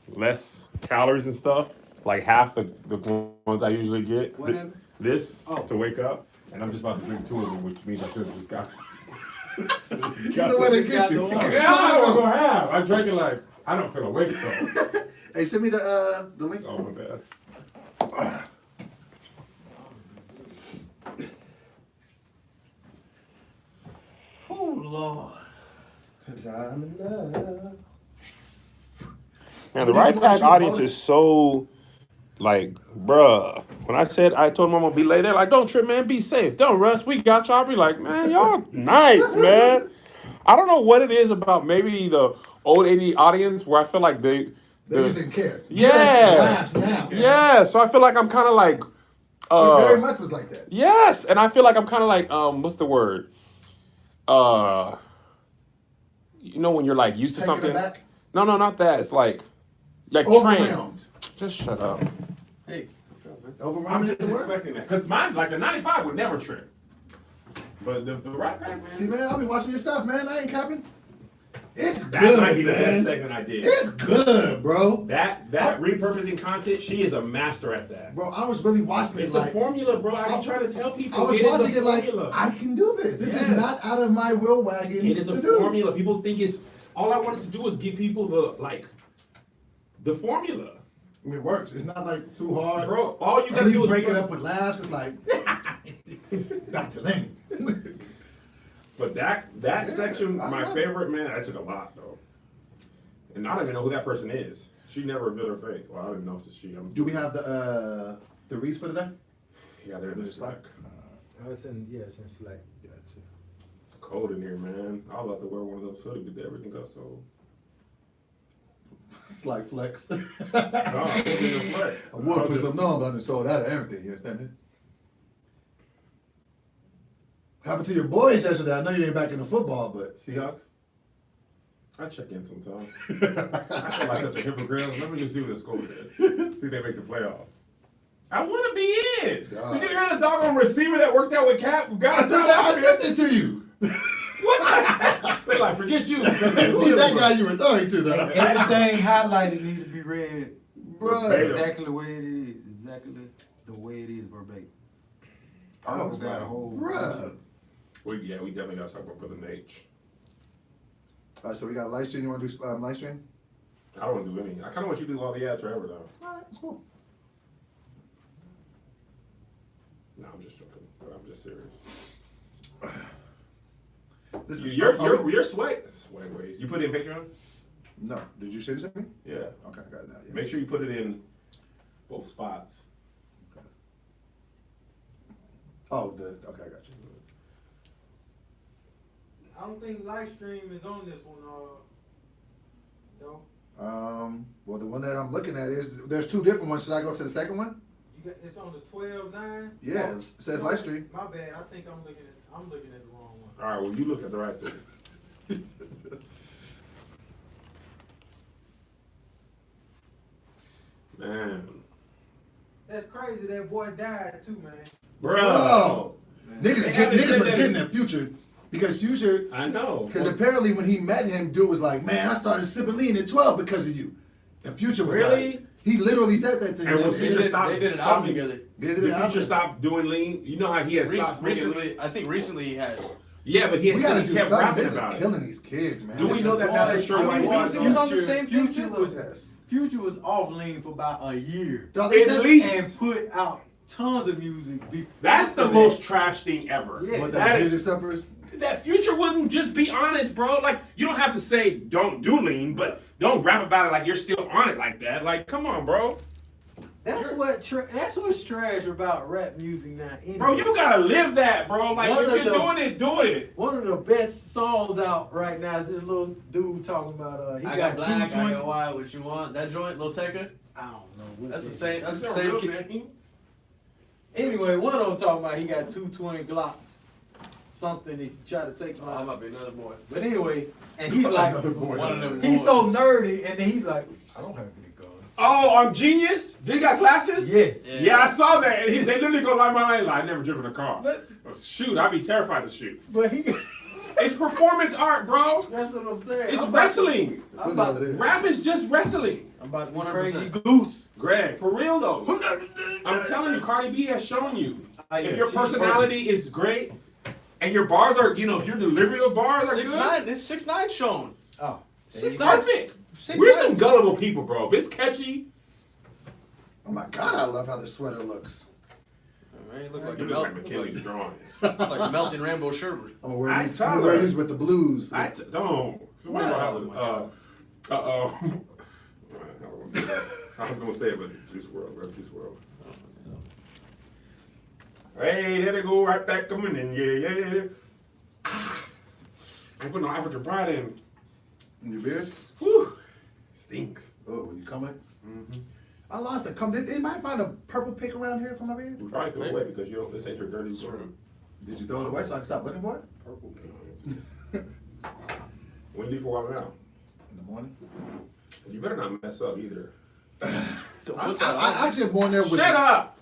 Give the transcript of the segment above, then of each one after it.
less calories and stuff. Like half the ones I usually get. What happened? This to wake up, and I'm just about to drink 2 of them, which means I should have just got. You know where they get you. Yeah, I don't gonna have. I drank it like I don't feel awake though. Hey, send me the link. Oh my bad. Oh Lord. 'Cause I'm in love. Man, the Right Pack audience is so like, bruh. When I told them I'm gonna be late, they're like, "Don't trip, man. Be safe. Don't rush. We got y'all." Be like, man, y'all nice, man. I don't know what it is about maybe the old 80 audience where I feel like They just didn't care. Yeah. Now. Yeah. So I feel like I'm kind of like. It very much was like that. Yes, and I feel like I'm kind of like what's the word? You know when you're like used to Taking something. it back? No, not that. It's like trained. Overwhelmed. Just shut up. Hey, Overwhelmed. I'm is just the word? expecting that because mine, like the '95, would never trip. But the Right Pack, man. See, man, I'll be watching your stuff, man. I ain't capping. It's That good, might be the best man. segment I did. It's good, bro. That repurposing content, she is a master at that. Bro, I was really watching It's it a like formula, bro. I be trying to tell people. I was it is watching a it like formula. I can do this. This is Yeah. not out of my wheel wagon. It is to a do. formula. People think it's all I wanted to do was give people the formula. It works. It's not like too hard. Bro, all you gotta And do you is break it up with laughs. It's like Dr. Lenny. But that section, I my love favorite, man, I took a lot though. And I don't even know who that person is. She never revealed her face. Well, I don't even know if it's she. Do we have the reads for today? Yeah, they're in the The Slack. It's in Slack. Gotcha. It's cold in here, man. I'll have to wear one of those hoodies to everything got sold. Slight flex. No, I wouldn't even flex. I would put some numbers on it, so that everything. You understand it? Happened to your boys yesterday? I know you ain't back in the football, but Seahawks? I check in sometimes. I feel like such a hypocrite. Let me just see what the score is. See if they make the playoffs. I want to be in. God. Did you hear the doggone receiver that worked out with Cap? I sent this to you. What? They like, forget you. Who's that guy you were throwing to, though? Everything highlighted needs to be read Bro. exactly the way it is. Exactly the way it is verbatim. I was got a like, whole bruh. We definitely got to talk about Brother Nate. All right, so we got live stream. You want to do live stream? I don't want to do any. I kind of want you to do all the ads forever, though. All right, it's cool. No, I'm just joking. But I'm just serious. This Your sweat ways. You put it in Patreon? No. Did you send it to me? Yeah. Okay, I got it now. Yeah. Make sure you put it in both spots. Okay. Oh, okay, I got you. I don't think live stream is on this one. No. Well, the one that I'm looking at there's 2 different ones. Should I go to the second one? It's on the 12/9. Yeah, it says live stream. My bad. I think I'm looking at the wrong one. All right, well, you look at the right thing. Man. That's crazy. That boy died too, man. Bro, niggas was said that- getting that Future because Future. I know. Because apparently when he met him, dude was like, "Man, I started sipping lean at 12 because of you." And Future was Really? like, he literally said that to him. And was Future stopped? They did an stopped- album together. They did Did an album. Future stop doing lean? You know how he had stopped doing lean? Recently, I think recently he has. Yeah, but he We had gotta he do kept something. rapping This is about it. killing these kids, man. Do we This know is- that that's for sure? I why mean, he was he was on the doing it? same thing Future too. was Yes. Future was off lean for about a year Dog, they At said- least. and put out tons of music. That's the most trash thing ever. Yeah. What, That that is- music suffers? That Future wouldn't just be honest, bro. Like, you don't have to say don't do lean, but don't rap about it like you're still on it like that. Like, come on, bro. That's what's trash about rap music now. Anyway. Bro, you gotta live that, bro. Like, One if of you're the- doing it, do it. One of the best songs out right now is this little dude talking about he I got got black, I 220. got white. What you want? That joint, Lil Tecca. I don't know. What That's the that same. is. That's the That's same. real Kid. names. Anyway, one of them talking about he got 220 Glocks. Something he tried to take Oh, my. that might be another boy. But anyway, and he's like, Another boy. One of them. he's so boys. nerdy, and then he's like, I don't have any guns. Oh, on Genius? They got glasses? Yes. Yeah. Yeah, I saw that. And they literally go like my line. I never driven a car. But, Shoot, I'd be terrified to shoot. but he It's performance art, bro. That's what I'm saying. It's I'm about to- wrestling. Look at all it is. Rap is just wrestling. I'm about to be 100%. crazy goose. Greg, for real though. I'm telling you, Cardi B has shown you. Yeah, If your she's personality is great and your bars are, if your delivery of bars are good, 6'9", it's 6'9" shown. Oh. it's perfect. We're some gullible people, bro. If it's catchy, Oh my God, I love how the sweater looks. Right, look you like, look melt, like McKinley's drawings. like a melting rainbow sherbet. I'm gonna wear I these. tell I'm gonna wear her. these with the blues. Don't. What? I was gonna say it, but Juice WRLD, bro. Juice WRLD. Hey, there they go, right back coming in, yeah. I'm putting no African pride in. In your beard? Whew, stinks. Oh, when you coming? Mm-hmm. I lost it. Did anybody find a purple pick around here for my beard? We probably threw it away because this ain't your dirty word. Did you throw it away so I can stop looking for it? Purple. When you leave for a while now? In the morning. You better not mess up either. I actually am going there with. Shut up!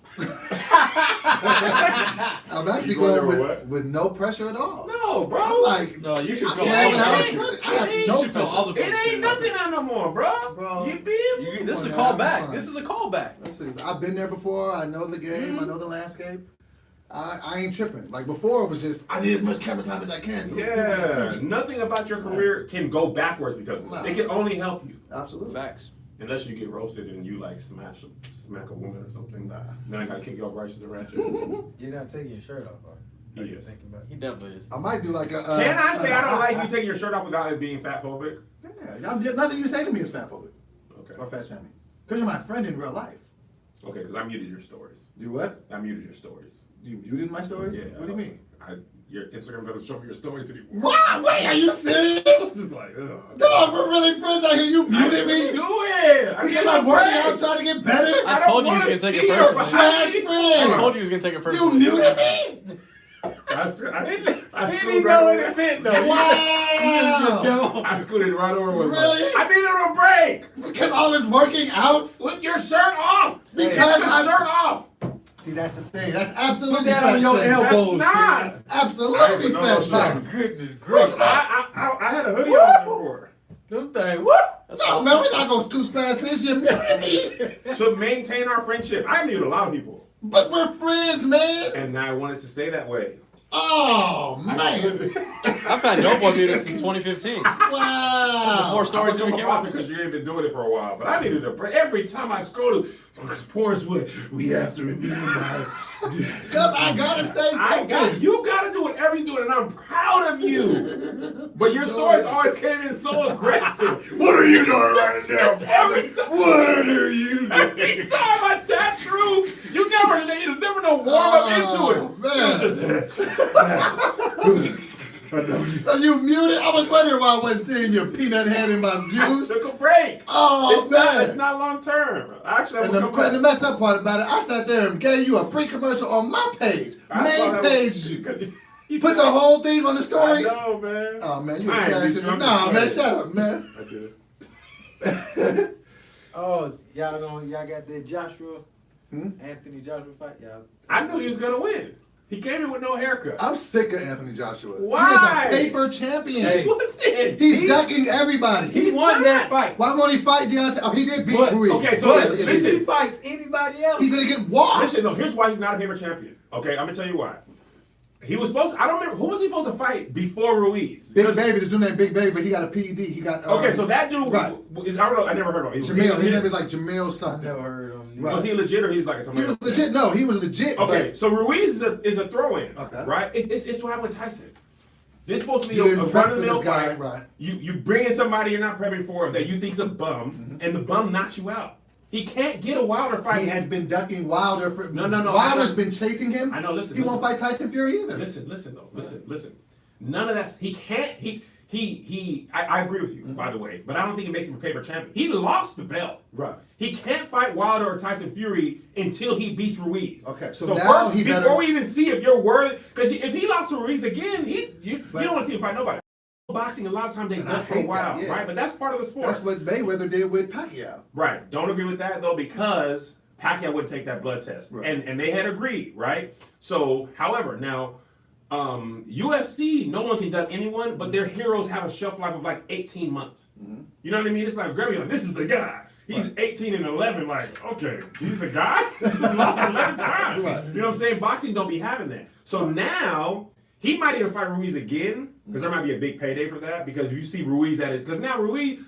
I'm actually You going there going with what? with no pressure at all. No, bro. I'm like, No, you should I'm feel having all how the it's pressure. running. I have You no should feel all the pressure. It ain't nothing out no more, bro. Bro. You feel me? This is a Yeah, callback. I'm This fine. is a callback. I've been there before. I know the game. I know the landscape. I ain't tripping. Like before, it was just I need as much camera time as I can. So people can Yeah, see me. nothing about your career can go backwards because of No. it. It can only help you. Absolutely. Facts. Unless you get roasted and you like smack a woman or something. Nah. Then I gotta kick you off righteous and ratchet. You're not taking your shirt off, He are you is. thinking about it? He definitely is. I might do like a. Can I say I don't like you taking your shirt off without it being fat phobic? Yeah, nothing you say to me is fat phobic Okay. or fat shaming. Because you're my friend in real life. Okay, because I muted your stories. You what? I muted your stories. You muted my stories? Yeah. What do you mean? Your Instagram doesn't show me your stories anymore. What? Wait, are you serious? It's just like, ugh. Dog, we're really friends out here. You muted me? Do it! Because I'm working out trying to get better? I told you he was gonna take it personally. Trash I friend. told you he was gonna take it You personally. muted me? I He scooted didn't know what it meant though. Wow. I scooted right over. Was Really? Like, I needed a break. Because I was working out? With your shirt off. Because Take your I'm- shirt off. See, that's the thing. That's absolutely Put that fat on your shaming. elbows. That's not. kid. Absolutely No, fat no, shaming. Goodness gracious. I had a hoodie on before. Them things. What? No, man, we're not going to scooch past this. You muted me. To maintain our friendship. I muted a lot of people. But we're friends, man. And I wanted to stay that way. Oh, man. I've had no more muted since 2015. Wow. Before stories I even was came off out. because you ain't been doing it for a while. But I needed a break. Every time I scroll to Porous Wood, we have to remember. Because I got to stay focused. You gotta do whatever you do, and I'm proud of you. But your stories always came in so aggressive. What are you doing right now? Every time, What are you doing? every time I tap through, you never know warm up into it. Man. It was So you muted? I was wondering why I wasn't seeing your peanut head in my I views. took a break. Oh, It's man. not long term. Actually, And the messed up part about it, I sat there and gave you a free commercial on my page. Main page. You put the whole thing on the I stories? know, man. Oh, man, you a I ain't trash. beat you, I'm Nah, just man, playing. shut up, man. I did. Oh, y'all got that Joshua, Hmm? Anthony Joshua fight? Y'all. I knew he was gonna win. He came in with no haircut. I'm sick of Anthony Joshua. Why? He is a paper champion. Hey. What's it? He's ducking everybody. He won that fight. Why won't he fight Deontay? Oh, he did beat But- Ruiz. okay, so But listen, If he fights anybody else, he's gonna get washed. Listen, no, here's why he's not a paper champion. Okay, I'm gonna tell you why. He was supposed to, I don't remember, who was he supposed to fight before Ruiz? Big Baby, this dude named Big Baby, but he got a PED. He got Okay, so that dude, right. is, I don't know, I never heard of him. Jamil. His name is like Jamil I something. never heard of him. Right. Was he legit or he's like a He tomato? was legit. No, he was legit. Okay, but so Ruiz is a throw-in, Okay. right? It's what happened with Tyson. This supposed to be You a didn't prep for run-of-the-mill this guy, fight. right? You bring in somebody you're not prepping for that you think's a bum, Mm-hmm. and the bum knocks you out. He can't get a Wilder fight. He had been ducking Wilder for. No. Wilder's been chasing him. I know, listen, He won't listen. fight Tyson Fury either. Listen though. Listen. None of that. He can't. I agree with you, Mm-hmm. by the way, but I don't think it makes him a paper champion. He lost the belt. Right. He can't fight Wilder or Tyson Fury until he beats Ruiz. Okay, so now first, he before better- we even see if you're worthy, because if he lost to Ruiz again, you don't want to see him fight nobody. Boxing, a lot of times they And I duck for a hate that, while, yeah. right? But that's part of the sport. That's what Mayweather did with Pacquiao. Right. Don't agree with that though because Pacquiao wouldn't take that blood test, Right. and they had agreed, right? So, however, now UFC, no one can duck anyone, but their heroes have a shelf life of like 18 months. Mhm. You know what I mean? It's like Gravy, like, this is the guy. He's 18 and 11, like, okay, he's the guy? He lost 11 times. Right. You know what I'm saying? Boxing don't be having that. So now, he might even fight Ruiz again, because there might be a big payday for that, because you see Ruiz at his, because now Ruiz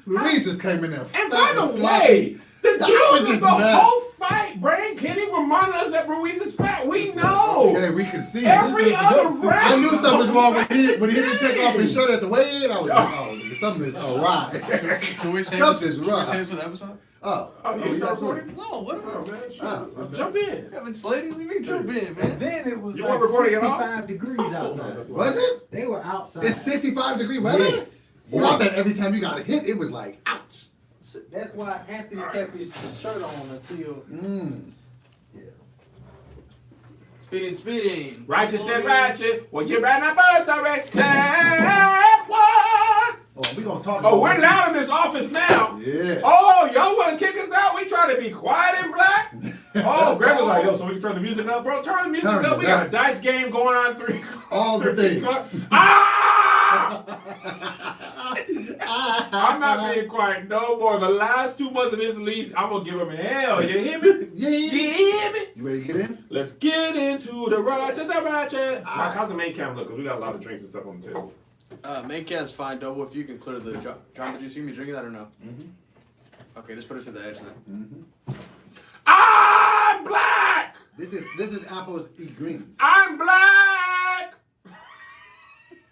just came in there. and fat by the and way, the That dude was was just the mad. whole fight, Brain Kenny reminded us that Ruiz is fat. We know. Okay, we can see it. Every other round. I knew something was wrong when he didn't take off his shirt at the weigh-in. I was like, oh, something is awry. Can we say Something's this? Can we wrong. say this for the episode? Oh, Oh, you we start absolutely- recording? No, whatever. Oh, man, sure. Oh, okay. Jump in. Haven't slated. We mean jump in, man. Then it was You like weren't recording at all? 65 degrees outside. Was it? They were outside. It's 65-degree weather? Yes. Oh, I bet every time you got a hit, it was like, ouch. That's why Anthony kept his shirt on until. Mm. Speeding. Righteous and ratchet. Well, you're right now, birds already. That one. Oh, we gonna talk Oh, about we're it. loud in this office now. Yeah. Oh, y'all want to kick us out? We try to be quiet and black. Oh, Greg was like, yo, so we can turn the music up, bro. Turn the music Turn up. it We got a up. dice game going on. All the three things. Ah! I'm not being quiet no more. The last 2 months of this lease, I'm gonna give him hell. You hear me? Yeah. You hear me? You ready to get in? Let's get into the righteous and ratchet. Josh, how's the main cam look? Because we got a lot of drinks and stuff on the table. Main can's fine, Double. If you can clear the Jamba Juice, you can be drinking that or no? Mm-hmm. Okay, just put us at the edge then. Mm-hmm. I'm black! This is apples eat greens. I'm black!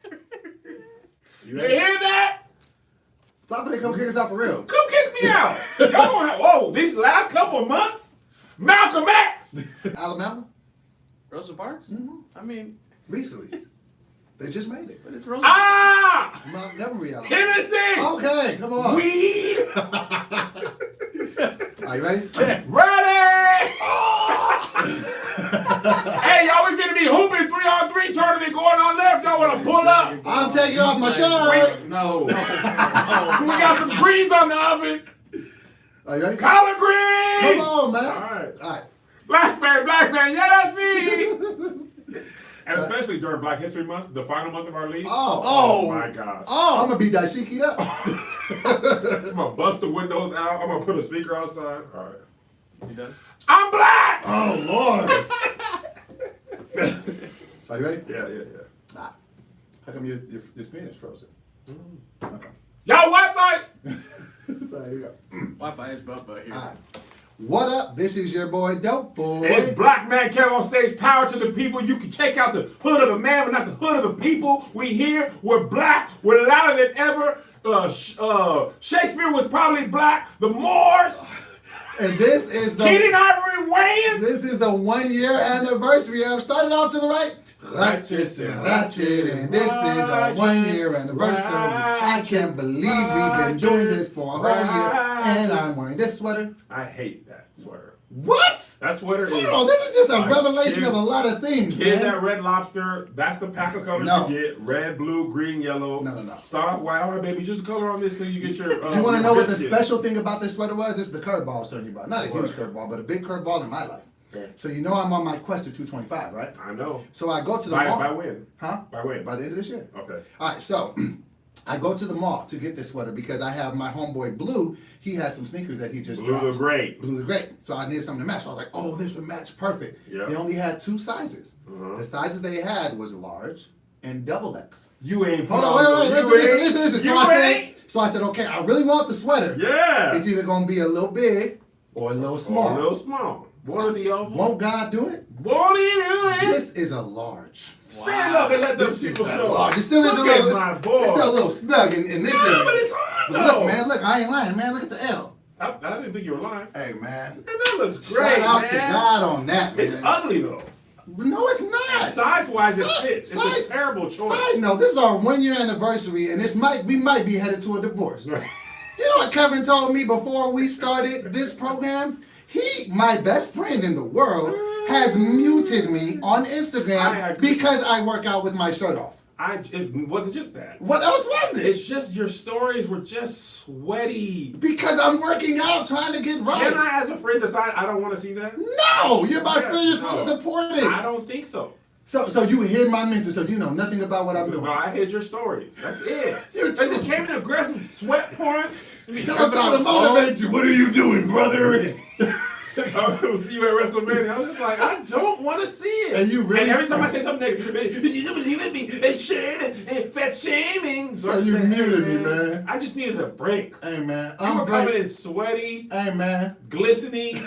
You You ready? hear that? Stop it and come kick us out for real. Come kick me out. Y'all gonna have, whoa, these last couple of months, Malcolm X. Alabama? Rosa Parks? Mm-hmm. I mean, Recently. They just made it. but it's Rosa Ah! Montgomery, Alabama. Hennessy! Okay, come on. Weed! Are you ready? Ready! Hey, y'all, we finna be hooping 3-on-3 tournament going on left. Y'all wanna pull up? I'm taking off my shirt. No. We got some greens on the oven. Are you ready? Collard greens! Come on, man. All right. All right. Black man, yeah, that's me! And especially during Black History Month, the final month of our league. Oh. My God. Oh, I'm gonna be dashiki'd up. I'm gonna bust the windows out. I'm gonna put a speaker outside. All right. You done? I'm black! Oh, Lord. Are you ready? Yeah. How come your screen is frozen? Okay. Y'all Wi-Fi! There you go. Wi-Fi is butt here. All right. What up? This is your boy, Dope Boy. It's Black Man Kev on stage. Power to the people. You can check out the hood of the man, but not the hood of the people. We here. We're black. We're louder than ever. Shakespeare was probably black. The Moors. And this is the Keating Ivory Wayans. This is the 1 year anniversary of started off to the right. Righteous and ratchet, and this is our 1 year anniversary. I can't believe we've been doing this for a whole year, and I'm wearing this sweater. I hate that sweater. What? That sweater is. Hold on, this is just a like, revelation kids- of a lot of things, Kids man. at Red Lobster, that's the pack of colors No. you get. Red, blue, green, yellow. No. Start off white. All right, baby, just color on this till you get your. You want to know what the biscuit. special thing about this sweater was? This is the curveball I was telling you about. Not a huge curveball, but a big curveball in my life. Okay. So you know I'm on my quest to 225, right? I know. So I go to the By mall. when? Huh? By when? By the end of this year. Okay. All right, so I go to the mall to get this sweater because I have my homeboy Blue. He has some sneakers that he just Blue dropped. the Great. Blue the Great. So I needed something to match. So I was like, oh, this would match perfect. Yeah. They only had 2 sizes. Uh-huh. The sizes they had was large and double X. You ain't. Hold on, wait. Listen. So I said, okay, I really want the sweater. Yeah. It's either gonna be a little big or a little small. A little small. One of the other. Won't God do it? Won't he do it? This is a large. Stand up and let those This is people a show. large. It still is a Look little. at my boy. It's still a little snug in this Yeah, area. but it's hard But though. look, man, look, I ain't lying, man. Look at the L. I didn't think you were lying. Hey, man. Man, that looks great, Shout out man. to God on that, man. It's ugly though. No, it's not. Size-wise, it fits. It's Side- a terrible choice. Side note, this is our 1 year anniversary, and we might be headed to a divorce. You know what Kevin told me before we started this program? My best friend in the world, has muted me on I Instagram agree. because I work out with my shirt off. It wasn't just that. What else was it? It's just your stories were just sweaty. Because I'm working out, trying to get right. Can I, as a friend, decide I don't want to see that? No, you're my Yeah, friend. You're supposed to no. support it. I don't think so. So you hid my mention, so you know nothing about what I'm doing. No, I hid your stories. That's it. You Because it came in aggressive sweat pouring. I'm trying to motivate you. What are you doing, brother? I will see you at WrestleMania. I was just like, I don't want to see it. And you really? And every time I say something negative, you don't believe in me. It's shade and fat shaming. So I'm you saying, muted hey, me, man. I just needed a break. Hey man, You were coming in sweaty, Hey man, glistening.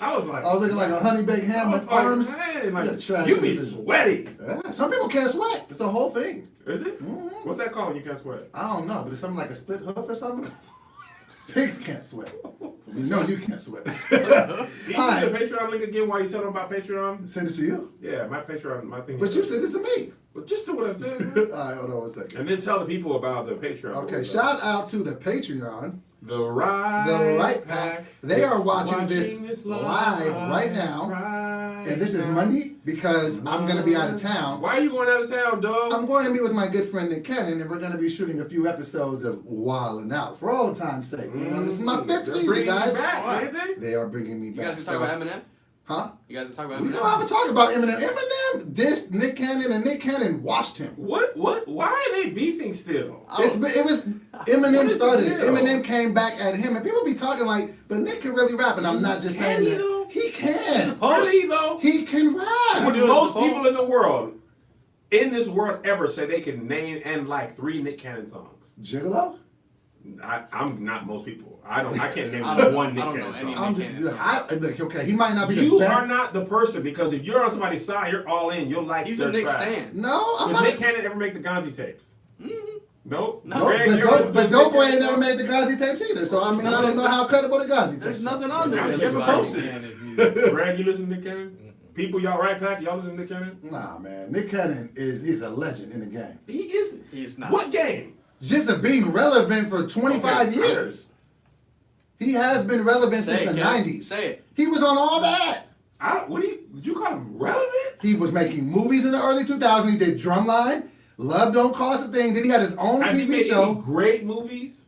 I was like, I was looking like a honey baked ham I with was like, arms. man, You're like, trash you be individual. sweaty. Yeah, some people can't sweat. It's the whole thing. Is it? Mhm. What's that called when you can't sweat? I don't know, but it's something like a split hoof or something. Pigs can't sweat. We know you can't sweat. Can you send Hi. me the Patreon link again while you tell them about Patreon? Send it to you. Yeah, my Patreon, my thing. But you sent it to me. Well, just do what I said. All Man. right, hold on one second. And then tell the people about the Patreon. Okay, shout out to the Patreon, The Right, the Right Pack. They are watching this live right now. Right And this is now. Monday because I'm going to be out of town. Why are you going out of town, dog? I'm going to meet with my good friend Nick Cannon, and we're going to be shooting a few episodes of Wildin' Out for old time's sake. You know, this is my 5th They're season, bringing guys. you back, ain't they? They are bringing me You back. guys can talk about Eminem? Huh? You guys can talk about We Eminem? don't have to talk about Eminem. Eminem dissed Nick Cannon, and Nick Cannon washed him. What? Why are they beefing still? It was What Eminem is started the it. deal? Eminem came back at him, and people be talking like, but Nick can really rap, and I'm not just Can saying he that. though? He can. Really though? He can rap. Would do it most for people in the world, in this world, ever say they can name and like 3 Nick Cannon songs? Gigolo? I'm not most people. I can't name I don't- one Nick I don't Cannon know song. any- I'm Nick just, Cannon look, okay, he might not be You the best. are not the person because if you're on somebody's side, you're all in. You'll like He's their a Nick track. stan. No, I'm Did not. Nick Cannon ever make the Gonzi tapes? Mm-hmm. Nope. No, Greg, But you ever Dope still Boy Nick ain't Cannon never songs? made the Gonzi tapes either, so I mean, I don't know how credible the Gonzi tapes There's are. nothing on there. Nah, You haven't like- posted. Greg, you listen to Nick Cannon? People, y'all right pack? Y'all listen to Nick Cannon? Nah, man. Nick Cannon he's a legend in the game. He is. He's not. What game? Just of being relevant for 25 Okay. years. He has been relevant Say since it, the Kev. 90s. Say it. He was on all that. Did you call him relevant? He was making movies in the early 2000s. He did Drumline. Love Don't Cost a Thing. Then he had his own Has he TV made any show. great movies?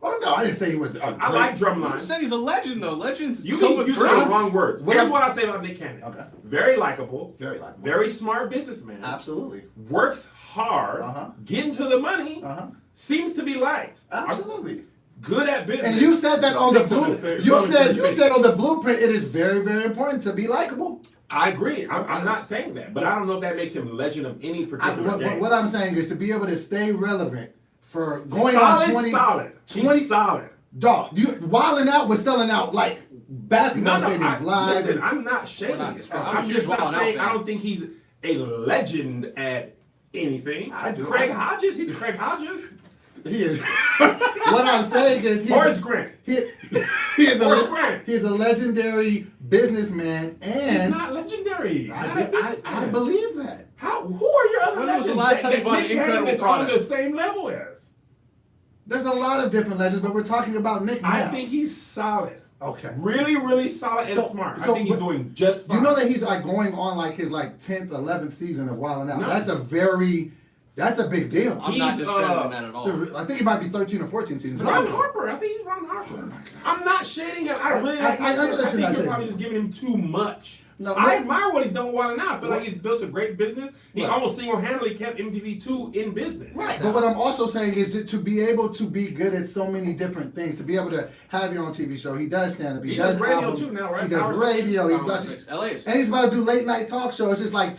Oh, no, I didn't say he was. I like You Drumline. said he's a legend, though. Legends You come mean with you said the grades. wrong words. What Here's I'm- what I say about Nick Cannon. Okay. Very likable. Very likable. Very smart businessman. Absolutely. Works hard. Uh-huh. Getting to the money. Uh-huh. Seems to be liked. Absolutely. Good at business. And you said that on the Six of blueprint. the You six. said on the blueprint it is very, very important to be likable. I agree. I'm not saying that, but I don't know if that makes him legend of any particular game. What I'm saying is to be able to stay relevant for going solid, on 20. solid. 20 He's solid. Dog, Wildin' Out was selling out like basketball stadiums live. Listen, and- I'm not shading We're not- it. I'm a I'm huge just not Wildin' Out saying fan. I don't think he's a legend at anything. I do. Craig Hodges, he's Craig Hodges. He is. What I'm saying is Horace Grant. he is Horace Grant. he is a legendary businessman, He's and not legendary. Not a I businessman. believe that. How? Who are your other When was legends? the last time you bought an Nick Cannon incredible is product? on the same level as. There's a lot of different legends, but we're talking about Nick now. I think he's solid. Okay. Really, really solid and So- smart. so I think he's what- doing just fine. You know that he's like going on like his like 10th, 11th season of Wildin' Out. No. That's a big deal. I'm not He's, discrediting that at all. I think he might be 13 or 14 seasons. Ron Harper. I think he's Ron Harper. I'm not shading him. I really like I know him. that I you're not think you're shading probably him. just giving him too much. No, I no. admire what he's done with Wild Now. I feel like he's built a great business. He Right. almost single-handedly kept MTV2 in business. Right, but what I'm also saying is that to be able to be good at so many different things, to be able to have your own TV show, he does stand up, He does radio albums, too now, right? He does Power radio, he Power does, 6. LA's. and he's about to do late night talk show. It's just like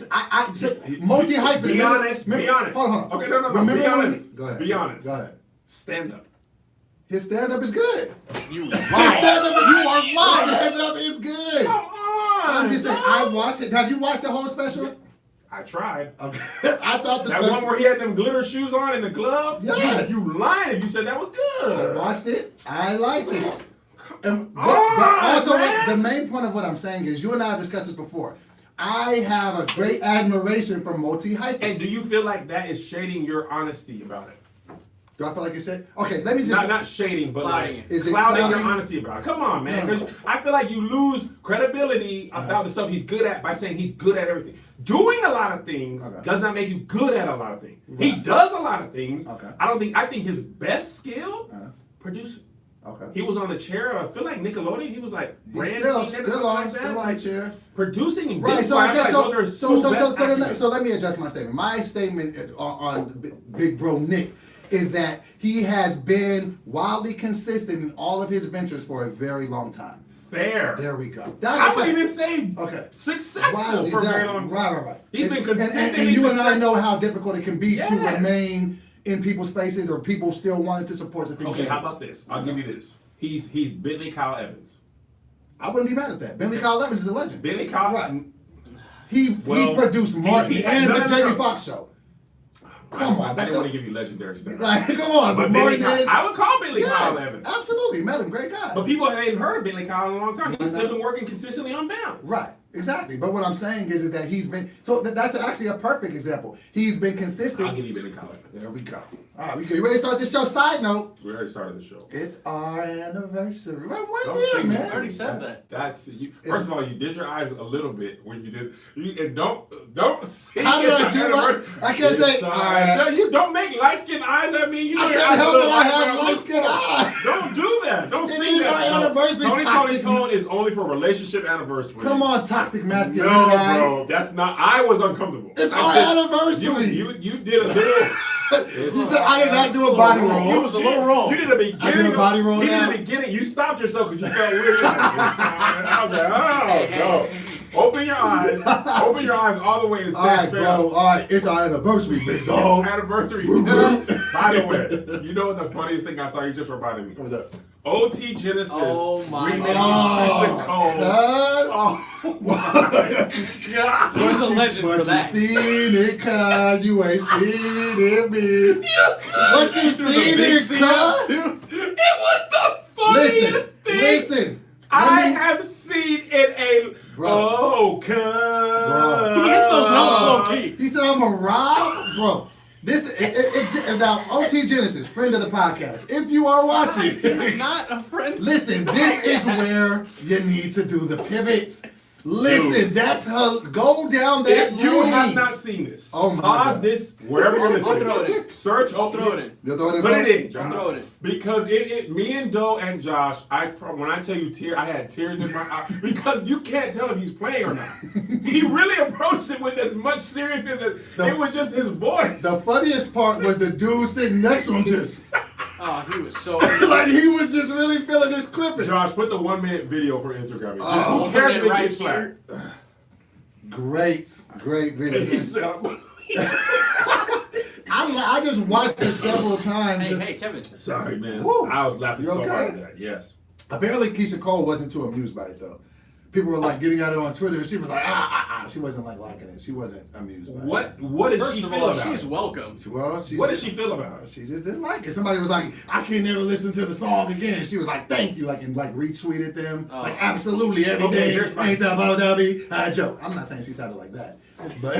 multi-hyping. Be honest. Be honest. Hold on. Okay, no. Remember Be when honest. Go ahead. Be honest. Go ahead. Stand up. His stand-up is good. You His lie. stand-up is, You are lying. His stand-up is good. Come on. I'm just saying, dog. I watched it. Have you watched the whole special? I tried. Okay. I thought the That special. one where he had them glitter shoes on and the glove? Yes. You lying if you said that was I good. watched it. I liked it. And, but on, also, man. the main point of what I'm saying is, you and I have discussed this before. I have a great admiration for multi-hyphen. And do you feel like that is shading your honesty about it? Do I feel like it's shit? Okay, let me just. Not shading, but Clouding like it. Is it clouding your clouding? honesty about it. Come on, man. No. 'Cause I feel like you lose credibility about the stuff he's good at by saying he's good at everything. Doing a lot of things Okay. does not make you good at a lot of things. He Right. does a lot of things. Okay. I think his best skill, producing. Okay. He was on the chair. I feel like Nickelodeon. He was like He's brand still team and on like that. Like, the chair. producing Right, this so I like, guess those are two best actors. so let me adjust my statement. My statement on Big Bro Nick is that he has been wildly consistent in all of his ventures for a very long time. Fair. There we go. I wouldn't even say okay. successful Right, for a very exactly. long time. Right. He's been And consistently you and I successful. know how difficult it can be to Yes. remain in people's faces or people still wanting to support the things. Okay, you how do. about this? I'll give you this. He's Bentley Kyle Evans. I wouldn't be mad at that. Bentley Kyle Evans is a legend. Bentley Kyle. Right. He Well, produced Martin he- and no, the no, Jamie no. Foxx show. Come on, I didn't want to give you legendary stuff. Like, come on, But but Bentley Martin Kyle, and, I would call Bentley Kyle yes, Evans. absolutely, met him, great guy. But people ain't heard of Bentley Kyle in a long time. He's No. still been working consistently on Bounce. Right, exactly. But what I'm saying is that he's been that's actually a perfect example. He's been consistent. I'll give you Bentley Kyle Evans. There we go. All right, we good. You ready to start this show? Side note. We already started the show. It's our anniversary. Well, Don't one year, sing man. that. I already said that. That's you. First of all, you did your eyes a little bit when you did. And don't sing. How do it. I do my- I can't say, It's, alright. No, you don't make light skinned eyes at me. You I know your can't eyes a help little that I light, have but I'm light-skinned eyes. Don't do that. Don't It sing is that. our anniversary, Tony toxic. Tone is only for relationship anniversary. Come on, toxic masculinity. No, bro, that's not. I was uncomfortable. It's I our did- anniversary. You did a little. She said I did not do a body roll. It was a little roll. You did a beginning. I did a body roll You now. did a beginning. You stopped yourself because you felt weird. You're like, I was like, oh no. Open your eyes. Open your eyes all the way and All stand right, straight bro. up. All right, it's our anniversary, big dog. Anniversary. By the way, you know what the funniest thing I saw? You just reminded me. What's up? OT Genesis. Oh, my remade God. Keisha Cole. Cuz. Oh my God. He's a legend But for that. you seen it, cuz. You ain't seen it, me. What you seen it, cuz? It was the funniest thing. Listen. I Let me- have seen in a Bro. cuz. Bro. He hit those notes low key. He said I'm a Rob, bro. This now OT Genesis, friend of the podcast. If you are watching, He's not a friend. listen, this is where you need to do the pivots. Listen, Dude. that's her. Go down that If you have lane. not seen this, Oh my pause God. this wherever you're I'll throw listening. it in. Search. I'll throw it in. You'll throw it in Put first? it in, John. I'll throw it in. Because me and Doe and Josh, when I tell you I had tears in my eyes because you can't tell if he's playing or not. He really approached it with as much seriousness as it was just his voice. The funniest part was the dude sitting next to him just Oh, he was so. like he was just really feeling this clipping. Josh, put the 1 minute video for Instagram. Oh, Who cares put if it it right gets flat? here. Great video. He said, I just watched it several times. Hey, just- hey, Kevin. Sorry, man. Woo. I was laughing You so okay? hard at that. Yes. Apparently, Keisha Cole wasn't too amused by it though. People were like getting at her on Twitter, and she was like, She wasn't like liking it. She wasn't amused by it. What did First she of feel all, about she's it? welcome. Well, What did she feel about it? She just didn't like it. Somebody was like, I can never listen to the song again. She was like, thank you, like and like retweeted them. Oh. Like absolutely every Okay, day. here's my- Ain't that about that be? I joke. I'm not saying she sounded like that. But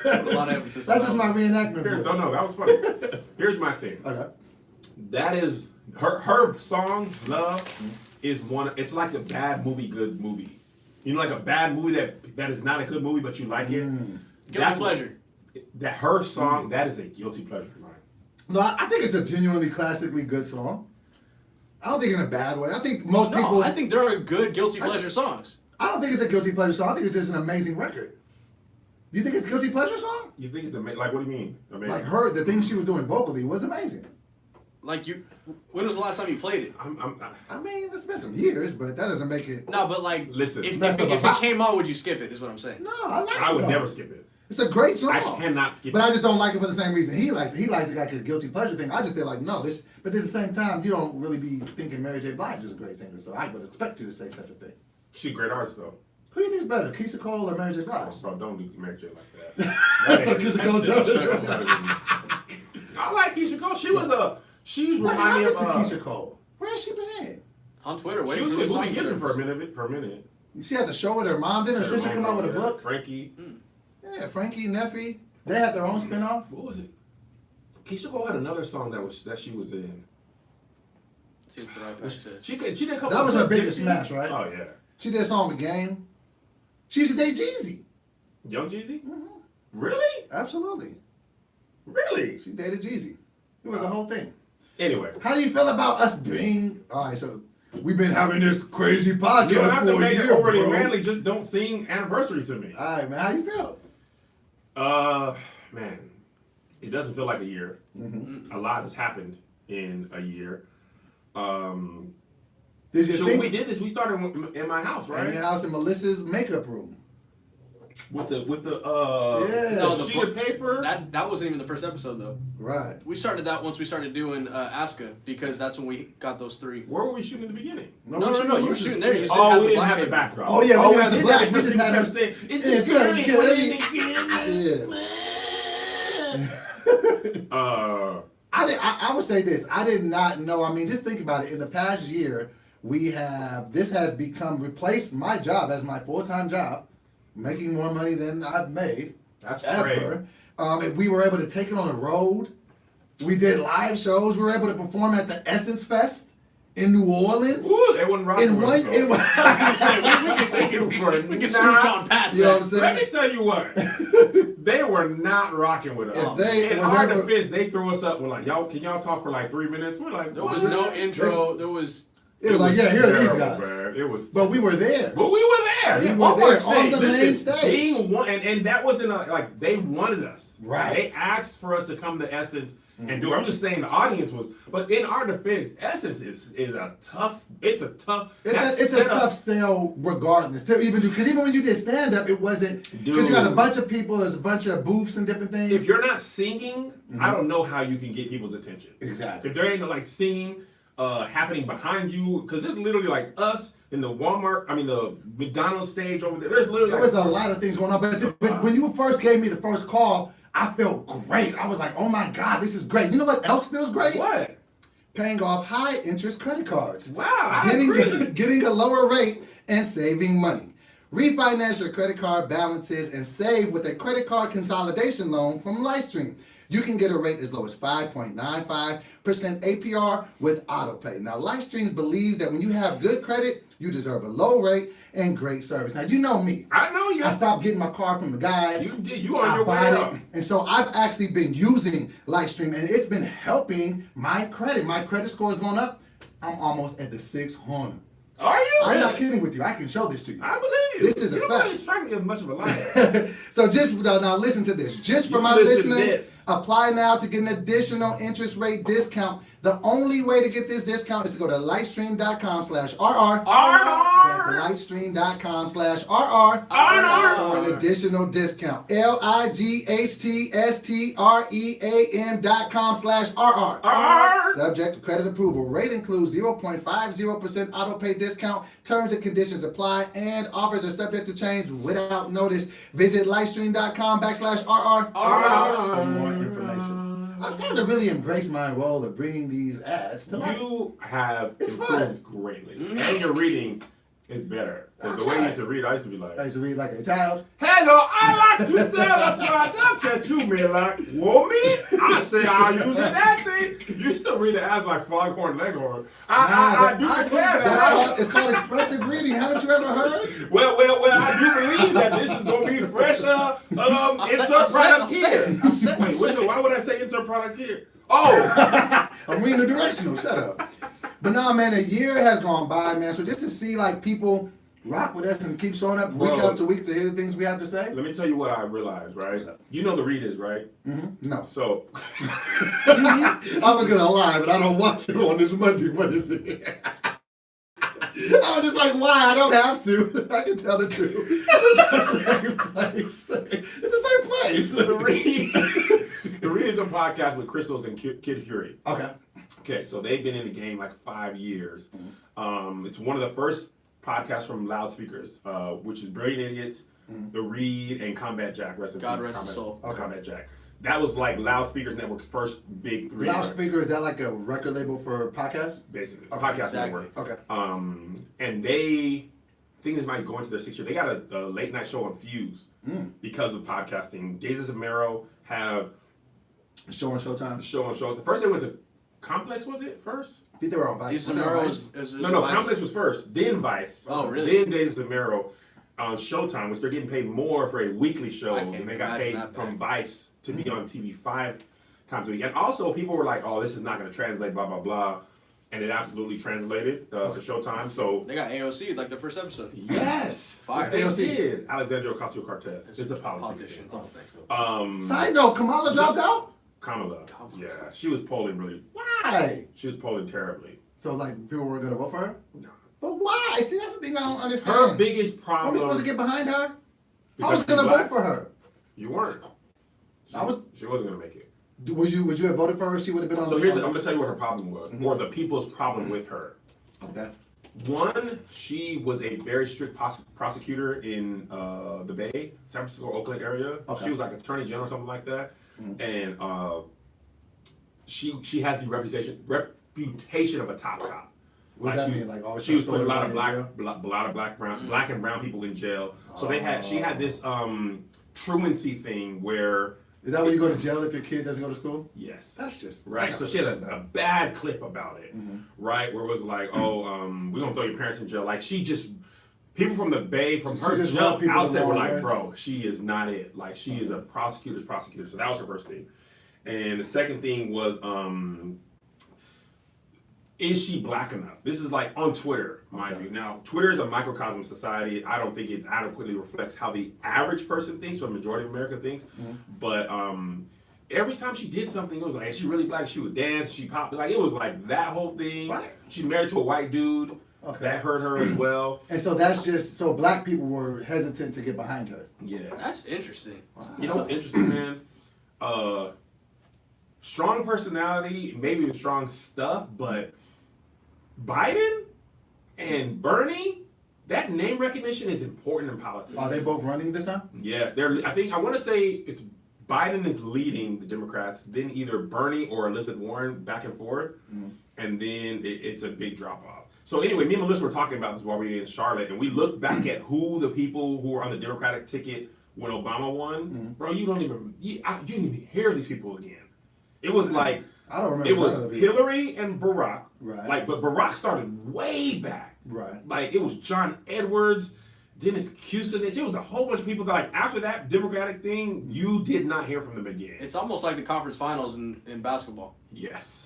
A lot of emphasis on that's just my that. reenactment. Here, voice. no, that was funny. Here's my thing. Okay. That is her song "Love" is one. It's like a bad movie, good movie. You know, like a bad movie that is not a good movie, but you like it. Mm. Guilty pleasure. That her song, that is a guilty pleasure of mine. No, I think it's a genuinely classically good song. I don't think in a bad way. I think most No, people. I think there are good guilty pleasure songs. I don't think it's a guilty pleasure song. I think it's just an amazing record. You think it's a guilty pleasure song? You think it's like what do you mean? Amazing. Like her, the things she was doing vocally was amazing. Like you, when was the last time you played it? I mean, it's been some years, but that doesn't make it. No, but like, Listen. if That's it about- came on, would you skip it? Is what I'm saying. No, I like I the would song. never skip it. It's a great song. I cannot skip But it. I just don't like it for the same reason he likes it. He likes it like a guilty pleasure thing. I just feel like, no, this. But at the same time, you don't really be thinking Mary J. Blige is a great singer, so I would expect you to say such a thing. She's a great artist though. Who do you think's better, Keisha Cole or Mary J. Blige? So don't do Mary J like that. That's what Keisha Cole disrespectful. I like Keisha Cole. She's What reminding me happened of to Keisha Cole? Where has she been in? On Twitter, She waiting was for with the Movie song Gibson for a service. minute. She had the show with her mom, didn't her sister come out with a book? Frankie. Yeah, Frankie, Neffy. They had their own spinoff. What was it? Keisha Cole had another song that she was in. See what the right back says. She did a couple. That was of her hits, biggest didn't smash, she? right? Oh yeah. She did a song with Game. She used to date Jeezy. Young Jeezy? Mhm. Really? Absolutely. Really? She dated Jeezy. It was a whole thing. Anyway. How do you feel about us being? All right, so we've been having this crazy podcast You don't have to for a make it year, overly bro. manly. Just don't sing anniversary to me. All right, man. How you feel? Man, it doesn't feel like a year. Mm-hmm. A lot has happened in a year. Did you So think when we did this, we started in my house, in right? your house in Melissa's makeup room? With the Yeah. No, the sheet book- of paper. That wasn't even the first episode though. Right. We started that once we started doing Aska because that's when we got those 3. Where were we shooting in the beginning? No, you were shooting there. You said Oh, had we the didn't black have the paper. backdrop. Oh, yeah, we didn't have the did black. that We because just had people them- kept saying, it's It's a girl, a and Yeah. I would say this. I did not know. I mean, just think about it. In the past year, this has replaced my job as my full-time job, making more money than I've made That's great. ever. We were able to take it on the road. We did live shows. We were able to perform at the Essence Fest in New Orleans. Ooh, they wasn't rocking In with one, us, it though. was, We can switch on past you know what that. I'm saying? Let me tell you what. They were not rocking with us. If they In was our ever- defense, they threw us up. We're like, y'all, can y'all talk for like 3 minutes? We're like, There was what? no intro. There was. It was like, yeah, here are these terrible, guys. man. It was. But we were there. But we were there. We on were there stage. on the main Listen, stage. being one, and that wasn't like they wanted us. Right. They asked for us to come to Essence and do it. I'm just saying the audience was, but in our defense, Essence is a tough. It's a tough. It's a tough sell regardless. To even do, because even when you did stand up, it wasn't because you got a Dude. bunch of people. There's a bunch of booths and different things. If you're not singing, I don't know how you can get people's attention. Exactly. If there ain't no like singing happening behind you, because it's literally like us in the the McDonald's stage over there. There's literally There was a lot of things going on, but when you first gave me the first call, I felt great. I was like, oh my God, this is great. You know what else feels great? What? Paying off high interest credit cards. Wow, I agree. Getting a lower rate and saving money. Refinance your credit card balances and save with a credit card consolidation loan from Lightstream. You can get a rate as low as 5.95% APR with autopay. Now, Lightstream believes that when you have good credit, you deserve a low rate and great service. Now, you know me. I know you. I stopped getting my car from the guy. You did. You on I your way bought up. it. And so I've actually been using Lightstream, and it's been helping my credit. My credit score is going up. I'm almost at the 600. Are you? I'm not kidding with you. I can show this to you. I believe you. This is a you don't fact. really strike me as much of a liar. So just now listen to this. Just for You my listen to listeners, this. apply now to get an additional interest rate discount. The only way to get this discount is to go to lightstream.com/RR. That's lightstream.com/RR for an additional discount. lightstream.com/RR. Subject to credit approval. Rate includes 0.50% auto pay discount. Terms and conditions apply, and offers are subject to change without notice. Visit lightstream.com/RR for more information. I'm starting to really embrace my role of bringing these ads to life. You have It's improved fun. greatly, and your reading is better. Because the way you used to read, I used to be like, I used to read like a child. "Hello, I like to sell a product that you may like. Want me? I say I'll use it that thing." You still read it as like Foghorn Leghorn. I do declare that. It's called expressive reading. Haven't you ever heard? Well, I do believe that this is going to be fresh. Insert product here. Wait, why would I say insert product here? Oh, I'm reading the directional. Shut up. But no, man, a year has gone by, man. So just to see like people rock with us and keep showing up week Bro. after week to hear the things we have to say. let me tell you what I realized, right? You know the read is, right? No. So, I was gonna lie, but I don't want to on this Monday. What is it? I was just like, why? I don't have to. I can tell the truth. It's the same place. It's the same place. the read is a podcast with Crystals and Kid Fury. Okay. Okay, so they've been in the game like 5 years. It's one of the first podcasts from Loudspeakers, which is Brilliant Idiots, The Read, and Combat Jack. Rest in God peace, rest his soul. Okay. Combat Jack. That was like Loudspeakers Network's first big 3. Loudspeaker, is that like a record label for podcasts? Basically, Okay, podcast exactly. network. Okay. And they, I think this might go into their 6th year. They got a late night show on Fuse because of podcasting. Gazes of Marrow have Show on the Showtime? show on show. First they went to Complex, was it first? I think they were on Vice. Jason Were they on Murrow Vice? is No, Vice. Complex was first, then Vice. Oh, really? Then Days of Marrow on Showtime, which they're getting paid more for a weekly show I can't than they got imagine paid that from back. Vice to be on TV 5. times a week. And also, people were like, "Oh, this is not going to translate," blah blah blah, and it absolutely translated to Showtime. So They got AOC like the first episode. yes, Fire. they AOC? did. Alexandria Ocasio-Cortez. It's a politician. It's all thing. Side note, Kamala dropped out? Kamala. Yeah, she was polling really. Why? She was polling terribly. So, like, people were going to vote for her? No. But why? See, that's the thing I don't understand. Her biggest Are problem. we supposed to get behind her? I because was she's going to black? vote for her. You weren't. She wasn't going to make it. Would you have voted for her? She would have been on So the I'm going to tell you what her problem was, Mhm. or the people's problem with her. Okay. One, she was a very strict prosecutor in the Bay, San Francisco, Oakland area. Okay. She was like attorney general or something like that, Mhm. and she has the reputation of a top cop. What does that she, mean? Like, always she was putting a throwing lot of everybody in jail? black and brown people in jail. So she had this truancy thing where. Is that when you go to jail if your kid doesn't go to school? Yes. That's just Right, so she had a bad clip about it, Mhm. right? Where it was like, oh, we're gonna throw your parents in jail. Like she just, people from the Bay, from She her just jump rubbed people outset the were wrong like, way. bro, she is not it. Like she is a prosecutor's prosecutor. So that was her first thing. And the second thing was, is she black enough? This is like on Twitter, mind Okay. you. Now, Twitter is a microcosm of society. I don't think it adequately reflects how the average person thinks or majority of America thinks. Mhm. But every time she did something, it was like, is she really black? She would dance, she popped. Like, it was like that whole thing. What? She married to a white dude. Okay. That hurt her as well. And so that's just, so black people were hesitant to get behind her. Yeah. That's interesting. You know what's interesting, man? Strong personality, maybe even strong stuff, but Biden and Bernie, that name recognition is important in politics. Are they both running this time? Yes, I want to say it's Biden is leading the Democrats, then either Bernie or Elizabeth Warren back and forth, and then it's a big drop off. So anyway, me and Melissa were talking about this while we were in Charlotte, and we looked back at who the people who were on the Democratic ticket when Obama won. Bro, you didn't even hear these people again. It was like I don't remember. it none was of the people. Hillary and Barack, Right. like, but Barack started way back. Right. Like it was John Edwards, Dennis Kucinich. It was a whole bunch of people that, like, after that Democratic thing, you did not hear from them again. It's almost like the conference finals in basketball. Yes.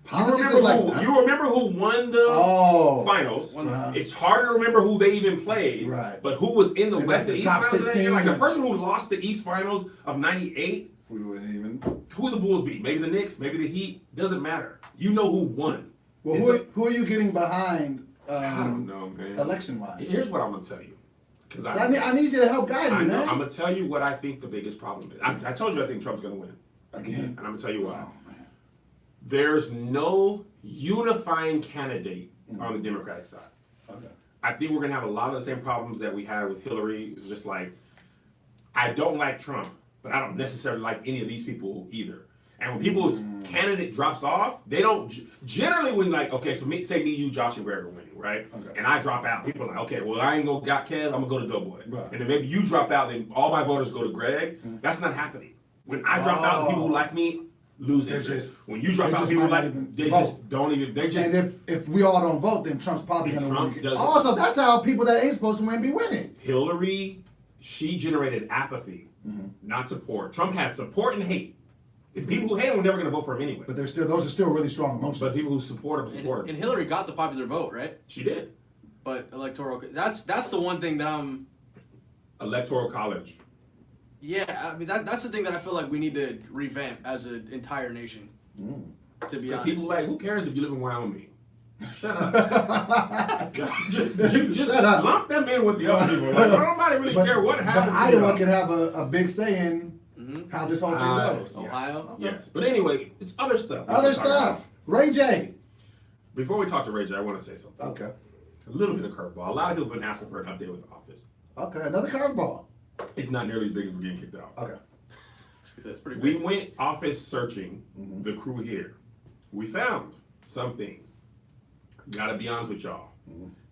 Politics is like You remember who won the Oh. finals? Uh-huh. It's hard to remember who they even played. Right. But who was in the And West like and the East top finals that year? 16. Like the person who lost the East finals of '98. We wouldn't even. Who the Bulls beat? Maybe the Knicks. Maybe the Heat. Doesn't matter. You know who won. Well, who are you getting behind? I don't know, man. Election wise. Here's what I'm gonna tell you. Because I need you to help guide me, I know. man. I'm gonna tell you what I think the biggest problem is. I told you I think Trump's gonna win, Again. and I'm gonna tell you why. Oh, man. There's no unifying candidate on the Democratic side. Okay. I think we're gonna have a lot of the same problems that we had with Hillary. It's just like, I don't like Trump, but I don't necessarily like any of these people either. And when people's candidate drops off, they don't generally when, like, okay, so say me, you, Josh, and Greg are winning, right? Okay. And I drop out. People are like, okay, well, I ain't gonna got Kev, I'm gonna go to Doughboy. Right. And then maybe you drop out, then all my voters go to Greg. That's not happening. When I drop out, the people who like me lose They're interest. just- When you drop they out, just people might like not even they vote. just don't even. They just And if we all don't vote, then Trump's probably And going to Trump win. doesn't. Also, that's how people that ain't supposed to win be winning. Hillary, she generated apathy, not support. Trump had support and hate. And people who hate him were never going to vote for him anyway. But those are still really strong emotions. But people who support him And, support him. and Hillary got the popular vote, right? She did. But electoral, that's the one thing that I'm. Electoral college. Yeah, I mean that's the thing that I feel like we need to revamp as an entire nation. To be And honest. people like, who cares if you live in Wyoming? Shut up. just Shut up. lump them in with the other people. Like, nobody really care what happens. But to Iowa them. can have a big say in how this whole thing goes. Yes. Ohio? Yes. But anyway, it's other stuff. we Other can talk about. stuff. Ray J. Before we talk to Ray J, I want to say something. Okay. A little bit of curveball. A lot of people have been asking for an update with the office. Okay. Another curveball. It's not nearly as big as we're getting kicked out. Okay. That's pretty We big. went office searching, the crew here. We found some things. Gotta be honest with y'all.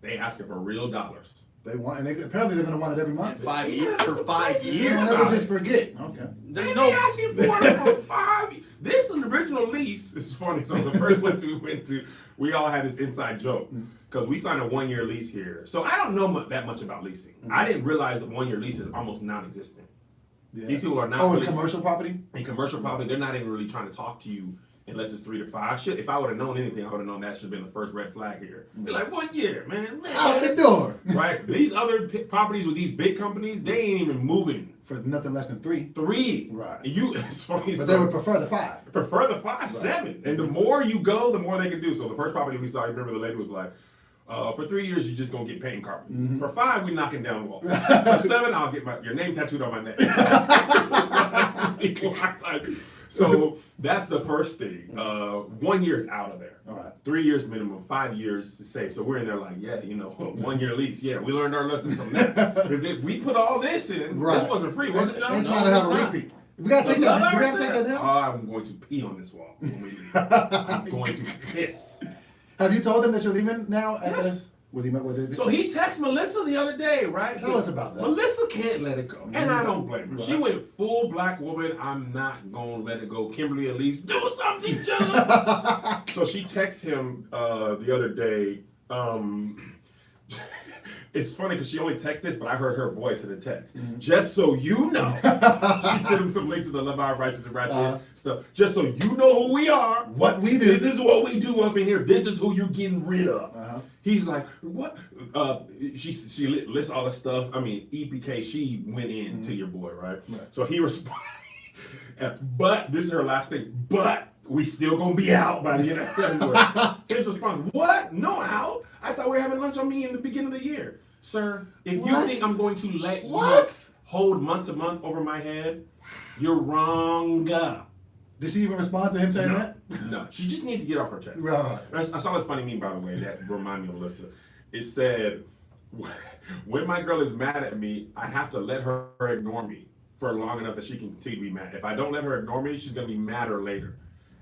They asking for real dollars. They want, and apparently they're going to want it every month. 5 years for 5 You'll years. never just forget. Okay. There's They no. asking for it for 5 years. This is an original lease. This is funny. So the first place we went to, we all had this inside joke because we signed a 1-year lease here. So I don't know that much about leasing. I didn't realize that 1-year lease is almost non-existent. Yeah. These people are not. Oh, in really, commercial property? in commercial property, they're not even really trying to talk to you unless it's 3 to 5. If I would have known anything, I would have known that should have been the first red flag here. They're like, 1 year, man. Out the door. Right? These other properties with these big companies, they ain't even moving. For nothing less than 3. 3. Right. It's funny. But they would prefer the 5. prefer the 5, 7. And the more you go, the more they can do. So the first property we saw, I remember the lady was like, for 3 years, you're just going to get paint carpet. For 5, we knocking down walls. For 7, I'll get your name tattooed on my neck. So that's the first thing. 1 year is out of there. All right. 3 years minimum, 5 years to save. So we're in there like, yeah, 1 year lease. Yeah, we learned our lesson from that. Because if we put all this in, this wasn't free, was it, John? And trying to have a repeat. We gotta take that. We gotta take that down. I'm going to pee on this wall. I'm going to piss. Have you told them that you're leaving now? Yes. Was he met with it? So he texted Melissa the other day, right? Tell us about that. Melissa can't let it go. And I don't blame her. Right. She went full black woman. I'm not going to let it go. Kimberly, at least do something, John. So she texted him the other day. It's funny because she only texted this, but I heard her voice in the text. Just so you know. She sent him some links to the Love Our Righteous and Ratchet stuff. Just so you know who we are. What we do. This is what we do up in here. This is who you're getting rid of. He's like, what? She lists all the stuff. I mean, EPK, she went in to your boy, right? So he responded. But this is her last thing. But we still gonna be out by the end of February. His response, what? No out? I thought we were having lunch on me in the beginning of the year. Sir, if you think I'm going to let you hold month to month over my head, you're wrong. Did she even respond to him saying that? No, she just needs to get off her chest. Right. I saw this funny meme, by the way, that reminded me of Alyssa. It said, when my girl is mad at me, I have to let her ignore me for long enough that she can continue to be mad. If I don't let her ignore me, she's going to be madder later.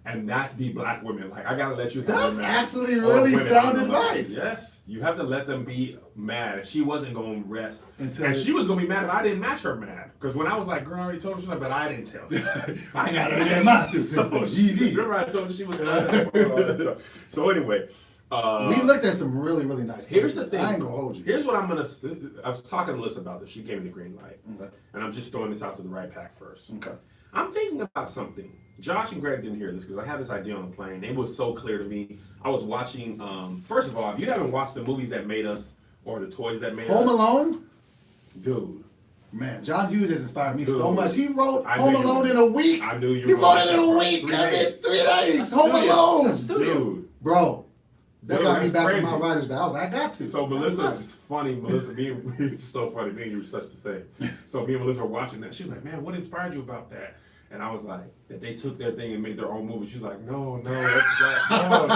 And that's be black women. Like, I got to let you have That's actually really sound advice. Yes. You have to let them be mad. She wasn't going to rest. And Until she was going to be mad if I didn't match her mad. Because when I was like, girl, I already told her, she was like, but I didn't tell you. I got to get mine too. So GV. remember I told her she was mad. So anyway. We looked at some really, really nice Here's pictures. the thing. I ain't going to hold you. Here's what I'm going to... I was talking to Alyssa about this. She gave me the green light. Okay. And I'm just throwing this out to the right pack first. Okay. I'm thinking about something. Josh and Greg didn't hear this because I had this idea on the plane. It was so clear to me. I was watching, first of all, if you haven't watched the movies that made us or the toys that made Home us. Alone? Dude. Man, John Hughes has inspired me Dude. so much. He wrote I Home knew you Alone were- in a week. I knew you He were wrote going it in to a that week, for Kevin. 3 3 days. That's Home studio. Alone. That's studio. Dude. Bro, that Dude, got me that's back crazy. in my writer's bay. I was like, I got to. So Melissa, it's funny, Melissa, it's so funny, me and you were such the same. So me and Melissa were watching that. She was like, man, what inspired you about that? And I was like, that they took their thing and made their own movie. She's like, no, that's like, no.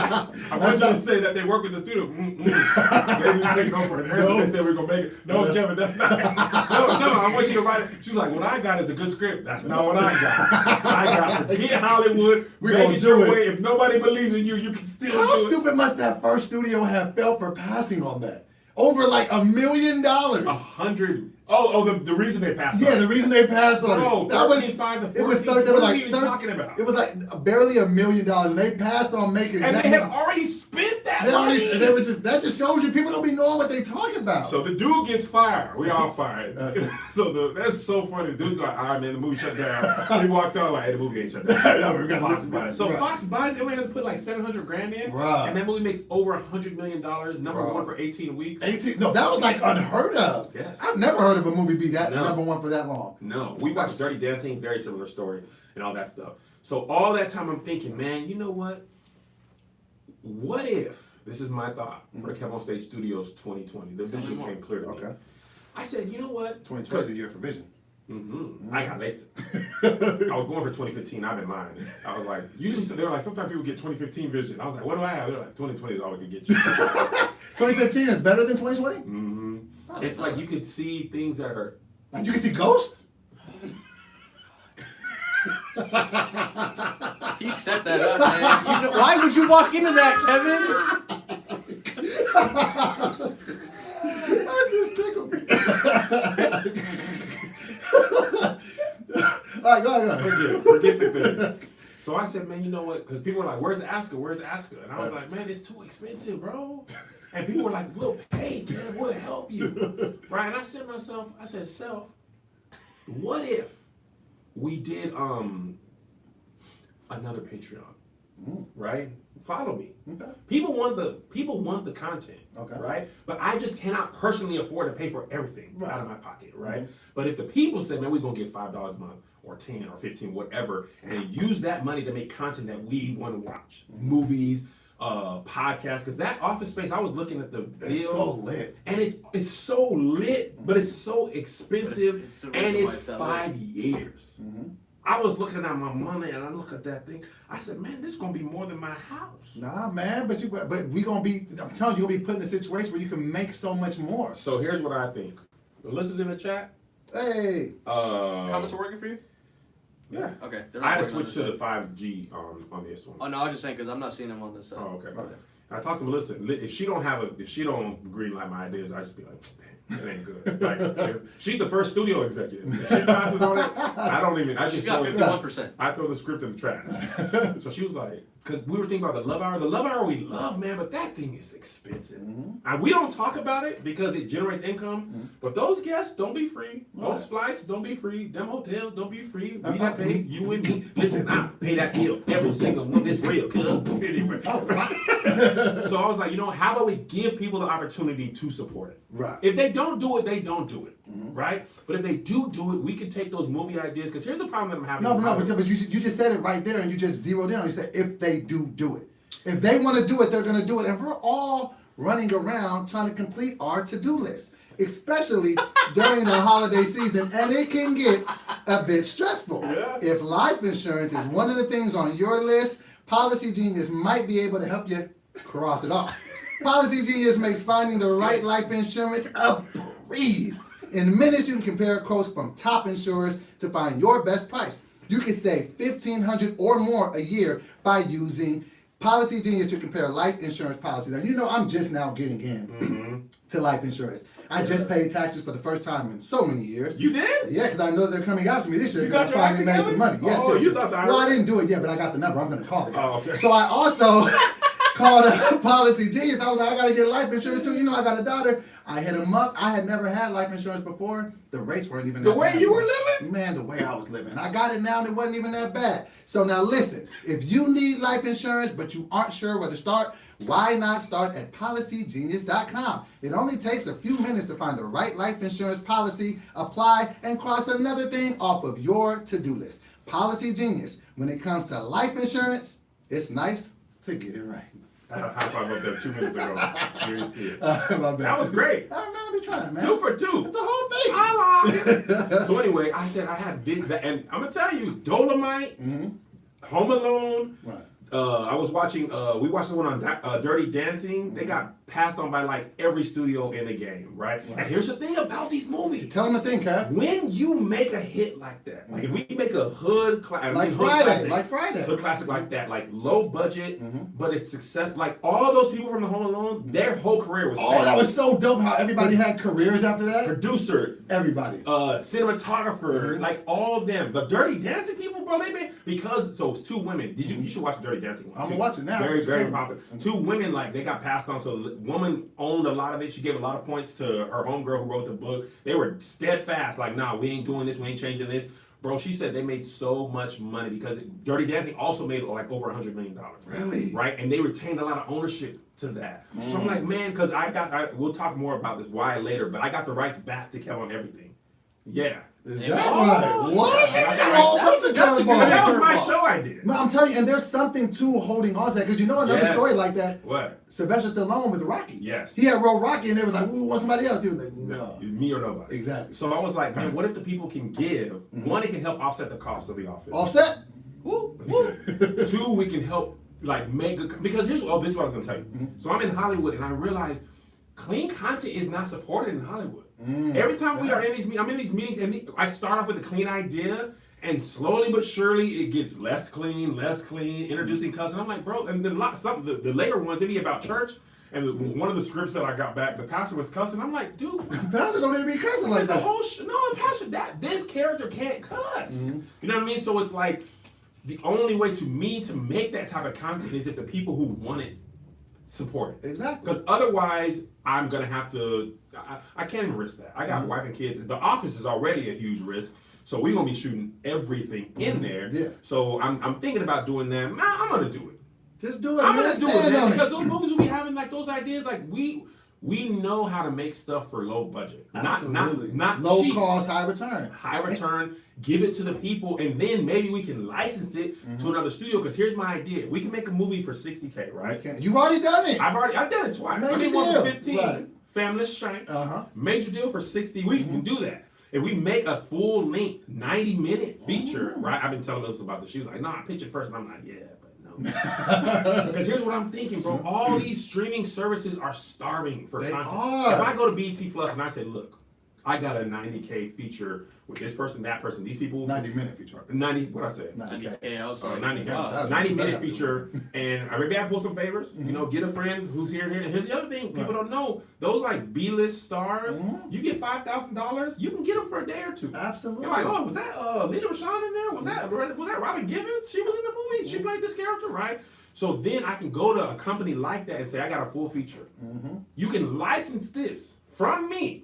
I want you to say that they work with the studio. They didn't take no for it. They said we're going to make it. No, Kevin, that's not it. No, I want you to write it. She's like, what I got is a good script. That's not what I got. I got forget Hollywood. We're Make gonna it do your it. way. If nobody believes in you, you can still How do it. stupid must that first studio have felt for passing on that? Over like $1 million. 100. The reason they passed. Yeah, on the reason they passed on Bro, it. That was 13.5 to it was 14. they were What are like we even 13 talking about? It was like barely $1 million, and they passed on making. And that they had money. already spent that They money. already, they were just that just shows you people don't be knowing what they talking about. So the dude gets fired. We all fired. That's so funny. The dude's like, all right, man, the movie shut down. He walks out like, hey, the movie ain't shut down. No, we got Fox buys it. So right. Fox buys it. They only have to put like $700,000 in. Right. And that movie makes over $100 million. Number Right. one for 18 weeks. 18. No, that was like unheard of. Yes. I've never heard of a movie be that No. number one for that long. No, we watched Dirty Dancing, very similar story, and all that stuff. So all that time I'm thinking, man, you know what? What if, this is my thought, for the Kev on Stage Studios 2020, the vision came clear to me. Okay. I said, you know what? 2020 is a year for vision. I got laced. I was going for 2015, I've been lying. I was like, usually they were like, sometimes people get 2015 vision. I was like, what do I have? They're like, 2020 is all we can get you. 2015 is better than 2020? It's like you could see things that are... Like you can see Ghost? He set that up, man. You know, why would you walk into that, Kevin? That just tickled me. All right, go ahead. Forget the thing. So I said, man, you know what? Because people were like, where's the Oscar? Where's the Oscar? And I was like, man, it's too expensive, bro. And people were like, we'll pay, Kev, we'll help you. Right? And I said to myself, self, what if we did another Patreon, right? Follow me. Okay. People want the content, Okay. right? But I just cannot personally afford to pay for everything Right. out of my pocket, right? Mhm. But if the people say, man, we're gonna get $5 a month or 10 or 15, whatever, and use that money to make content that we want to watch, movies, podcasts, because that Office Space, I was looking at the It's deal, so lit. and it's so lit, but it's so expensive, It's the and reason why it's it's that 5 years. Mm-hmm. I was looking at my money, and I look at that thing. I said, man, this is gonna be more than my house. Nah, man, but we gonna be. I'm telling you, you're gonna be put in a situation where you can make so much more. So here's what I think. Melissa's in the chat. Hey, Comments are working for you? Yeah. Okay. They're I had to working on switch to this the side. 5G on this one. Oh no, I was just saying because I'm not seeing them on this side. Oh, okay. Okay. I talked to Melissa. If she don't green light my ideas, I just be like, damn, it ain't good. Like, she's the first studio executive. If she passes on it, I She's just got throw 51%. I throw the script in the trash. So she was like, because we were thinking about the Love Hour. The Love Hour we love, man, but that thing is expensive. And we don't talk about it because it generates income. But those guests don't be free. Those flights don't be free. Them hotels don't be free. We got to pay you and me. Listen, I pay that bill every single one. It's real. Anyway. So I was like, how about we give people the opportunity to support it? right. If they don't do it, they don't do it, right? But if they do it, we can take those movie ideas. Because here's the problem that I'm having. But you just said it right there, and you just zeroed in on it. You said if they do it. If they want to do it, they're going to do it. And we're all running around trying to complete our to-do list, especially during the holiday season, and it can get a bit stressful. Yeah. If life insurance is one of the things on your list, Policy Genius might be able to help you cross it off. Policy Genius makes finding the right life insurance a breeze. In minutes, you can compare quotes from top insurers to find your best price. You can save $1,500 or more a year by using Policy Genius to compare life insurance policies. And I'm just now getting in to life insurance. I just paid taxes for the first time in so many years. You did? Yeah, because I know they're coming after me this year You because got I your finally act made some money. together? Yes, Oh, yes, you yes. thought that- Well, I didn't do it yet, but I got the number. I'm going to call the guy. Oh, okay. So I also called up Policy Genius. I was like, I got to get life insurance too. I got a daughter. I hit him up. I had never had life insurance before. The rates weren't even The that way bad. you were living? Man, the way I was living. I got it now and it wasn't even that bad. So now listen, if you need life insurance but you aren't sure where to start, why not start at PolicyGenius.com? It only takes a few minutes to find the right life insurance policy, apply, and cross another thing off of your to-do list. Policy Genius. When it comes to life insurance, it's nice to get it right. I had a high five up there 2 minutes ago. You didn't see it. My bad. That was great. I'm not be trying, man. 2 for 2. It's a whole thing. I lied. So anyway, I said I had and I'm gonna tell you, Dolomite, Home Alone. Right. I was watching. We watched the one on Dirty Dancing. They got passed on by like every studio in the game, right? And here's the thing about these movies. Tell them the thing, Kev. When you make a hit like that, like if we make a hood classic, Like Friday. hood classic like that, like low budget, but it's success. Like all those people from the Home Alone, their whole career was. Oh, that was so dope how everybody had careers after that. Producer, Everybody. cinematographer, like all of them. The Dirty Dancing people, bro, they made it's 2 women. You should watch the Dirty Dancing one. I'm gonna watch it now. Very, very popular. 2 women, like they got passed on. So the woman owned a lot of it. She gave a lot of points to her homegirl who wrote the book. They were steadfast, like, nah, we ain't doing this, we ain't changing this. Bro, she said they made so much money because Dirty Dancing also made like over $100 million. Really? Right? And they retained a lot of ownership to that. So I'm like, man, because we'll talk more about this why later, but I got the rights back to Kev on everything. Yeah. Is Yeah. that Oh, right? What? yeah. Oh, that's a good But that was one. my show I did. No, I'm telling you, and there's something to holding on to that because another Yes. story like that. What? Sylvester Stallone with Rocky. Yes. He had wrote Rocky, and they was like, "We want somebody else." He was like, "No." It's me or nobody. Exactly. So I was like, man, what if the people can give? One, it can help offset the cost of the office. Offset. Woo, woo. 2, we can help make because this is what I was gonna tell you. So I'm in Hollywood and I realized clean content is not supported in Hollywood. Every time we are in these I'm in these meetings and I start off with a clean idea and slowly but surely it gets less clean, introducing cussing. I'm like, bro, and then the later ones, they be about church. And one of the scripts that I got back, the pastor was cussing. I'm like, dude, Pastors don't even be cussing like the that. whole no, pastor, this character can't cuss. You know what I mean? So it's like the only way to make that type of content is if the people who want it support it. Exactly. Because otherwise, I'm gonna have to. I can't even risk that. I got a wife and kids. The office is already a huge risk. So we're gonna be shooting everything in there. Yeah. So I'm thinking about doing that. Man, I'm gonna do it. Just do it, I'm man. gonna do it, Stand man. on Because it. those movies will be having like those ideas, like we know how to make stuff for low budget, Absolutely. not low cheap. cost, high return. High return, give it to the people, and then maybe we can license it to another studio. Because here's my idea: we can make a movie for $60K, right? You've already done it. I've done it twice. Major I did one deal. for 15. Right. Family strength. Uh-huh. Major deal for 60. We can do that. If we make a full length 90-minute feature, right? I've been telling us about this. She was like, "Nah, pitch it first," and I'm like, "Yeah, but no." Because here's what I'm thinking, bro. All these streaming services are starving for They content. are. If I go to BET Plus and I say, "Look, I got a 90K feature with this person, that person, these people." 90-minute feature. 90. What I say? 90K. Yeah, I was like, 90K. wow, that's- 90-minute feature, and maybe I pull some favors. You know, get a friend who's here. And here's the other thing people don't know: those like B-list stars, you get $5,000, you can get them for a day or two. Absolutely. You're like, oh, was that Lita Rashawn in there? Was that Robin Givens? She was in the movie. She played this character, right? So then I can go to a company like that and say, I got a full feature. You can license this from me,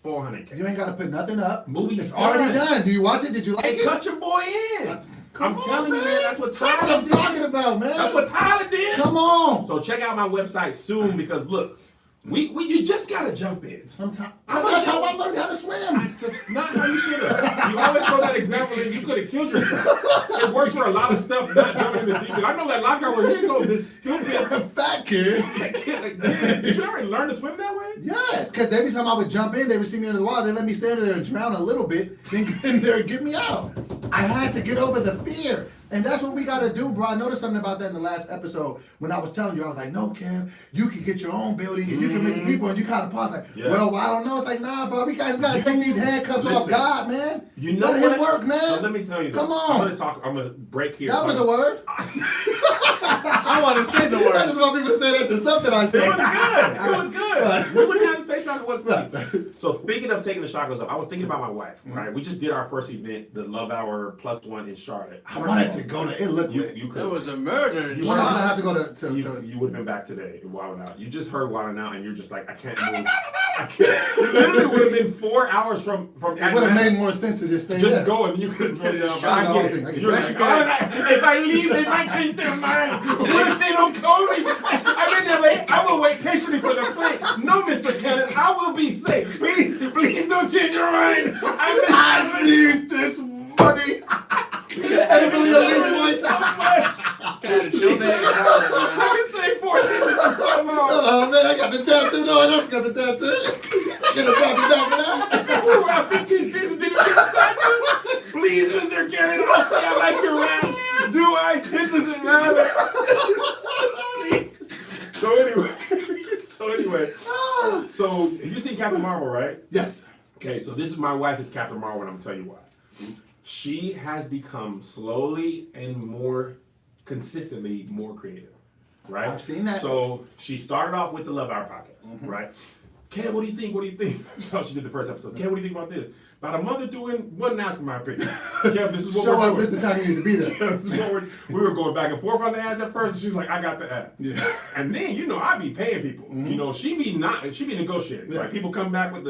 $400K. You ain't got to put nothing up. Movie It's is already done. done. Do you watch it? Did you like Hey, it? cut your boy in. I'm telling you, man, that's what That's what Tyler I'm did. talking about, man. That's what Tyler did. Come on. So check out my website soon because look, you just gotta jump in. Sometimes I'm that's a- how I learned how to swim. That's not how you should have. You always throw that example and you could have killed yourself. It works for a lot of stuff, not jumping in the deep end. I know that lifeguard was here goes this stupid Fat kid. kid. Did you ever learn to swim that way? Yes, because every time I would jump in, they would see me under the water. They let me stand there and drown a little bit, then get in there and get me out. I had to get over the fear. And that's what we got to do, bro. I noticed something about that in the last episode when I was telling you. I was like, no, Kev, you can get your own building and you can mix people. And you kind of pause like, Yeah. well, I don't know. It's like, nah, bro, we got to take these handcuffs off Listen, God, man. You know Let what? him work, man. So let me tell you this. Come on. I'm gonna break here. That was a word. I want to say the I just words. want people to say that to something I It said. was good. It was good. We wouldn't have the space shot. It was Right. good. So speaking of taking the chakras up, I was thinking about my wife. Right, we just did our first event, the Love Hour +1 in Charlotte. I wanted to go to it. Looked You lit. could. There was a murder. in You Well, I'm Charlotte. gonna have to go to You would have been back today, Wild Out. You just heard Wild Out, and you're just like, I can't move. I can't. You literally would have been 4 hours from. It would have made more sense to just stay Just there. go and you could have put it up. Shot the I whole get thing. I it. get You're it. like, oh, if I leave, they might change their mind. What if they don't call me? I'm in LA. I will wait patiently for the plane. No, Mr. Cannon, I will be safe. Please don't change your mind. I need this money. Everybody at least so once. much. Gotta chill back in Charlotte, man. I can say 4 seasons for so long. Oh man, I got the tattoo. No one else got the tattoo. Gonna drop me down for that. We're around 15 seasons. Did you get the tattoo? Please, Mr. Cannon, I'll say I like your raps. Do I? It doesn't matter. Please. So anyway, so you seen Captain Marvel, right? Yes. Okay, so this is my wife is Captain Marvel, and I'm gonna tell you why. She has become slowly and more consistently more creative, right? I've seen that. So she started off with the Love Hour podcast, right? Ken, what do you think? What do you think? So she did the first episode. Ken, what do you think about this? About a mother doing, wasn't asking my opinion. Kev, this is what Show we're up. doing. This is the time you need to be there. This is what we were going back and forth on the ads at first, and she's like, I got the ad. Yeah. And then, I be paying people. You know, she be negotiating. Yeah. Like people come back with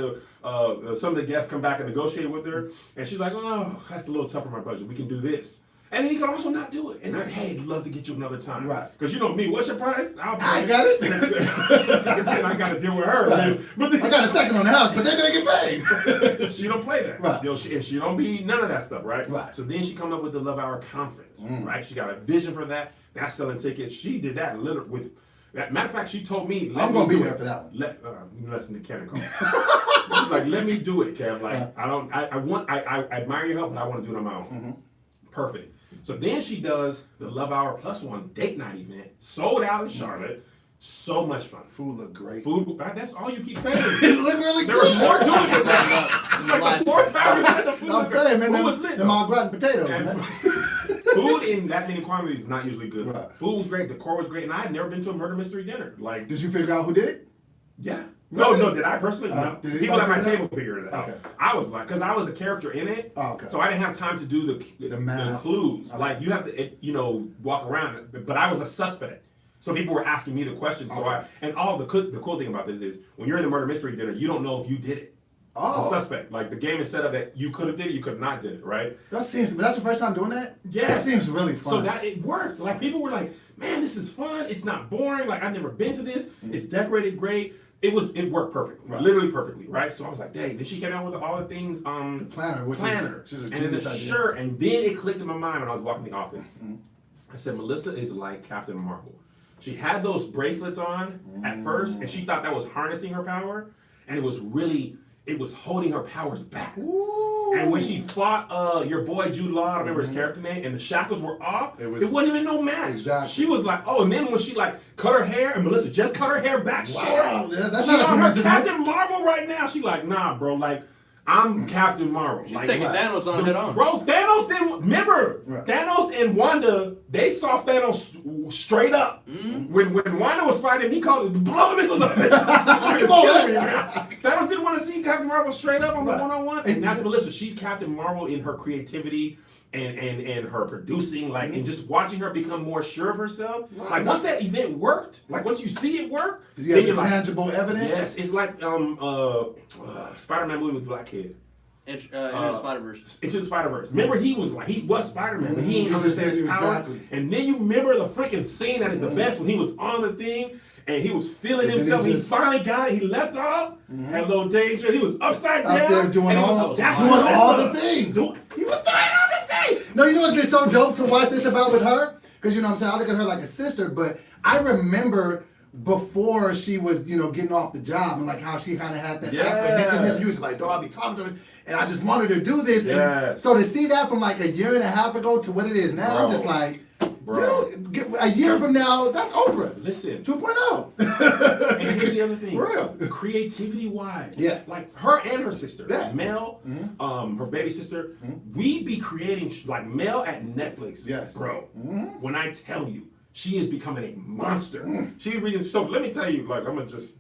some of the guests come back and negotiate with her, and she's like, oh, that's a little tough for my budget. We can do this. And then you can also not do it. And hey, I'd love to get you another time. Right. Because you know me, what's your price? I'll pay. I got it. And then I got to deal with her. Right. But then, I got a second on the house, but they're gonna get paid. she don't play that. Right. She don't be none of that stuff, right? Right. So then she come up with the Love Hour conference, right? She got a vision for that. That's selling tickets. She did that literally with. Matter of fact, she told me. I'm gonna be do there it. for that one. Listen to Ken call. She's like, let me do it, Kev. Like, I admire your help, but I want to do it on my own. Perfect. So then she does the Love Hour +1 date night event, sold out in Charlotte. So much fun. Food look great. Food, that's all you keep saying. It look really There was good. more to it than that. It's like the fourth time you said the food. I'm saying, man, food was lit. them all gratin potatoes, And man. food in that many quantities is not usually good. Right. Food was great, decor was great, and I had never been to a murder mystery dinner. Like, Did you figure out who did it? yeah. Really? No, did I personally? No. Did People at my anybody figure table figured it out. Okay. I was like, because I was a character in it, Oh, okay. so I didn't have time to do the math. clues. Okay. Like, you have to, walk around. But I was a suspect. So people were asking me the questions. So Okay. and the cool thing about this is when you're in the murder mystery dinner, you don't know if you did it. Oh. The suspect. Like the game is set up that you could have did it, you could not did it, right? But that's your first time doing that? Yes. That seems really fun. So that it works. Like people were like, man, this is fun. It's not boring. Like I've never been to this. It's decorated great. It worked perfectly, Right. literally perfectly, right? So I was like, dang. Then she came out with all the things, the planner, which is a and then genius the idea. shirt, and then it clicked in my mind when I was walking the office. I said, Melissa is like Captain Marvel. She had those bracelets on at first, and she thought that was harnessing her power, and it was holding her powers back. Ooh. And when she fought your boy Jude Law, I don't remember his character name, and the shackles were off, it wasn't even no match. Exactly. She was like, oh, and then when she like cut her hair, and Melissa just cut her hair back short. Wow, yeah, that's She not a on her coincidence. Captain Marvel right now. She like, nah, bro, like, I'm Captain Marvel. She's like, taking Thanos on head on. Bro, Thanos didn't remember. Right. Thanos and Wanda, they saw Thanos straight up. When Wanda was fighting, he called it blow the missiles up. Come on, Thanos didn't want to see Captain Marvel straight up on the one-on-one. And that's Melissa. She's Captain Marvel in her creativity and her producing, like, and just watching her become more sure of herself. Right. Like once that event worked, like once you see it work, You then have you're like, tangible evidence? yes, it's like Spider-Man movie with Black Kid. Into the Spider-Verse. Into the Spider-Verse. Remember, he was Spider-Man, but he ain't He just understand his said power. exactly. And then you remember the freaking scene that is the best when he was on the thing and he was feeling And then himself. he He just- finally got it. He left off. Hello, danger. He was upside Out down. there doing and he all, was, that's doing Melissa. all the things. Do- He was doing all the things. No, you know what's been so dope to watch this about with her? Because, you know what I'm saying, I look at her like a sister, but I remember before she was, you know, getting off the job and like how she kind of had that apprehensiveness. You was like, dog, I'll be talking to her and I just wanted her to do this. Yes. And so to see that from like a year and a half ago to what it is now, I'm Bro. just like, Bro. a year from now, that's Oprah. Listen. 2.0. And here's the other thing. Real. Creativity wise. Yeah. Like her and her sister. Yeah. Mel, her baby sister, we be creating, like Mel at Netflix. Yes. Bro, when I tell you, she is becoming a monster. She be reading, so let me tell you, like, I'm gonna just,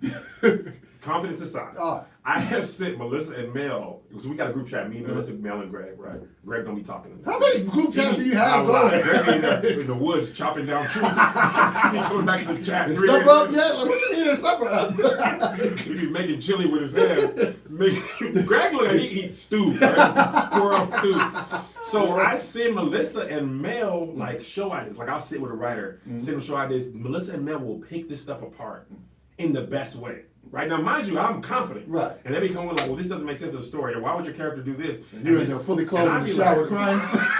confidence aside. Oh. I have sent Melissa and Mel, because we got a group chat, me, Melissa, Mel, and Greg, right? Greg don't be talking to me. How many group chats do you have A lot. going? Greg in the woods chopping down trees. He coming back to the chat. Is 3 supper days up later. yet? Like, what you eating supper up? He be making chili with his hands. Greg look like he eats stew, right? Squirrel stew. So I send Melissa and Mel like show ideas. Like I'll sit with a writer, send them show ideas. Melissa and Mel will pick this stuff apart in the best way. Right now, mind you, I'm confident. Right. And they be coming like, well, this doesn't make sense to the story. And why would your character do this? You're in there fully clothed And in I the be shower like, crying.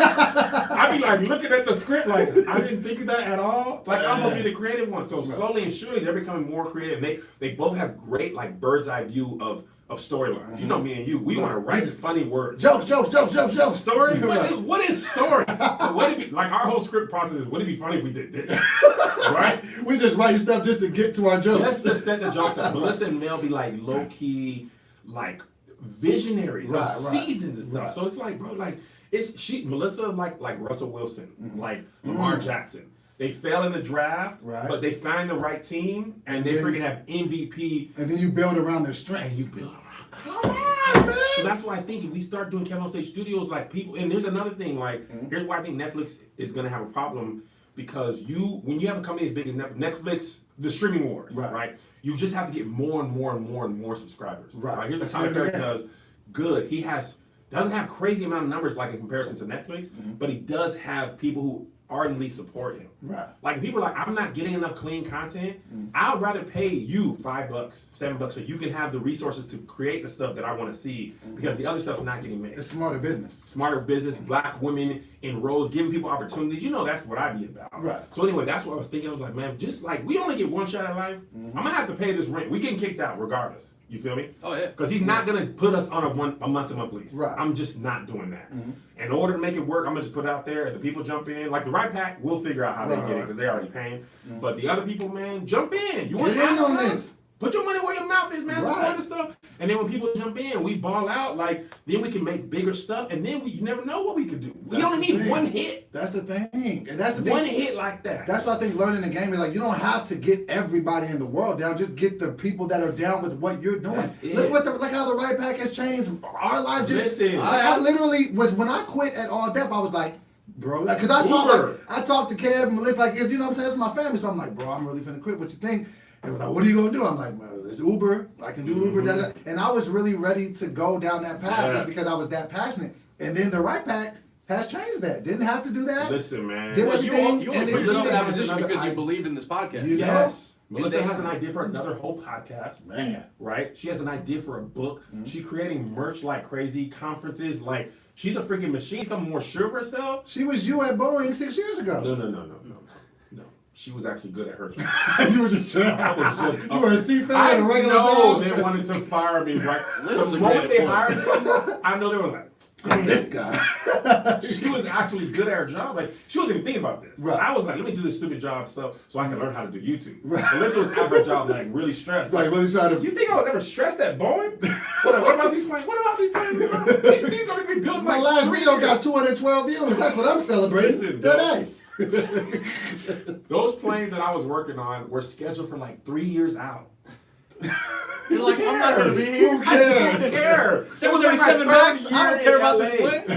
I be like looking at the script like I didn't think of that at all. Like I'm supposed to be the creative one. So slowly and surely they're becoming more creative. They both have great like bird's eye view of storylines. You know me and you, we want to write funny words. Jokes. Story? Right. What is story? Like our whole script process is would it be funny if we did this? Right? We just write stuff just to get to our jokes. Just to set the jokes up. Melissa and Mel be like low key, like visionaries of seasons and stuff. Right. So it's like, bro, like Melissa like Russell Wilson, like Lamar Jackson. They fell in the draft, but they find the right team and they freaking have MVP. And then you build around their And strengths. you build around. Come on, man. So that's why I think if we start doing Kevin on Stage Studios, like people, and there's another thing, like here's why I think Netflix is gonna have a problem because when you have a company as big as Netflix, the streaming wars, right? You just have to get more and more subscribers. Right. Here's what Tyler Perry does. Good. He doesn't have crazy amount of numbers like in comparison to Netflix, but he does have people who ardently support him. Right. Like people are like, I'm not getting enough clean content. I'd rather pay you $5, $7 so you can have the resources to create the stuff that I want to see because the other stuff's not getting made. It's smarter business. Smarter business, black women in roles, giving people opportunities. You know that's what I be about. Right. So anyway, that's what I was thinking. I was like, man, just like we only get one shot at life. I'm gonna have to pay this rent. We getting kicked out regardless. You feel me? Oh yeah. Because he's not gonna put us on a month-to-month lease. Right. I'm just not doing that. In order to make it work, I'm gonna just put it out there. If the people jump in, like the right pack, we'll figure out how they get it because they're already paying. But the other people, man, jump in. You want to Get in ask on us? this. Put your money where your mouth is, man. Some Right. other stuff. And then when people jump in, we ball out. Like then we can make bigger stuff. And then you never know what we could do. We That's only the need thing. one hit. That's the thing. And that's the thing. One hit like that. That's what I think learning the game is like, you don't have to get everybody in the world down. Just get the people that are down with what you're doing. That's it. Look how the right pack has changed our life. Listen. I literally was, when I quit at All Def, I was like, bro, because I talked to Kev and Melissa like, you know what I'm saying? It's my family. So I'm like, bro, I'm really finna quit. What you think? They was like, what are you gonna do? I'm like, well, there's Uber. I can do Uber. Da, da. And I was really ready to go down that path just because I was that passionate. And then the Right Pack has changed that. Didn't have to do that. Listen, man. Did Well, you everything. only And put it's yourself in that just- position because you I- believed in this podcast. You know? Yes. Melissa they- has an idea for another whole podcast. Man. Right? She has an idea for a book. She's creating merch like crazy, conferences. Like, she's a freaking machine, becoming more sure of herself. She was you at Boeing 6 years ago. No. She was actually good at her job. You were just I was just. You were a seafarer I at a regular know job. they wanted to fire me, right? This is The a moment great they point. hired me, I know they were like, This guy. she was actually good at her job. Like, she wasn't even thinking about this. Right. I was like, let me do this stupid job stuff so I can learn how to do YouTube. Right. Melissa was at her job, like, really stressed. Like, what are you trying to... You think I was ever stressed at Boeing? What about these planes? What about these planes? These things are going to be built My like last 3 video years. got 212 views. That's what I'm celebrating Listen, today. Those planes that I was working on were scheduled for like 3 years out. You're like, I'm not gonna be here. Who cares? I don't care. 737 Max, I don't care about this plane.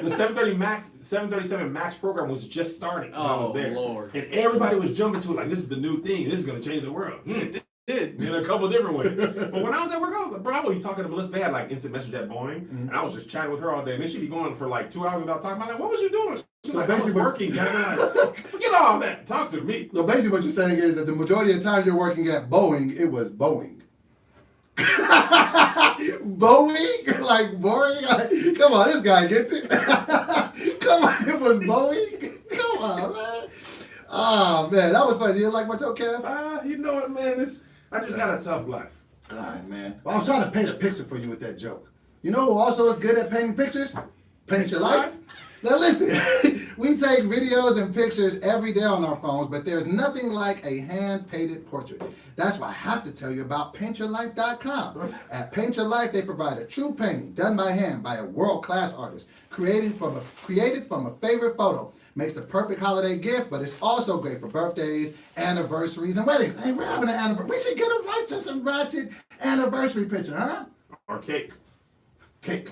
The 737 Max program was just starting when I was Oh, there. Lord. And everybody was jumping to it like, this is the new thing. This is going to change the world. It did. In a couple different ways. But when I was at work, I was like, bro, I was talking to Melissa. They had like instant message at Boeing. And I was just chatting with her all day. And then she'd be going for like 2 hours without talking about like, what was you doing? She's So like, I was basically- working. Like, forget all that. Talk to me. So basically what you're saying is that the majority of the time you're working at Boeing, it was Boeing. Boeing? Like boring? Like, come on, this guy gets it. Come on, it was Boeing? Come on, man. Oh, man, that was funny. You didn't like my joke, Kev? You know what, man? I just had a tough life. All right, man. Well, I was trying to paint a picture for you with that joke. You know who also is good at painting pictures? Paint Your Life. Now listen, we take videos and pictures every day on our phones, but there's nothing like a hand-painted portrait. That's why I have to tell you about PaintYourLife.com. At Paint Your Life, they provide a true painting done by hand by a world-class artist, created from a favorite photo. Makes the perfect holiday gift, but it's also great for birthdays, anniversaries, and weddings. Hey, we're having an anniversary. We should get a righteous and ratchet anniversary picture, huh? Or cake. Cake.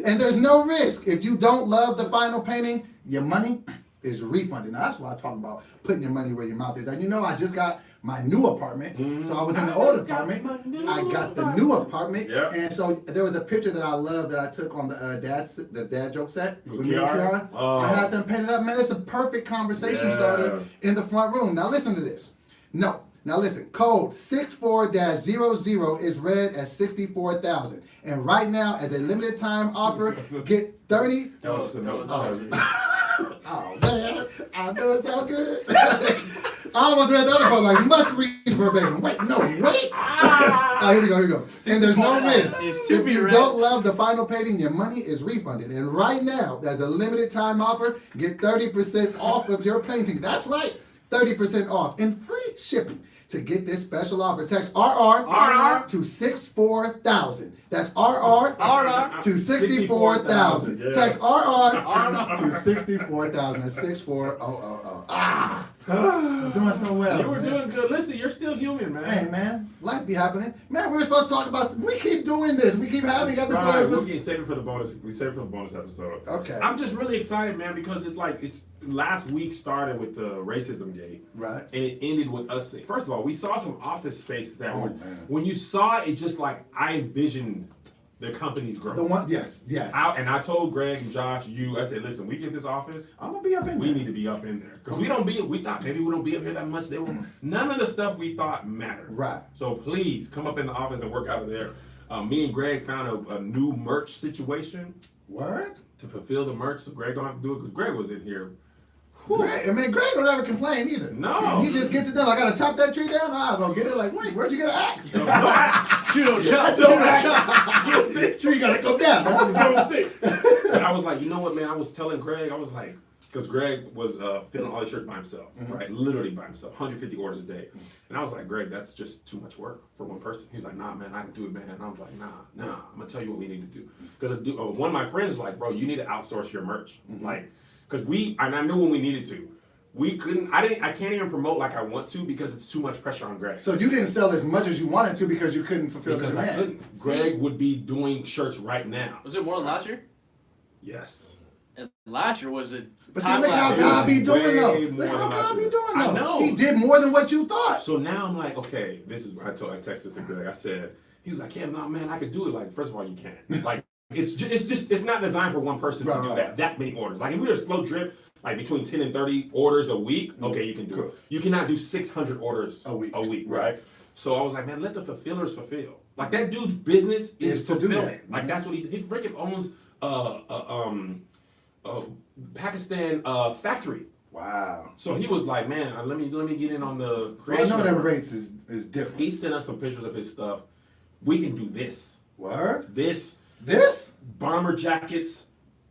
And there's no risk. If you don't love the final painting, your money is refunded. Now, that's why I talk about putting your money where your mouth is. And you know, I just got my new apartment. So I was in the old apartment. I got the new apartment. Yeah. And so there was a picture that I love that I took on the dad joke set with me and Kiara? Kiara. Oh. I had them painted up. Man, it's a perfect conversation Yeah. starter in the front room. Now listen to this. No. Now listen, code 64-00 is read as 64,000. And right now, as a limited time offer, get 30. That was a note. Oh man, I know it sound good. I almost read the other part like must read verbatim. Wait, no, wait. Oh, here we go. And there's no risk. It's to If be you read. don't love the final painting, your money is refunded. And right now, as a limited time offer, get 30% off of your painting. That's right, 30% off and free shipping. To get this special offer, text RR to 64,000. That's RR to 64,000. Yeah. Text RR to 64,000. That's 64000. Ah, I'm doing so well. You were man. doing good. Listen, you're still human, man. Hey man, life be happening. Man, we were supposed to talk about. We keep doing this. We keep having Right, episodes. we'll get saved for the bonus. We saved for the bonus episode. Okay. I'm just really excited, man, because it's last week started with the racism gate, Right. and it ended with us. First of all, we saw some office spaces that Oh, were. man. When you saw it, just like I envisioned the company's growth. The one, yes. I told Greg and Josh, I said, listen, we get this office. I'm gonna be up in We there. need to be up in there because we thought maybe we don't be up here that much. None of the stuff we thought mattered. Right. So please come up in the office and work out of there. Me and Greg found a new merch situation Word. to fulfill the merch, so Greg don't have to do it because Greg was in here. Whew. Greg, I mean, Greg don't ever complain either. No. He just gets it done. I gotta chop that tree down. I'll go get it. Like, wait, where'd you get an axe? Judo chop. Tree gotta go down. I was so sick. And I was like, you know what, man? I was telling Greg, I was like, because Greg was filling all the shirts by himself, right? Literally by himself, 150 orders a day. And I was like, Greg, that's just too much work for one person. He's like, nah, man, I can do it, man. And I was like, nah, I'm gonna tell you what we need to do. Because one of my friends was like, bro, you need to outsource your merch, like, because and I knew when we needed to. We couldn't. I can't even promote like I want to because it's too much pressure on Greg. So you didn't sell as much as you wanted to because you couldn't fulfill Because the I demand. couldn't. Greg would be doing shirts right now. Was it more than last year? Yes. And last year was it But see, look how God be doing though. Look how God be doing though. I know. He did more than what you thought. So now I'm like, okay, this is what I texted this to Greg. I said, he was like, yeah, no, man, I could do it. Like, first of all, you can't. Like, it's not designed for one person to do that many orders. Like, if we were a slow drip, like between 10 and 30 orders a week, okay, you can do it. You cannot do 600 orders a week, right? So I was like, man, let the fulfillers fulfill. Like, that dude's business is fulfilling. Like, that's what he freaking owns Pakistan factory. Wow. So he was like, man, let me get in on the I creation. know that rates is different. He sent us some pictures of his stuff. We can do this. Word? This? Bomber jackets.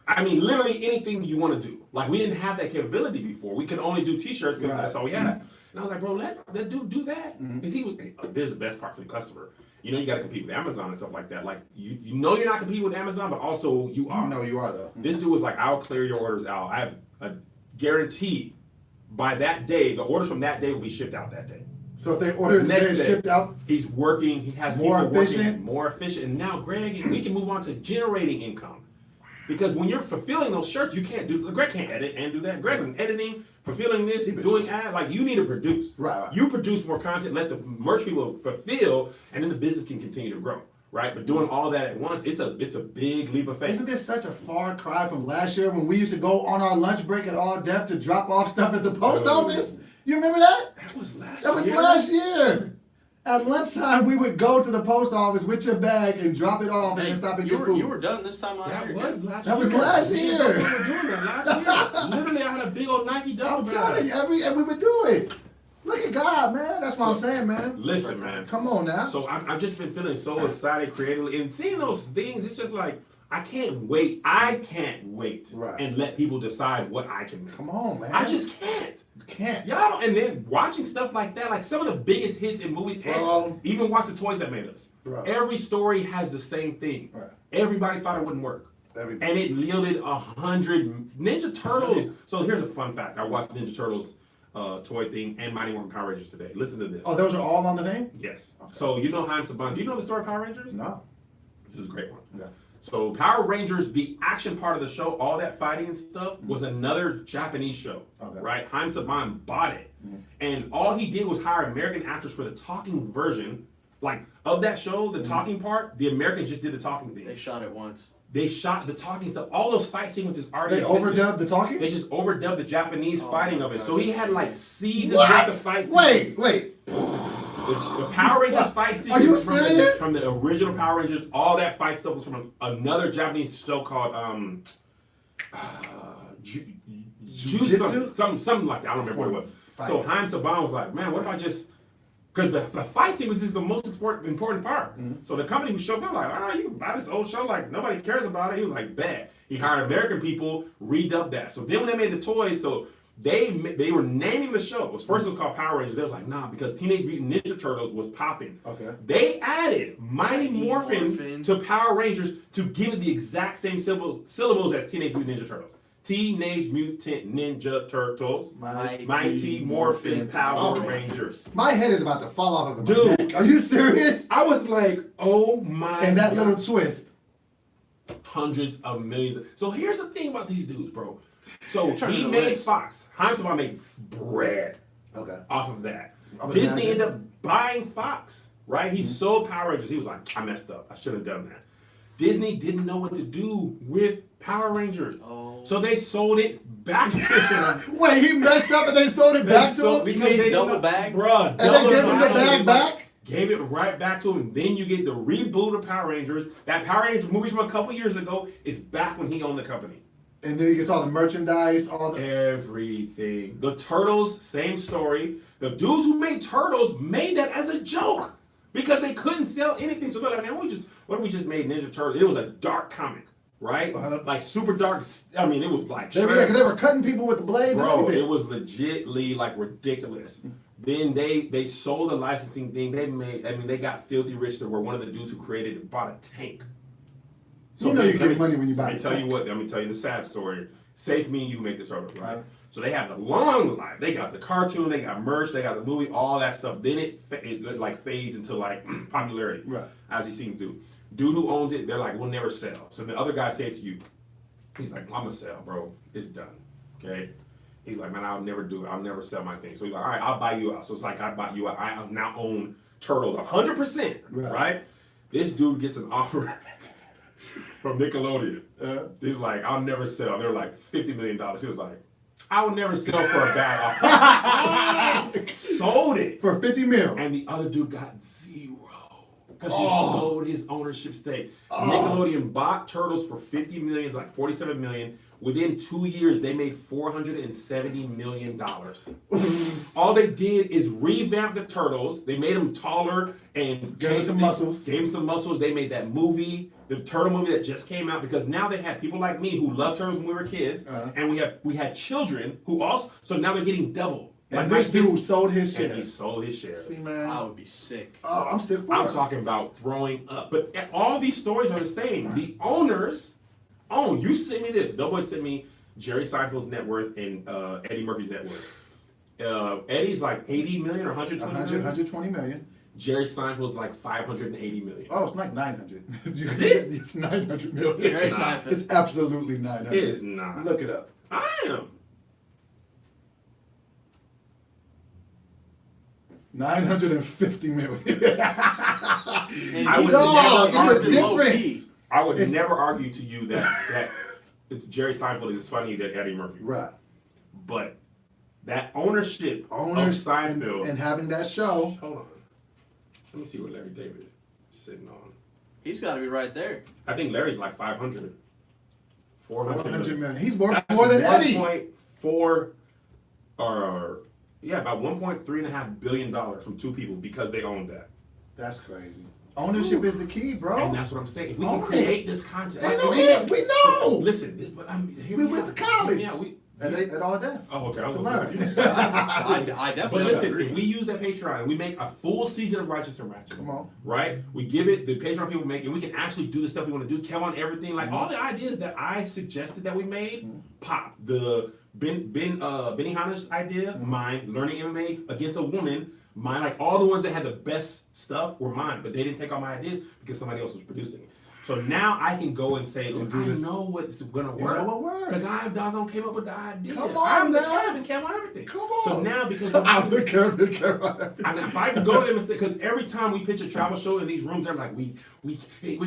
I mean, literally anything you want to do. Like, we didn't have that capability before. We could only do t-shirts because that's all we had. And I was like, bro, let dude do that. Because there's the best part for the customer. You know, you got to compete with Amazon and stuff like that. Like, you know you're not competing with Amazon, but also you are. No, you are, though. This dude was like, I'll clear your orders out. I have a guarantee by that day, the orders from that day will be shipped out that day. So if they order today and shipped out, he's working. He has more people efficient, working more efficient. And now, Greg, we can move on to generating income, because when you're fulfilling those shirts, you can't do. Greg can't edit and do that. Greg is editing, fulfilling this, doing ad. Like, you need to produce. Right. You produce more content. Let the merch people fulfill, and then the business can continue to grow. Right, but doing all that at once, it's a big leap of faith. Isn't this such a far cry from last year when we used to go on our lunch break at all depth to drop off stuff at the post office? You remember that? That was last year. That was last year. At lunchtime, we would go to the post office with your bag and drop it off and then stop and get food. You were done this time last year. That was last year. We were doing that last year. Literally, I had a big old Nike duffel bag. I'm telling you, and we would do it. Look at God, man. That's what I'm saying, man. Listen, man. Come on now. So I've just been feeling so excited creatively. And seeing those things, it's just like, I can't wait. And let people decide what I can make. Come on, man. I just can't. You can't. Y'all, and then watching stuff like that, like some of the biggest hits in movies, and even watch the toys that made us. Every story has the same thing. Everybody thought it wouldn't work. And it yielded 100 Ninja Turtles. So here's a fun fact. I watched Ninja Turtles toy thing and Mighty Morphin Power Rangers today. Listen to this. Oh, those are all on the thing? Yes. Okay. So you know Haim Saban. Do you know the story of Power Rangers? No. This is a great one. Yeah. So Power Rangers, the action part of the show, all that fighting and stuff, was another Japanese show. Okay. Right? Haim Saban bought it. And all he did was hire American actors for the talking version. Like, of that show, the talking part, the Americans just did the talking thing. They shot it once. They shot the talking stuff. All those fight sequences already They existed. overdubbed the talking? They just overdubbed the Japanese fighting of it. So he had like seasons worth of fight sequences. Wait. The Power Rangers fight sequence. Are you serious? From the original Power Rangers, all that fight stuff was from another Japanese show called Jiu-Jitsu? something like that. I don't remember what it was. So Haim Saban was like, man, what if I just... Because the fight sequence is the most important part. So the company who showed up like, all right, you can buy this old show. Like, nobody cares about it. He was like, bad. He hired American people, redubbed that. So then when they made the toys, so they were naming the show. First it was called Power Rangers. They was like, nah, because Teenage Mutant Ninja Turtles was popping. Okay. They added Mighty Morphin to Power Rangers to give it the exact same syllables as Teenage Mutant Ninja Turtles. Teenage Mutant Ninja Turtles, Mighty Morphin Power Rangers. My head is about to fall off of it. Dude, are you serious? I was like, oh my. And that little twist. Hundreds of millions. So here's the thing about these dudes, bro. So he made Fox. Haim Saban made bread off of that. Disney ended up buying Fox, right? He sold Power Rangers. He was like, I messed up. I should have done that. Disney didn't know what to do with Power Rangers. So they sold it back to him. Wait, he messed up and they sold it back to him? Because they double bag? Bruh, and they gave him the bag back? Gave it right back to him. Then you get the reboot of Power Rangers. That Power Rangers movie from a couple years ago is back when he owned the company. And then he gets all the merchandise, all the... Everything. The Turtles, same story. The dudes who made Turtles made that as a joke. Because they couldn't sell anything. So they're like, man, what if we just made Ninja Turtles? It was a dark comic, right? Like super dark. I mean, it was like... They were cutting people with the blades. Bro, it was legitly like ridiculous. Then they sold the licensing thing. They got filthy rich to where one of the dudes who created it bought a tank. So you get money when you buy a tank. Let me tell you the sad story. Say it's me and you make the Turtles, right? So they have the long life. They got the cartoon, they got merch, they got the movie, all that stuff. Then it like fades into like popularity, as he seems to. Dude who owns it, they're like, we'll never sell. So the other guy said to you, he's like, I'm gonna sell, bro. It's done. Okay. He's like, man, I'll never do it. I'll never sell my thing. So he's like, all right, I'll buy you out. So it's like I bought you out. I now own Turtles 100%. Right? This dude gets an offer from Nickelodeon. He's like, I'll never sell. They're like $50 million. He was like, I will never sell for a bad offer. Sold it For 50 mil. and the other dude got 0 because he sold his ownership stake. Nickelodeon bought Turtles for $50 million, like $47 million. Within 2 years, they made $470 million. All they did is revamp the Turtles. They made them taller and Gave them some muscles. Gave them some muscles. They made that movie, the Turtle movie that just came out, because now they had people like me who loved Turtles when we were kids, and we had children who also. So now they're getting double. And this dude sold his And he shares. sold his shares. See, man. I would be sick. Oh, I'm sick for I'm it. talking about throwing up. But all these stories are the same. The owners own. You sent me this. Doughboy sent me Jerry Seinfeld's net worth and Eddie Murphy's net worth. Eddie's like 80 million or 120 million. 120 million. Jerry Seinfeld's like 580 million. Oh, it's like 900. Is it? It's 900 million. It's Jerry not. Seinfeld. It's absolutely 900. It is not. Look it up. I am. 950 million. And I he's would Dog, never it's a argue low difference. key. I would It's- never argue to you that Jerry Seinfeld is funny than Eddie Murphy. Right. But that ownership Owners of Seinfeld. and having that show. Hold on. Let me see what Larry David is sitting on. He's got to be right there. I think Larry's like 500. 400 400 million. million. He's worth That's more than Eddie. 1.4 or yeah, about $1.3.5 billion from two people because they own that. That's crazy. Ownership is the key, bro. And that's what I'm saying. If we can Own create it. this content, Ain't like, no we if, have- we know. So, listen, this, but hear We me went out. to college. Yeah, At all day. Oh, okay. I was To gonna learn. say- I But definitely listen, agree. if we use that Patreon and we make a full season of Righteous and Ratchet, Come on. right? We give it, the Patreon people make it, we can actually do the stuff we want to do, count on everything. Like all the ideas that I suggested that we made, pop. The Benihana's idea, mine. Learning MMA against a woman, mine. Like all the ones that had the best stuff were mine, but they didn't take all my ideas because somebody else was producing it. So now I can go and say, look, do I this. know what's gonna You work. know what works. Because I doggone came up with the idea. Come on I'm the now. cabin cam on everything. Come on. So now because I'm the careful. I mean, if I can go to them and say, because every time we pitch a travel show in these rooms, they're like, we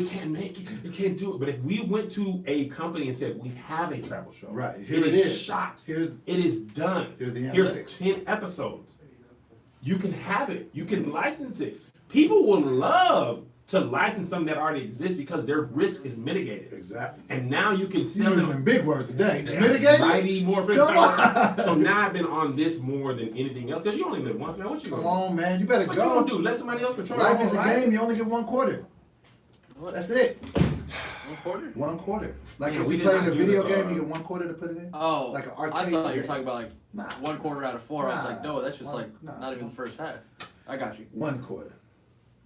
can't make it, we can't do it. But if we went to a company and said, we have a travel show, Right, here it is is. shot, Here's it is done. Here's the Here's analytics. 10 episodes. You can have it. You can license it. People will love to license something that already exists because their risk is mitigated. exactly. And now you can You're sell using them. big words today. Yeah, Mitigated? Mighty Morphin Come Power. on. So now I've been on this more than anything else because you only live once, man. What you Come gonna do? on, man. You better What you gonna go. do? Let somebody else control Life your is a whole life? game. You only get 1 quarter. That's it. 1 quarter? 1 quarter. Like Yeah, if we you did play not in a do video the, game, you get 1 quarter to put it in. Oh, Like an I arcade thought you were game. talking about like Nah. 1 quarter out of 4. I was like, Nah. no, that's just One- like nah. not even the first half. I got you. 1 quarter.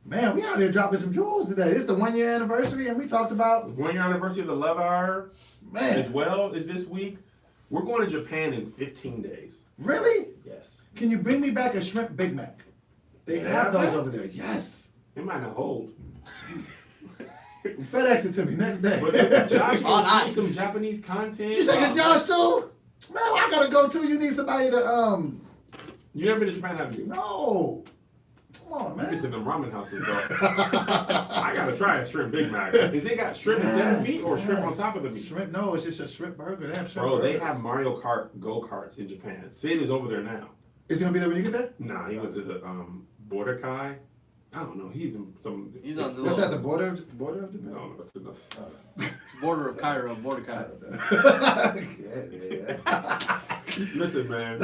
Man, we out here dropping some jewels today. It's the 1 year anniversary, and we talked about, 1 year anniversary of the Love Hour as man, well is this week. We're going to Japan in 15 days. really? Yes. Can you bring me back a shrimp Big Mac? They They have have those that? over there. Yes. It might not hold. FedEx it to me next day. But if Josh On can ice. see some Japanese content. You taking Josh too? Man, I gotta go too. You need somebody to You never been to Japan, have you? No. Come on, You get man. to them ramen houses, though. I gotta try a shrimp Big Mac. Is it got shrimp instead of meat or shrimp on top of the meat? Shrimp? No, it's just a shrimp burger. They have shrimp Bro, they burgers. have Mario Kart go-karts in Japan. Sid is over there now. Is he gonna be there when you get there? Nah, he went to the Borderkai. I don't know. He's in some. He's on the What's little- that? The border of Japan? No, that's enough. It's border of Cairo, Mordecai. Yeah. Listen, man.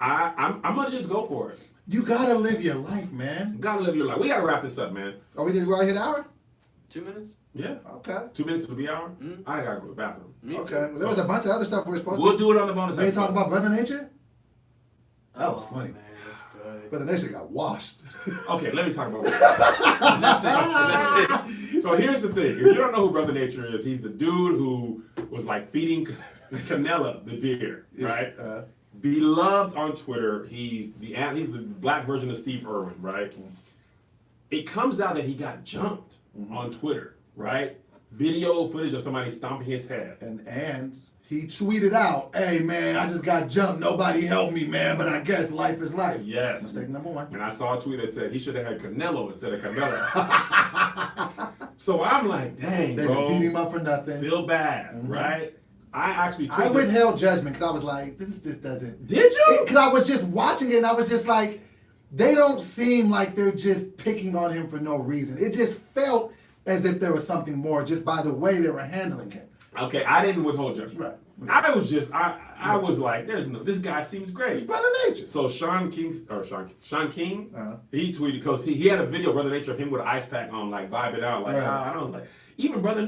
I'm gonna just go for it. You gotta live your life, man. You gotta live your life. We gotta wrap this up, man. Are we right here an hour? 2 minutes? Yeah. Okay. 2 minutes to the hour. Mm. I gotta go to the bathroom. Me too. Okay. Well, there was a bunch of other stuff we were supposed We'll to. do it on the bonus We ain't talking episode. about Brother Nature. That was Oh, funny. Man, that's good. Brother Nature got washed. Okay, let me talk about it. That's it. That's it. So here's the thing. If you don't know who Brother Nature is, he's the dude who was like feeding Canella, the deer, right? Beloved on Twitter. He's the black version of Steve Irwin, right? It comes out that he got jumped on Twitter, right? Video footage of somebody stomping his head. And he tweeted out, "Hey man, I just got jumped. Nobody helped me, man. But I guess life is life." Yes. Mistake number one. And I saw a tweet that said he should have had Canelo instead of Canelo. So I'm like, dang, They bro. beat him up for nothing. Feel bad, right? I actually I withheld judgment because I was like, this just doesn't. Did you? Because I was just watching it and I was just like, they don't seem like they're just picking on him for no reason. It just felt as if there was something more just by the way they were handling him. Okay, I didn't withhold judgment. Right. I was just, I was like, this guy seems It's great. Brother Nature. So Sean King, Uh-huh. he tweeted, because he had a video, Brother Nature, of him with an ice pack on, like, vibing out. Like, Right. and I was like, even Brother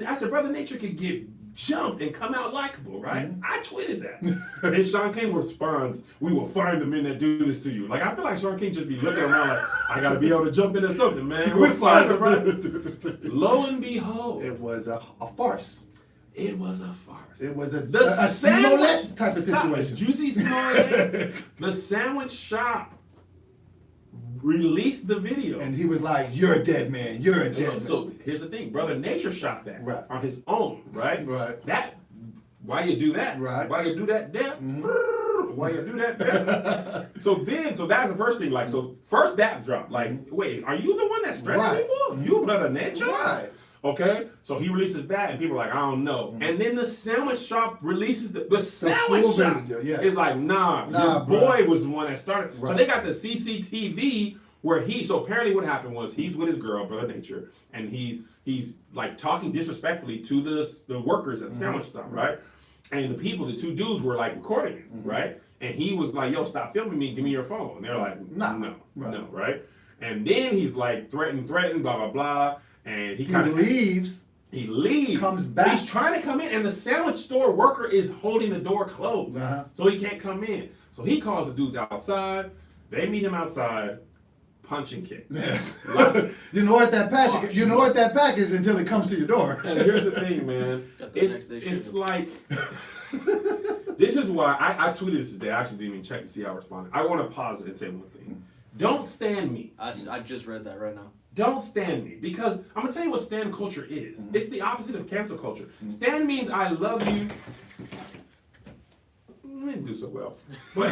Nature could get jumped and come out likable, right? Mm-hmm. I tweeted that. And Sean King responds, "We will find the men that do this to you." Like, I feel like Sean King just be looking around like, I gotta be able to jump into something, man. We'll find the men that do this to you. Lo and behold, It was a farce. it was a farce. It was a The Smollett type of Stop. situation. Juicy Smollett, the sandwich shop released the video. And he was like, "You're a dead man. You're a dead man." So here's the thing, Brother Nature shot that Right. on his own, right? Right. That, why you do that? Right. Why you do that, Deb? Why you do that, Deb? So that's the first thing. Like, so first that dropped. Like, wait, are you the one that's threatening Right. people? You Brother Nature? Right. Okay, so he releases that, and people are like, I don't know. And then the sandwich shop releases the sandwich full shop. video, yes. It's like, nah, your bro. boy was the one that started. So Right. they got the CCTV where so apparently what happened was he's with his girl, Brother Nature, and he's like talking disrespectfully to the workers at the sandwich shop, right? And the two dudes were like recording it, right? And he was like, yo, stop filming me, give me your phone. And they're like, Nah. no, Right. no, right? And then he's like, threaten, blah, blah, blah. And he He kind of leaves. he leaves. Comes back. He's trying to come in, and the sandwich store worker is holding the door closed. Uh-huh. So he can't come in. So he calls the dudes outside. They meet him outside, punch and kick. You know what that package? You know what that package until it comes to your door. And here's the thing, man. Got the next day It's shipping. like, this is why I tweeted this today. I actually didn't even check to see how I responded. I want to pause it and say one thing. Don't stand me. I just read that right now. Don't stand me, because I'm gonna tell you what stand culture is. It's the opposite of cancel culture. Stand means I love you. I didn't do so well, but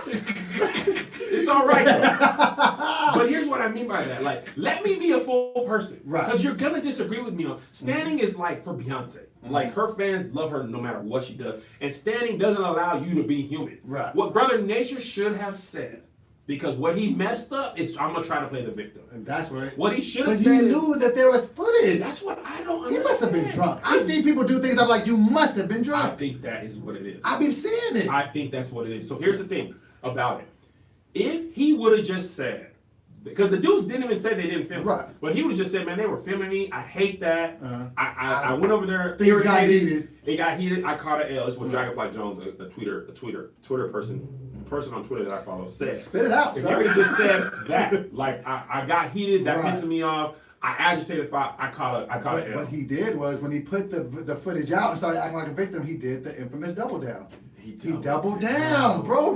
it's all right though. But here's what I mean by that: like, let me be a full person, Right. Because you're gonna disagree with me on standing is like for Beyonce. Like, her fans love her no matter what she does, and standing doesn't allow you to be human. Right. What Brother Nature should have said. Because what he messed up is, I'm gonna try to play the victim. And that's right. What he should But have he said is, knew that there was footage. that's what I don't understand. He must have been drunk. I see people do things. I'm like, you must have been I drunk. think that is what it is. I be seeing it. I think that's what it is. So here's the thing about it. If he would have just said, because the dudes didn't even say they didn't film, Right. But he would have just said, man, they were filming me. I hate that. Uh-huh. I went over there. Things got irritated. heated. It got heated. I caught an L. This is what Dragonfly Jones, a Twitter person on Twitter that I follow, said. Spit it out, If you sir. would have just said that, like, I got heated, that Right. pissed me off. I agitated. I caught an L. What he did was when he put the footage out and started acting like a victim, he did the infamous double down. He doubled down, bro.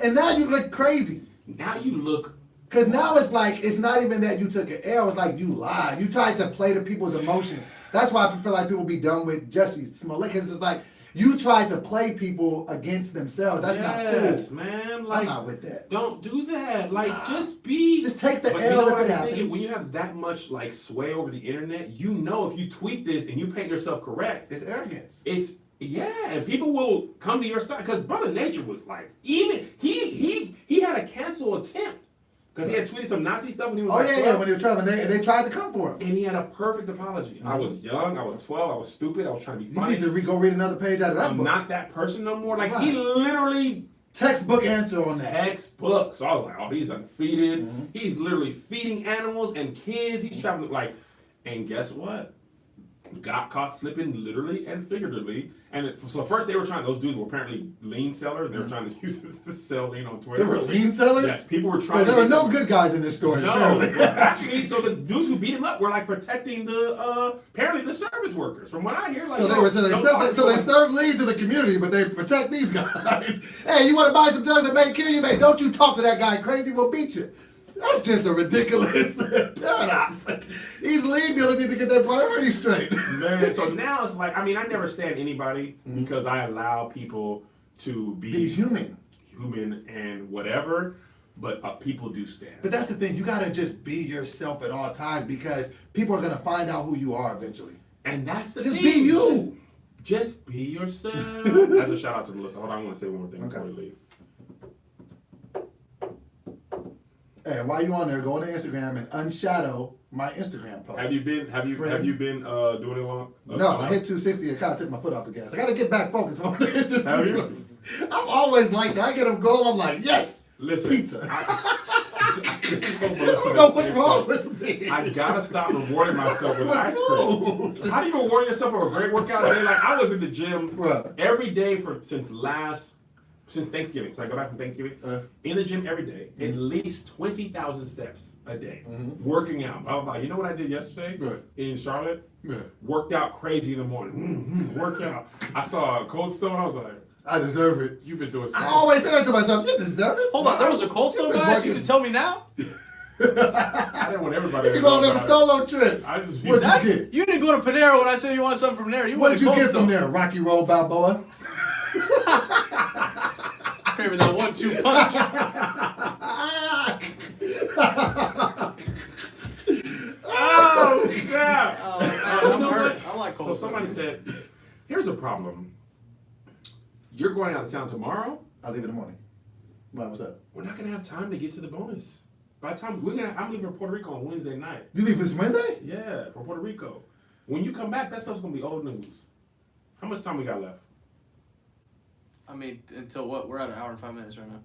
And now you look crazy. Now you look. Cause now it's like, it's not even that you took an L, it's like you lied. You tried to play to people's emotions. That's why I feel like people be done with Jussie Smollett, cause it's like, you tried to play people against themselves. That's not cool. Man. Like, I'm not with that. Don't do that. Like, Just take the But L you know if what it I'm thinking? happens. When you have that much like sway over the internet, you know if you tweet this and you paint yourself correct, It's arrogance. and people will come to your side. Because Brother Nature was like, even he had a cancel attempt because he had tweeted some Nazi stuff when he was Oh like yeah, 12. when he was traveling, they tried to come for him. And he had a perfect apology. I was young, I was 12, I was stupid, I was trying to be You funny. need to go read another page out of that I'm book. not that person no more. Like, he Right. literally Textbook answer on that. textbook. So I was like, oh, he's undefeated. He's literally feeding animals and kids. He's traveling like, and guess what? Got caught slipping literally and figuratively. And so first those dudes were apparently lean sellers. They were trying to use it to sell lean on Twitter. There were lean sellers? Yes, people were So trying there to were get no them- good guys in this story. No, apparently. actually, so the dudes who beat him up were like protecting the apparently the service workers. From what I hear, like, So they yo, were don't talk to them. serve lead to the community, but they protect these guys. Hey, you want to buy some drugs that may kill you, man? Don't you talk to that guy crazy? We'll beat you. That's just a ridiculous paradox. These lead dealers need to get their priorities straight. Man, so now it's like, I mean, I never stand anybody because I allow people to Be human. human and whatever, but people do stand. But that's the thing. You gotta just be yourself at all times because people are gonna find out who you are eventually. And that's the Just thing. be you. Just be yourself. That's a shout out to Melissa. Hold on, I want to say one more thing before we leave. Hey, while you on there, go on to Instagram and unshadow my Instagram post. Have you been doing it long? No, I hit 260 and kind of took my foot off the gas. I gotta get back focused on this. Have you? I'm always like that. I get a goal, I'm like, yes, Listen, pizza. this is what I Melissa don't know is what's saying. wrong with me. I gotta stop rewarding myself with ice cream. wrong? How do you reward yourself for a great workout day? Like I was in the gym Bruh. every day since Thanksgiving. So I go back from Thanksgiving. In the gym every day, at least 20,000 steps a day, working out. Blah, blah, blah. You know what I did yesterday in Charlotte? Yeah. Worked out crazy in the morning. Worked out. I saw a Cold Stone. I was like, I deserve it. you've been doing I so. always say that to myself. You deserve it. Hold on, there was a Cold Stone guy. So you can tell me now? I didn't want everybody to You go on know them about it. solo trips. I just What'd That's, you get? you didn't go to Panera when I said you want something from there. You What'd wanted you Cold get Stone. from there? Rocky Road Balboa? Craving that 1-2 punch. Oh, snap. Oh, man, You I'm know hurt. what? I like Cold So Stone. somebody said, here's a problem. You're going out of town tomorrow. I'll leave in the morning. What's up? We're not gonna have time to get to the bonus. By the time I'm leaving for Puerto Rico on Wednesday night. You leave this Wednesday? Yeah, for Puerto Rico. When you come back, that stuff's gonna be old news. How much time we got left? I mean, until what? We're at an hour and 5 minutes right now.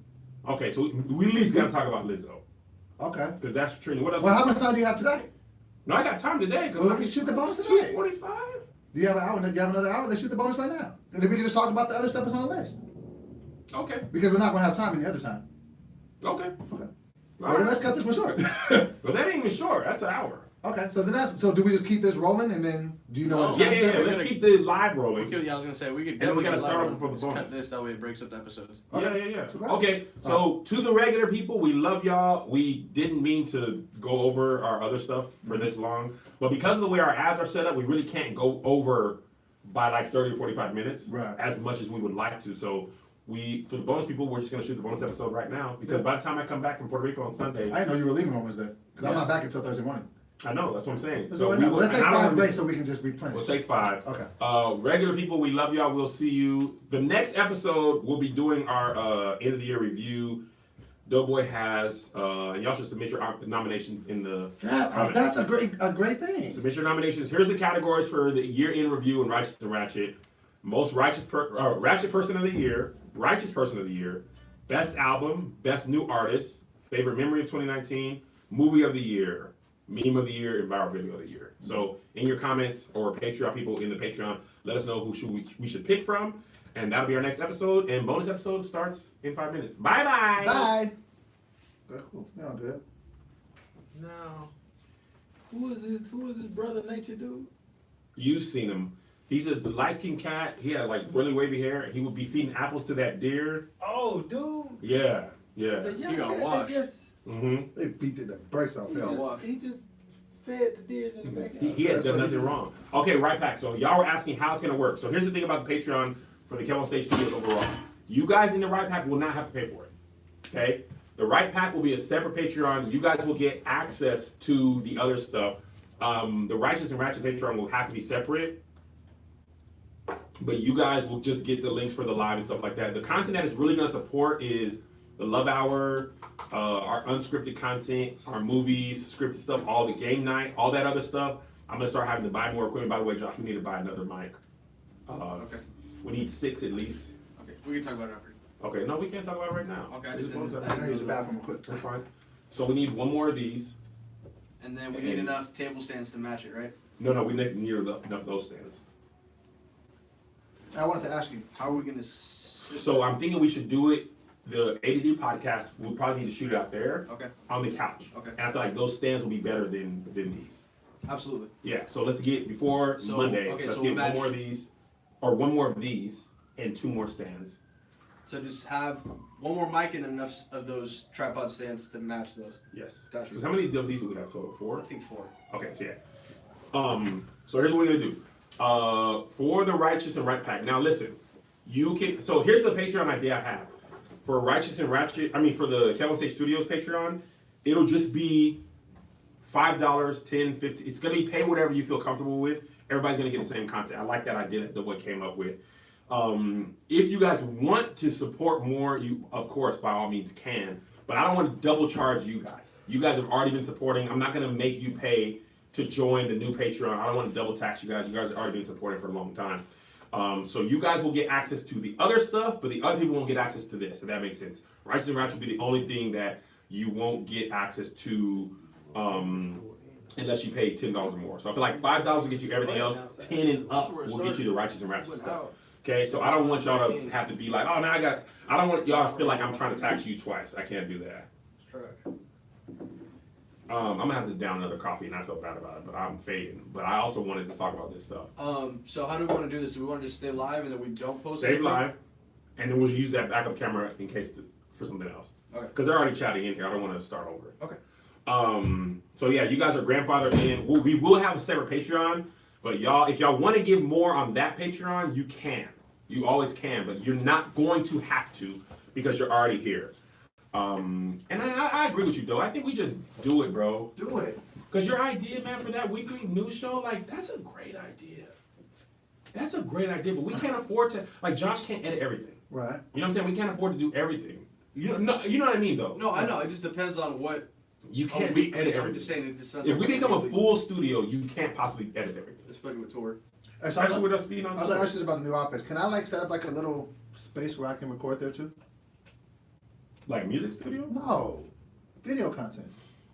Okay, so we at least gotta talk about Lizzo. Okay. Because that's Trini. What else? Well, how much time do you have today? No, I got time today. Well, let's shoot the bonus today. 2:45. Do you have an hour? Do you have another hour? Let's shoot the bonus right now. And then we can just talk about the other stuff that's on the list. Okay. Because we're not going to have time any other time. Okay. Okay. All Well, then right. let's cut this one short. But that ain't even short. That's an hour. Okay, so then so do we just keep this rolling and then do you know what Yeah, time yeah, yeah. step Let's is? keep the live rolling. Yeah, I was gonna say we could And then we definitely gotta get start live over on. for the Let's bonus. cut this that way it breaks up the episodes. Okay. Yeah. Okay. Okay, so to the regular people, we love y'all. We didn't mean to go over our other stuff for this long, but because of the way our ads are set up, we really can't go over by like 30 or 45 minutes as much as we would like to. So for the bonus people, we're just gonna shoot the bonus episode right now because by the time I come back from Puerto Rico on Sunday, I didn't know you were leaving on Wednesday. Because I'm Yeah. not back until Thursday morning. I know that's what I'm saying. Let's So do it now. Let's take and I don't 5 wanna- breaks so we can just replenish. We'll take 5. Okay. Regular people, we love y'all. We'll see you. The next episode, we'll be doing our end of the year review. Doughboy has, and y'all should submit your nominations in the comments. That's a great thing. Submit your nominations. Here's the categories for the year-end review and Righteous and Ratchet. Most Ratchet Person of the Year, Righteous Person of the Year, Best Album, Best New Artist, Favorite Memory of 2019, Movie of the Year, Meme of the Year, and Viral Video of the Year. So in your comments or Patreon people in the Patreon, let us know who we should pick from, and that'll be our next episode. And bonus episode starts in 5 minutes. Bye-bye. Bye. Good, cool. Yeah, good. Now, who is this brother nature dude? You've seen him. He's a light-skinned cat. He had like really wavy hair. He would be feeding apples to that deer. Oh, dude. Yeah. The young You got cat washed. that just Mm-hmm. They beat the brakes off him. he just fed the deers in the backyard. He had That's done what he nothing did. wrong. Okay, right back. So y'all were asking how it's gonna work. So here's the thing about the Patreon for the Kevin Stage Studios overall. You guys in the right pack will not have to pay for it. Okay? The right pack will be a separate Patreon. You guys will get access to the other stuff. The Righteous and Ratchet Patreon will have to be separate. But you guys will just get the links for the live and stuff like that. The content that is really gonna support is the Love Hour, our unscripted content, our movies, scripted stuff, all the game night, all that other stuff. I'm gonna start having to buy more equipment. By the way, Josh, we need to buy another mic. Okay. We need 6 at least. Okay. We can talk about it after. Okay, no, we can't talk about it right now. Okay, I We just want didn't- to- I gotta use the bathroom quick. That's fine. So we need one more of these. And then we need enough table stands to match it, right? No, we need enough of those stands. I wanted to ask you. How are we gonna? So I'm thinking we should do it. The ADD podcast, we'll probably need to shoot it out there Okay. on the couch. Okay. And I feel like those stands will be better than these. Absolutely. Yeah, so let's get before So, Monday. okay, Let's so get we'll one match- more of these, or one more of these, and 2 more stands. So just have one more mic and enough of those tripod stands to match those. Yes. Gotcha. Because how many of these do we have total? 4? I think 4. Okay, so yeah. So here's what we're gonna do. For the Righteous and Right pack. Now listen, you can. So here's the Patreon idea I have for Righteous and Ratchet. I mean, for the Kevin State Studios Patreon, it'll just be $5, $10, $50. It's gonna be pay whatever you feel comfortable with. Everybody's gonna get the same content. I like that idea that what came up with. If you guys want to support more, you of course by all means can. But I don't want to double charge you guys. You guys have already been supporting. I'm not gonna make you pay to join the new Patreon. I don't want to double tax you guys. You guys have already been supporting for a long time. So you guys will get access to the other stuff, but the other people won't get access to this, if that makes sense. Righteous and Ratchet will be the only thing that you won't get access to unless you pay $10 or more. So I feel like $5 will get you everything else. 10 and up will get you the Righteous and Ratchet stuff. Okay, so I don't want y'all to have to be like, oh, now I don't want y'all to feel like I'm trying to tax you twice. I can't do that. I'm gonna have to down another coffee, and I feel bad about it, but I'm fading. But I also wanted to talk about this stuff. So how do we want to do this? Do we want to just stay live and then we don't post Stay anything? live, and then we'll use that backup camera in case for something else. Okay. Because they're already chatting in here. I don't want to start over. Okay. So yeah, you guys are grandfathered in. We will have a separate Patreon, but if y'all want to give more on that Patreon, you can. You always can, but you're not going to have to because you're already here. And I agree with you, though. I think we just do it, bro. Do it. Because your idea, man, for that weekly news show, like, that's a great idea. That's a great idea, but we can't afford to, like, Josh can't edit everything. Right. You know what I'm saying? We can't afford to do everything. You know what I mean, though? No, I know. It just depends on what. You can't we edit I'm everything. just saying it just depends If on we what become a weekly- full studio, you can't possibly edit everything. especially with tour. Especially with us being on I was tour. like, actually about the new office. Can I like set up like a little space where I can record there too? Like music studio? No, video content.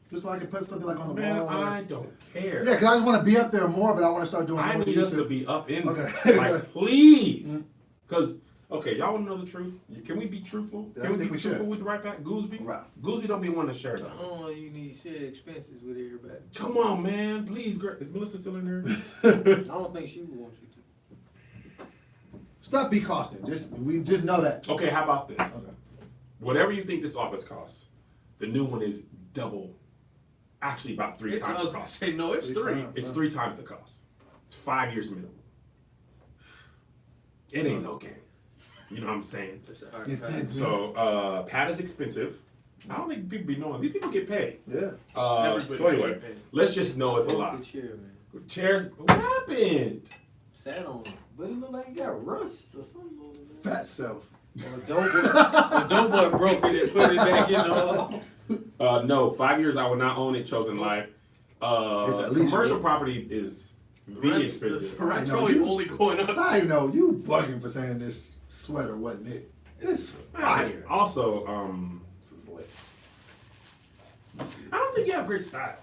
Just so I can put something like on the Man, wall. I don't care. Yeah, because I just want to be up there more, but I want to start doing I more need us to YouTube. be up in Okay. there. Like, please. Because, okay, y'all want to know the truth? Can we be truthful? Yeah, I Can we think be we truthful should. with the right back? Gooseby? Right. Gooseby don't be one to share that. Oh, you need to share expenses with everybody. Come on, man. Please, is Melissa still in there? I don't think she would want you to. Stuff be costing. We just know that. Okay, how about this? Okay. Whatever you think this office costs, the new one is double. Actually, about 3 I times was the gonna cost. say no. It's 3. It's 3 times the cost. It's 5 years minimum. It ain't no game. You know what I'm saying? So, Pat is expensive. I don't think people be knowing. These people get paid. Yeah. Everybody So anyway, should get paid. let's just know it's a Broke lot. the chair, man. Chairs, what happened? Sat on it. But it looked like you got rust or something on it. Fat self. The dope boy broke it and put it back in the No, 5 years I will not own it. Chosen life. It's at least Commercial good. property is Rent's expensive. Rent's I know, probably you- only going up. Side note, you bugging for saying this sweater wasn't it. It's fire. Also, This is lit. I don't think you have great style.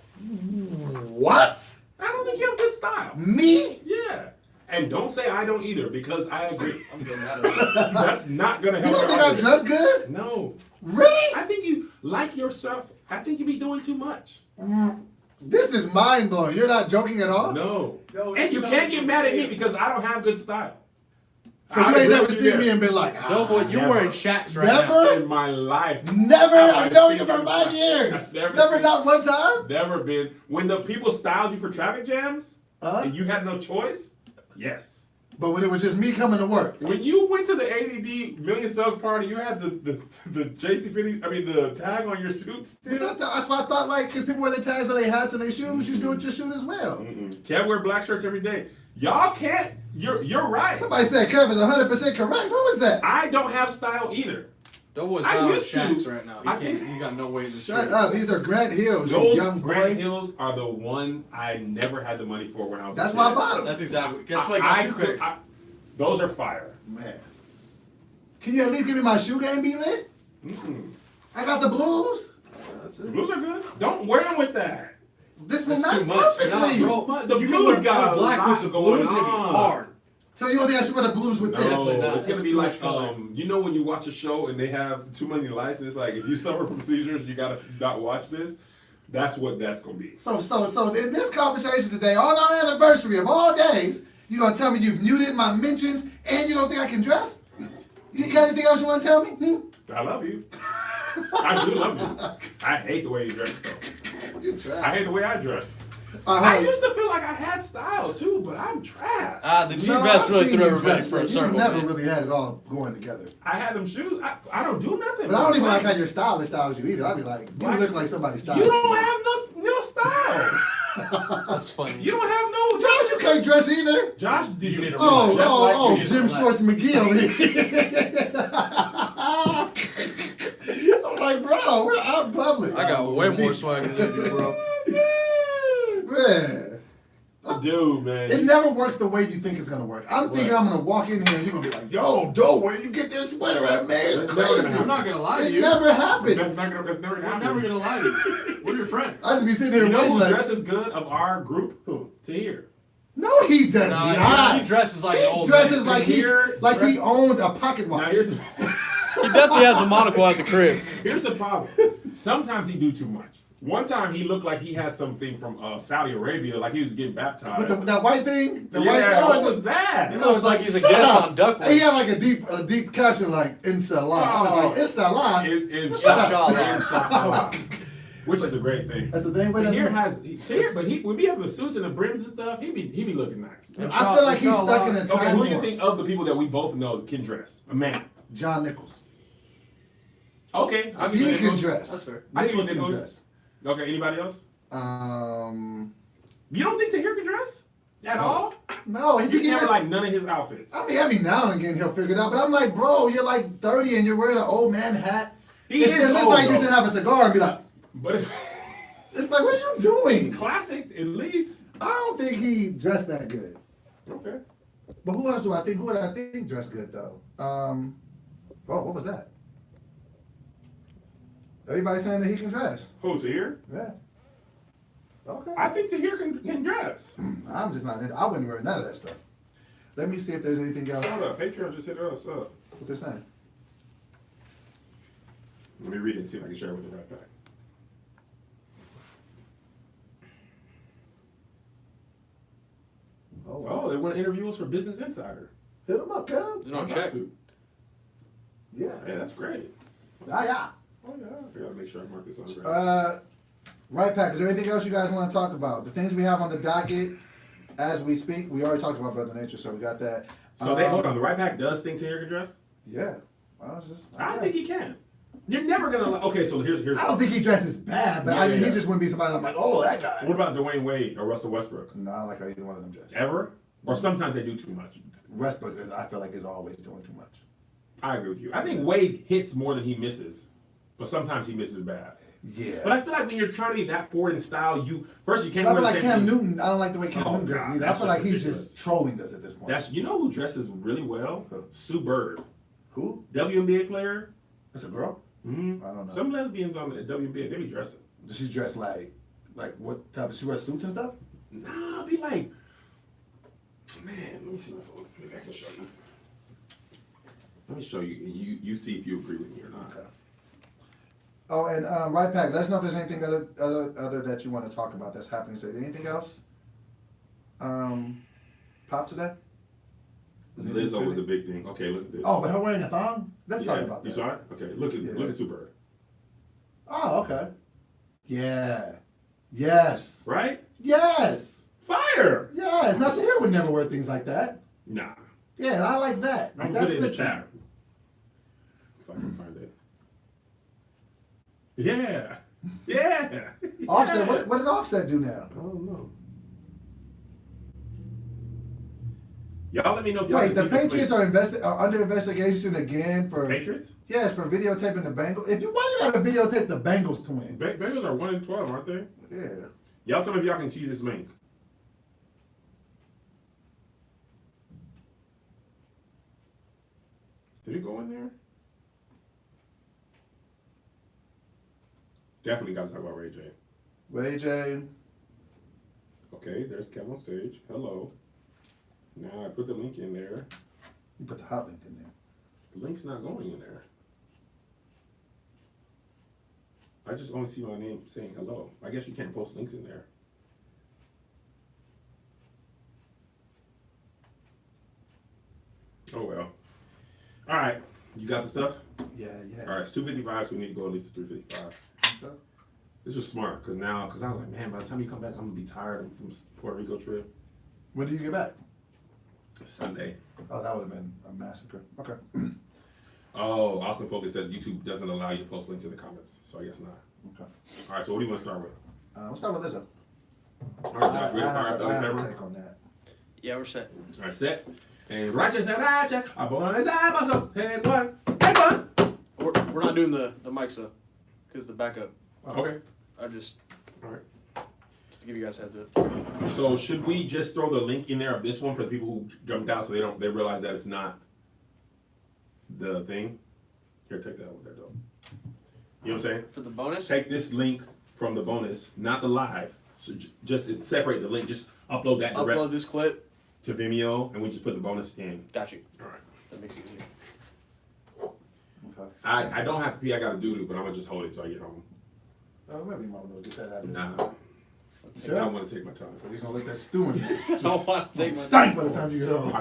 What? I don't think you have good style. Me? Yeah. And don't say I don't either, because I agree. I'm getting out of it. That's not gonna You help. don't your think I argument. dress good? No. Really? I think you like yourself. I think you be doing too much. This is mind blowing. You're not joking at all? No. No, And you no, can't get mad at me yeah. because I don't have good style. So I you ain't agree never with you seen there. me and been like, Dope boy, you're Never. wearing Shaqs right Never? In my life. Never. I've I've known seen you for you 5 years. I've never Never, seen- not one time? Never been. When the people styled you for traffic jams Huh? and you had no choice, yes. But when it was just me coming to work. When you went to the ADD Million Subs party, you had the JCPenney, I mean the tag on your suit still. That's why I thought, like, because people wear their tags on their hats and their shoes, you do it your shoe as well. Mm-mm. Can't wear black shirts every day. Y'all can't. You're right. Somebody said Kevin's 100% correct. What was that? I don't have style either. Dope boy's I not on used to. Shaqs right now. I You got no way in the Shut street. up. These are Grant Hills, you Those young Grand boy. Hills are the one I never had the money for when I was. That's a why I kid. bought them. That's exactly. That's why I got 2 pairs. Those are fire. Man. Can you at least give me my shoe game be lit? Mm-mm. I got the blues. That's The blues are good. Don't wear them with that. This will That's match too much. perfectly. Nah, bro. The You blues can wear got all a black lot with the going blues and it'd be on. hard. So you don't think I should wear the blues with No, this? Definitely not. it's gonna That's be too like much color. you know when you watch a show and they have too many lights. And it's like if you suffer from seizures, you gotta not watch this. That's what that's gonna be. So in this conversation today, on our anniversary of all days, you gonna tell me you've muted my mentions and you don't think I can dress? You got anything else you want to tell me? I love you. I do love you. I hate the way you dress, though. You're trash. I hate the way I dress. Alright, I hold on. used to feel like I had style too, but I'm trash. The No, G-Vest I've really seen threw you everybody dress for a like- circle. You never man. really had it all going together. I had them shoes. I don't do nothing. But I don't even like how your stylist styles you either. I'd be like, you Like, look like somebody styled You don't have no style. That's funny. You don't have no. Josh, you can't dress either. Josh, did you need to Oh, relax? oh, Just oh, like you need to Jim relax. Shorts McGee over here. I'm like, bro, we're out in public. I got way more swagger than you, bro. Man. Dude, man. It never works the way you think it's gonna work. I'm thinking I'm gonna walk in here and you're gonna be like, yo, Joe, where you get this sweater at, man? It's That's never gonna crazy. happen. I'm not gonna lie to It you. never happens. That's never I'm happened. never gonna lie to you. We're your friend. I just be sitting here You know waiting who like, dresses good of our group? Who? Tahir. No, he does Nah, not. he dresses like an He old dresses man. like Here, he owns a pocket Now watch. here's He definitely has a monocle at the crib. here's the problem. Sometimes he do too much. One time he looked like he had something from Saudi Arabia, like he was getting baptized. But that white thing, the white Yeah, what stars, was that? It looks like he's a shut guest up. on Duckworth. He had like a deep caption like Inshallah. I was like, Inshallah. Inshallah. Which is a great thing. That's the thing with Tahir him. but when we have the suits and the brims and stuff, he be looking nice. I feel like he's stuck in a Okay, time who do you warp. think of the people that we both know can dress? A man. John Nichols. Okay, I'll give He you can Nichols. dress. That's fair. I give you Nichols can Nichols. dress. Okay, anybody else? You don't think Tahir can dress at all? No, he You can never dress. like none of his outfits. I mean, every now and again he'll figure it out. But I'm like, bro, you're like 30 and you're wearing an old man hat. He It's is looks old, like you though. should have a cigar and be like, But it's like, what are you doing? classic, at least. I don't think he dressed that good. Okay. But who else do I think? Who would I think dressed good though? Oh, what was that? Everybody's saying that he can dress. Who, Tahir? Yeah. Okay. I think Tahir can dress. I'm just not. I wouldn't wear none of that stuff. Let me see if there's anything else. Hold up, Patreon just hit us up. What they're saying. Let me read it and see if I can share it with the right back. Oh, they want to interview us for Business Insider. Hit him up, Kev. You know, I'm about check. to. Yeah. Yeah, that's great. Yeah. Oh yeah, I gotta make sure I mark this on. Right, Pack. Is there anything else you guys want to talk about? The things we have on the docket as we speak. We already talked about Brother Nature, so we got that. So they hold on. The right back does think Tahir can dress. Yeah. I think he can. You're never gonna. Okay, so here's. I don't think he dresses bad, but Yeah. he just wouldn't be somebody I'm like, oh, that guy. What about Dwayne Wade or Russell Westbrook? No, I don't like how either one of them dress. Ever? Or sometimes they do too much. Westbrook, I feel like, is always doing too much. I agree with you. I think Wade hits more than he misses, but sometimes he misses bad. Yeah. But I feel like when you're trying to be that forward in style, you can't. I wear feel the like same Cam thing. Newton, I don't like the way Cam Oh, Newton dresses God, either. I that's feel like just he's ridiculous. just trolling us at this point. That's who dresses really well? Who? Sue Bird, Who? WNBA player. That's a girl? Mm-hmm. I don't know. Some lesbians on the WNBA, they be dressing. Does she dress like what type of, she wears suits and stuff? Nah, be like, man. Let me see my phone. Maybe I can show you. Let me show you. You see if you agree with me or not. Okay. Oh, and Right Pack, let us know if there's anything other that you want to talk about that's happening today. Anything else? Pop today? Lizzo was a big thing. Okay, look at this. Oh, but her wearing a thong? Let's talk about that. You saw it? Okay, look Yeah. at Sue Bird. Oh, okay. Yeah. Yes. Right? Yes. Fire! Yes. Not to hear would never wear things like that. Nah. Yeah, I like that. Like I'm that's put it in the the chat. If I can find it. Yeah. Yeah. Offset. Yeah. What did Offset do now? I don't know. Y'all let me know if y'all Wait, can the see this Patriots link. are under investigation again for Patriots? Yes, for videotaping the Bengals. Why you gotta videotape the Bengals to win? Bengals are 1-12, aren't they? Yeah. Y'all tell me if y'all can see this link. Did it go in there? Definitely got to talk about Ray J. Ray J. Okay, there's Kev on stage. Hello. Now I put the link in there. You put the hot link in there. The link's not going in there. I just only see my name saying hello. I guess you can't post links in there. Oh well. All right. You got the stuff? Yeah. All right, it's 2:55, so we need to go at least to 3:55. Okay. This was smart, because I was like, man, by the time you come back, I'm going to be tired from Puerto Rico trip. When do you get back? Sunday. Oh, that would have been a massacre. Okay. Oh, Austin Focus says YouTube doesn't allow you to post links in the comments, so I guess not. Okay. All right, so what do you want to start with? Let's start with Lizzo. All right, Doc, we I have fire have up the a camera. take on that. Yeah, we're set. All right, set. And righteous and righteous, I'm on his eye, head one, head one. We're not doing the mics though, because the backup. Okay. I just All right. to give you guys a heads up. So should we just throw the link in there of this one for the people who jumped out so they realize that it's not the thing? Here, take that one there, though. You know what I'm saying? For the bonus? Take this link from the bonus, not the live. So just separate the link. Just upload that direct Upload this clip. to Vimeo, and we just put the bonus in. Got you. All right. That makes it easier. Okay. I don't have to pee. I got to do it, but I'm gonna just hold it till I get home. Maybe you might want to get that out of here. Nah. Sure. I want to take my time. So he's gonna let that stew in there. I don't want to take my Stank by the time you get home.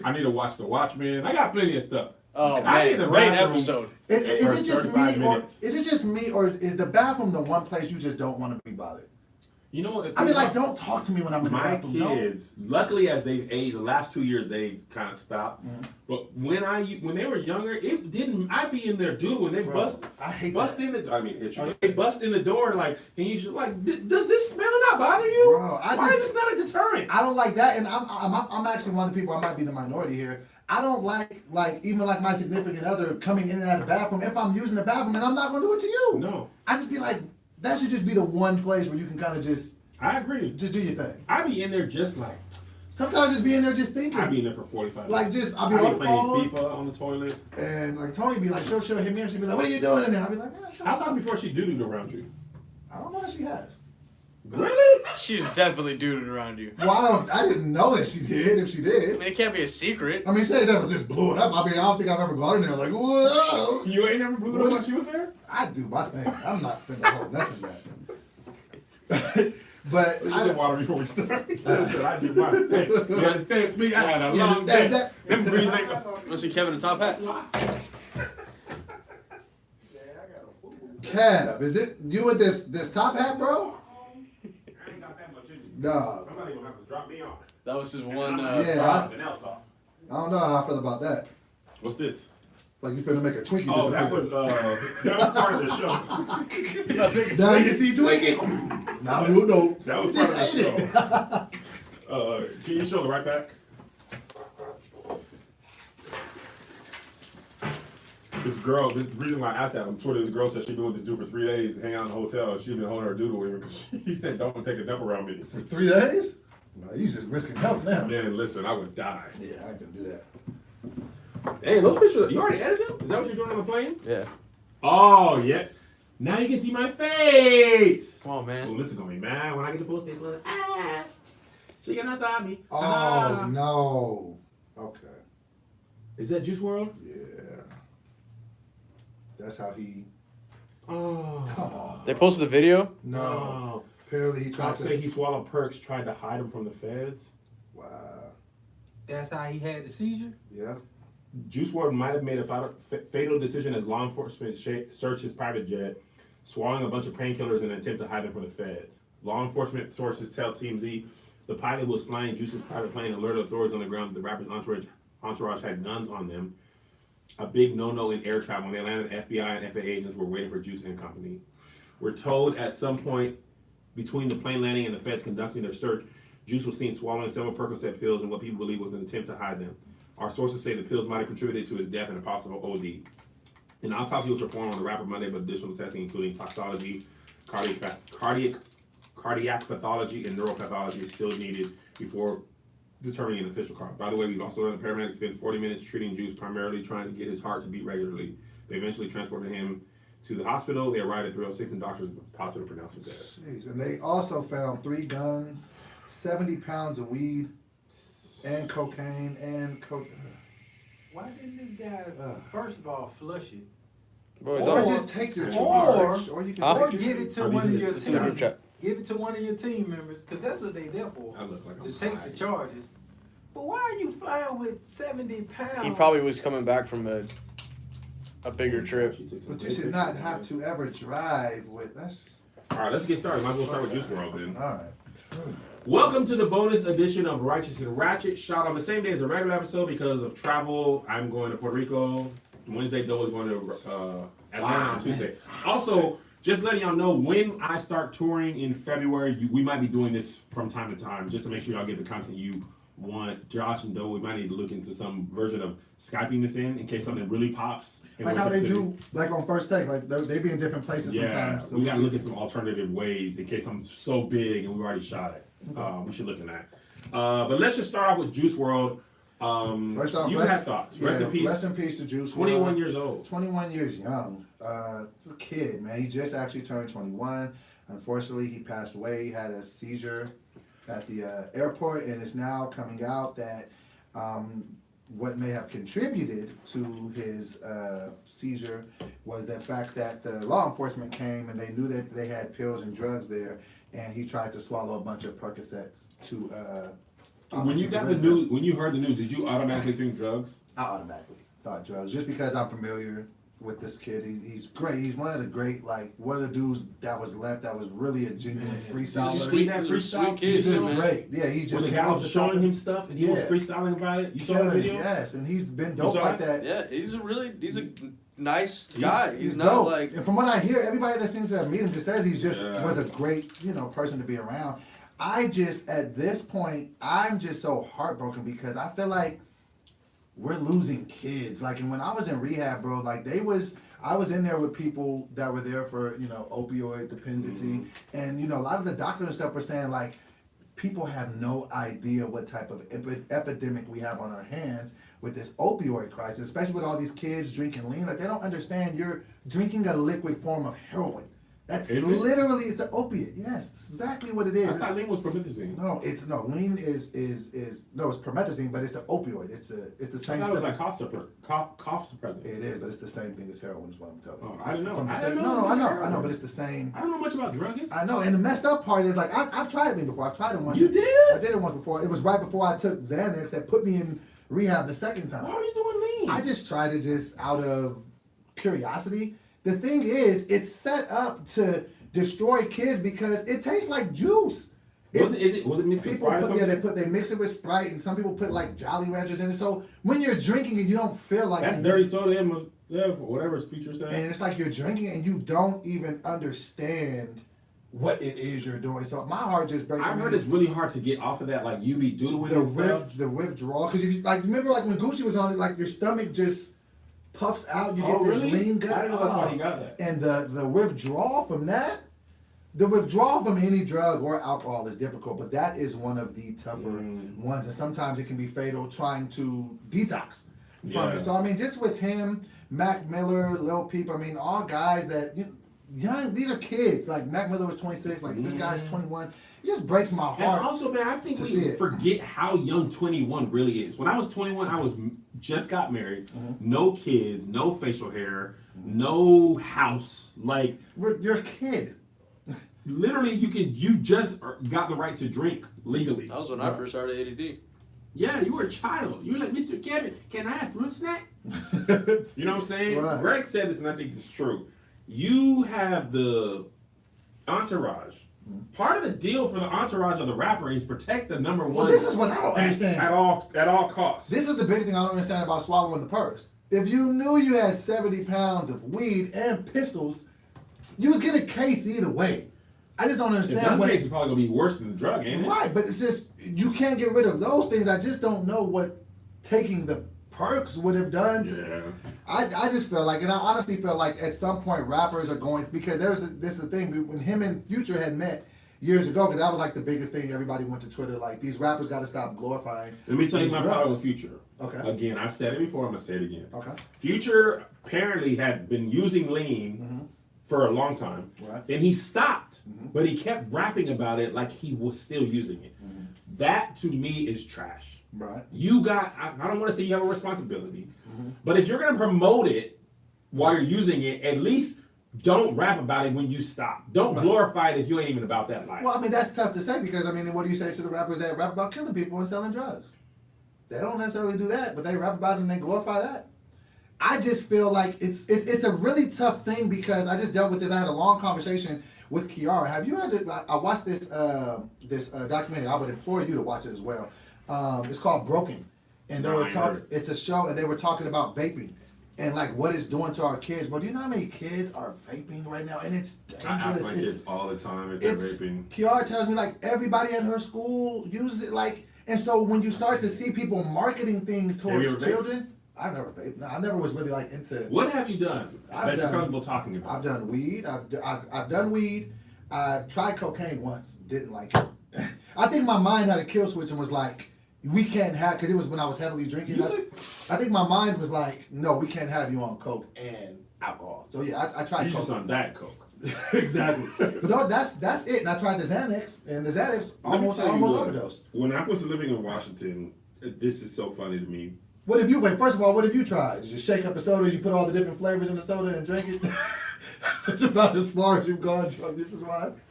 I need to watch The Watchmen. I got plenty of stuff. Oh I need man, the great bathroom. episode. Is For it just 35 me, or minutes. is it just me, or is the bathroom the one place you just don't want to be bothered? You know what? I mean, like, don't talk to me when I'm in the My bathroom. No. kids, luckily as they've aged, the last 2 years they've kind of stopped. Mhm. But when they were younger, it didn't. I'd be in there, dude. When they Bro, I hate bust that. in the. I mean, hit you. Oh, yeah. They bust in the door like, and you should like. Does this smell not bother you? Bro, Why is this not a deterrent? I don't like that, and I'm actually one of the people. I might be the minority here. I don't like even like my significant other coming in and out of the bathroom if I'm using the bathroom, and I'm not gonna do it to you. No, I just be like, that should just be the one place where you can kind of just I agree. do your thing. I be in there just like. Sometimes just be in there just thinking. I be in there for 45 Like, minutes. just, I'll be I on be the playing phone. FIFA on the toilet. And like Tony be like, she'll hit me up. She'll be like, what are you doing in there? I'll be like, shut How up. long before she doo-dooed around you? I don't know if she has. Really? She's definitely duded around you. Well, I didn't know that she did. If she I did, mean, it can't be a secret. I mean, she never just blew it up. I mean, I don't think I've ever gone in there like, whoa. You ain't never blew it up while she was there? I do my thing. I'm not finna hold nothing back. But Let's get water before we start. I do my thing. You understand me? I had a You long understand day. that? Them greens ain't. Want to see Kevin in top hat? Kev, is it you with this top hat, bro? I ain't got that much in me. No. Somebody gonna have to drop me off. That was his one. Yeah. Something else off. I don't know how I feel about that. What's this? Like you finna make a Twinkie Oh, disappear. that was part of the show. Now you see Twinkie. Now you know. That was Just part of the ate it. show. Can you show the right back? This girl, the reason why I asked that on Twitter, this girl said she'd been with this dude for 3 days, hang out in the hotel, and she'd been holding her doodle with him because he said, don't take a dump around me. For 3 days? No, you just risking health now. Man, listen, I would die. Yeah, I ain't gonna do that. Hey, those pictures, you already edited them? Is that what you're doing on the plane? Yeah. Oh, yeah. Now you can see my face. Come on, Oh, man. listen, gonna be mad when I get to post this one. Ah, she gonna stop me. Oh Ah. no. Okay. Is that Juice WRLD? Yeah. That's how he. Oh. Come on. They posted the video. No. Oh. Apparently he tried Cops say he to. swallowed perks, tried to hide him from the feds. Wow. That's how he had the seizure? Yeah. Juice WRLD might have made a fatal decision as law enforcement searched his private jet, swallowing a bunch of painkillers in an attempt to hide them from the feds. Law enforcement sources tell TMZ the pilot who was flying Juice's private plane alerted authorities on the ground that the rapper's entourage had guns on them. A big no-no in air travel. When they landed, FBI and FAA agents were waiting for Juice and company. We're told at some point between the plane landing and the feds conducting their search, Juice was seen swallowing several Percocet pills in what people believe was an attempt to hide them. Our sources say the pills might have contributed to his death and a possible OD. An autopsy was performed on the rapper Monday, but additional testing, including toxicology, cardiac pathology, and neuropathology, is still needed before determining an official cause. By the way, we've also learned the paramedics spent 40 minutes treating Juice, primarily trying to get his heart to beat regularly. They eventually transported him to the hospital. They arrived at 3:06, and doctors hospital pronounced him dead. Jeez. And they also found 3 guns, 70 pounds of weed, and cocaine, and coke. Why didn't this guy, first of all, flush it? Boys, Or up. just take your Or- charge, or you can Huh? Or take give it to Are one of these your It's in the group team. chat. Give it to one of your team members, because that's what they there for. I look like I'm To take the sliding. charges. But why are you flying with 70 pounds? He probably was coming back from a a bigger trip. But you should not have to ever drive with. That's All right, let's get started. Might as well start with Juice WRLD then. all right. Welcome to the bonus edition of Righteous and Ratchet. Shot on the same day as the regular episode because of travel. I'm going to Puerto Rico. Wednesday, Doe is going to Atlanta on Tuesday. Also, just letting y'all know, when I start touring in February, we might be doing this from time to time just to make sure y'all get the content you want. Josh and Doe, we might need to look into some version of Skyping this in case something really pops. Like how they do, like on First Take, like they be in different places sometimes. So we got to look at some alternative ways in case I'm so big and we already shot it. We should look at that. But let's just start off with Juice WRLD. First off, you have thoughts. Rest in peace. Rest in peace to Juice WRLD. 21 years old. 21 years young. It's a kid, man. He just actually turned 21. Unfortunately, he passed away. He had a seizure at the airport, and it's now coming out that what may have contributed to his seizure was the fact that the law enforcement came and they knew that they had pills and drugs there, and he tried to swallow a bunch of Percocets to. When you got the news, when you heard the news, did you automatically think drugs? I automatically thought drugs, just because I'm familiar with this kid. He's great. He's one of the great, like, one of the dudes that was left that was really a genuine freestyler. Did you see that freestyle? He's just man. great. Yeah, he just Was the guy was showing him stuff and he was freestyling about it? You saw the video? Yes, and he's been dope saw like it? that. Yeah, he's a nice guy. He's not dope. like. And from what I hear, everybody that seems to have met him just says he's just Yeah. was a great, person to be around. I just, at this point, I'm just so heartbroken because I feel like we're losing kids. Like, and when I was in rehab, bro, like I was in there with people that were there for, opioid dependency. And, a lot of the doctors and stuff were saying, like, people have no idea what type of epidemic we have on our hands with this opioid crisis, especially with all these kids drinking lean. Like, they don't understand you're drinking a liquid form of heroin. That's literally, it's an opiate. Yes, exactly what it is. I thought lean was promethazine. Lean is it's promethazine, but it's an opioid. It's the same I thought it was stuff. like cough suppressant. It is, but it's the same thing as heroin, is what I'm telling you. Oh, I didn't know. From the I same- didn't know it No, was I know, heroin. but it's the same. I don't know much about drugs. I know, and the messed up part is, like, I've tried lean before. I've tried it once. You did? I did it once before. It was right before I took Xanax that put me in rehab the second time. Why are you doing lean? I just tried it just out of curiosity. The thing is, it's set up to destroy kids because it tastes like juice. Was it mixed with People Sprite or put something? they mix it with Sprite, and some people put like Jolly Ranchers in it. So when you're drinking it, you don't feel like That's dirty soda and whatever his feature said. and it's like you're drinking it and you don't even understand what it is you're doing. So my heart just breaks. I heard it's really hard to get off of that, like you be doodling and stuff. the withdrawal, because if you like, remember like when Gucci was on it, like your stomach just puffs out. You get this lean gut. I didn't know that's why he got that. And the withdrawal from that. The withdrawal from any drug or alcohol is difficult, but that is one of the tougher ones, and sometimes it can be fatal trying to detox from it. So I mean, just with him, Mac Miller, Lil Peep, I mean, all guys that young, these are kids. Like Mac Miller was 26, like this guy's 21. It just breaks my heart. And also, man, I think we forget how young 21 really is. When I was 21, I was just got married, no kids, no facial hair, no house. Like You're a kid. Literally, you just got the right to drink legally. That was when I first started ADD. Yeah, you were a child. You were like, Mr. Kevin, can I have fruit snack? You know what I'm saying? Right. Greg said this, and I think it's true. You have the entourage. Part of the deal for the entourage of the rapper is protect the number one. Well, this is what I don't understand. At all costs. This is the big thing I don't understand about swallowing the perks. If you knew you had 70 pounds of weed and pistols, you was getting a case either way. I just don't understand. The gun case is probably gonna be worse than the drug, ain't it? Right, but it's just you can't get rid of those things. I just don't know what taking the perks would have done. Yeah. I just feel like, and I honestly feel like at some point rappers are going, because this is the thing, when him and Future had met years ago, because that was like the biggest thing. Everybody went to Twitter like, these rappers got to stop glorifying. Let me tell you these my drugs. problem with Future. Okay. Again, I've said it before. I'm gonna say it again. Okay. Future apparently had been using lean for a long time. Right. Then he stopped, but he kept rapping about it like he was still using it. That to me is trash. Right. You got, I don't want to say you have a responsibility, but if you're going to promote it while you're using it, at least don't rap about it when you stop. Don't glorify it if you ain't even about that life. Well, I mean, that's tough to say because, I mean, what do you say to the rappers that rap about killing people and selling drugs? They don't necessarily do that, but they rap about it and they glorify that. I just feel like it's a really tough thing because I just dealt with this. I had a long conversation with Kiara. Have you heard it? I watched this documentary. I would implore you to watch it as well. It's called Broken, and they No, I were ain't talking. heard it. It's a show, and they were talking about vaping and like what it's doing to our kids. But do you know how many kids are vaping right now? And it's dangerous. I ask my kids all the time if they're vaping. Kiara tells me like everybody at her school uses it like, and so when you start to see people marketing things Have you towards ever vaped? children, I've never vaped. No, I never was really like into. What have you done that you're comfortable talking about? I've done weed. I've done weed. I've tried cocaine once. Didn't like it. I think my mind had a kill switch and was like, we can't have, because it was when I was heavily drinking. I think my mind was like, no, we can't have you on coke and alcohol. So yeah, I tried You coke. just on that coke. Exactly. But no, that's it. And I tried the Xanax, and the Xanax almost overdosed. When I was living in Washington, this is so funny to me. What have you? Wait, first of all, what have you tried? Did you shake up a soda? You put all the different flavors in the soda and drink it? That's about as far as you've gone, drug business wise.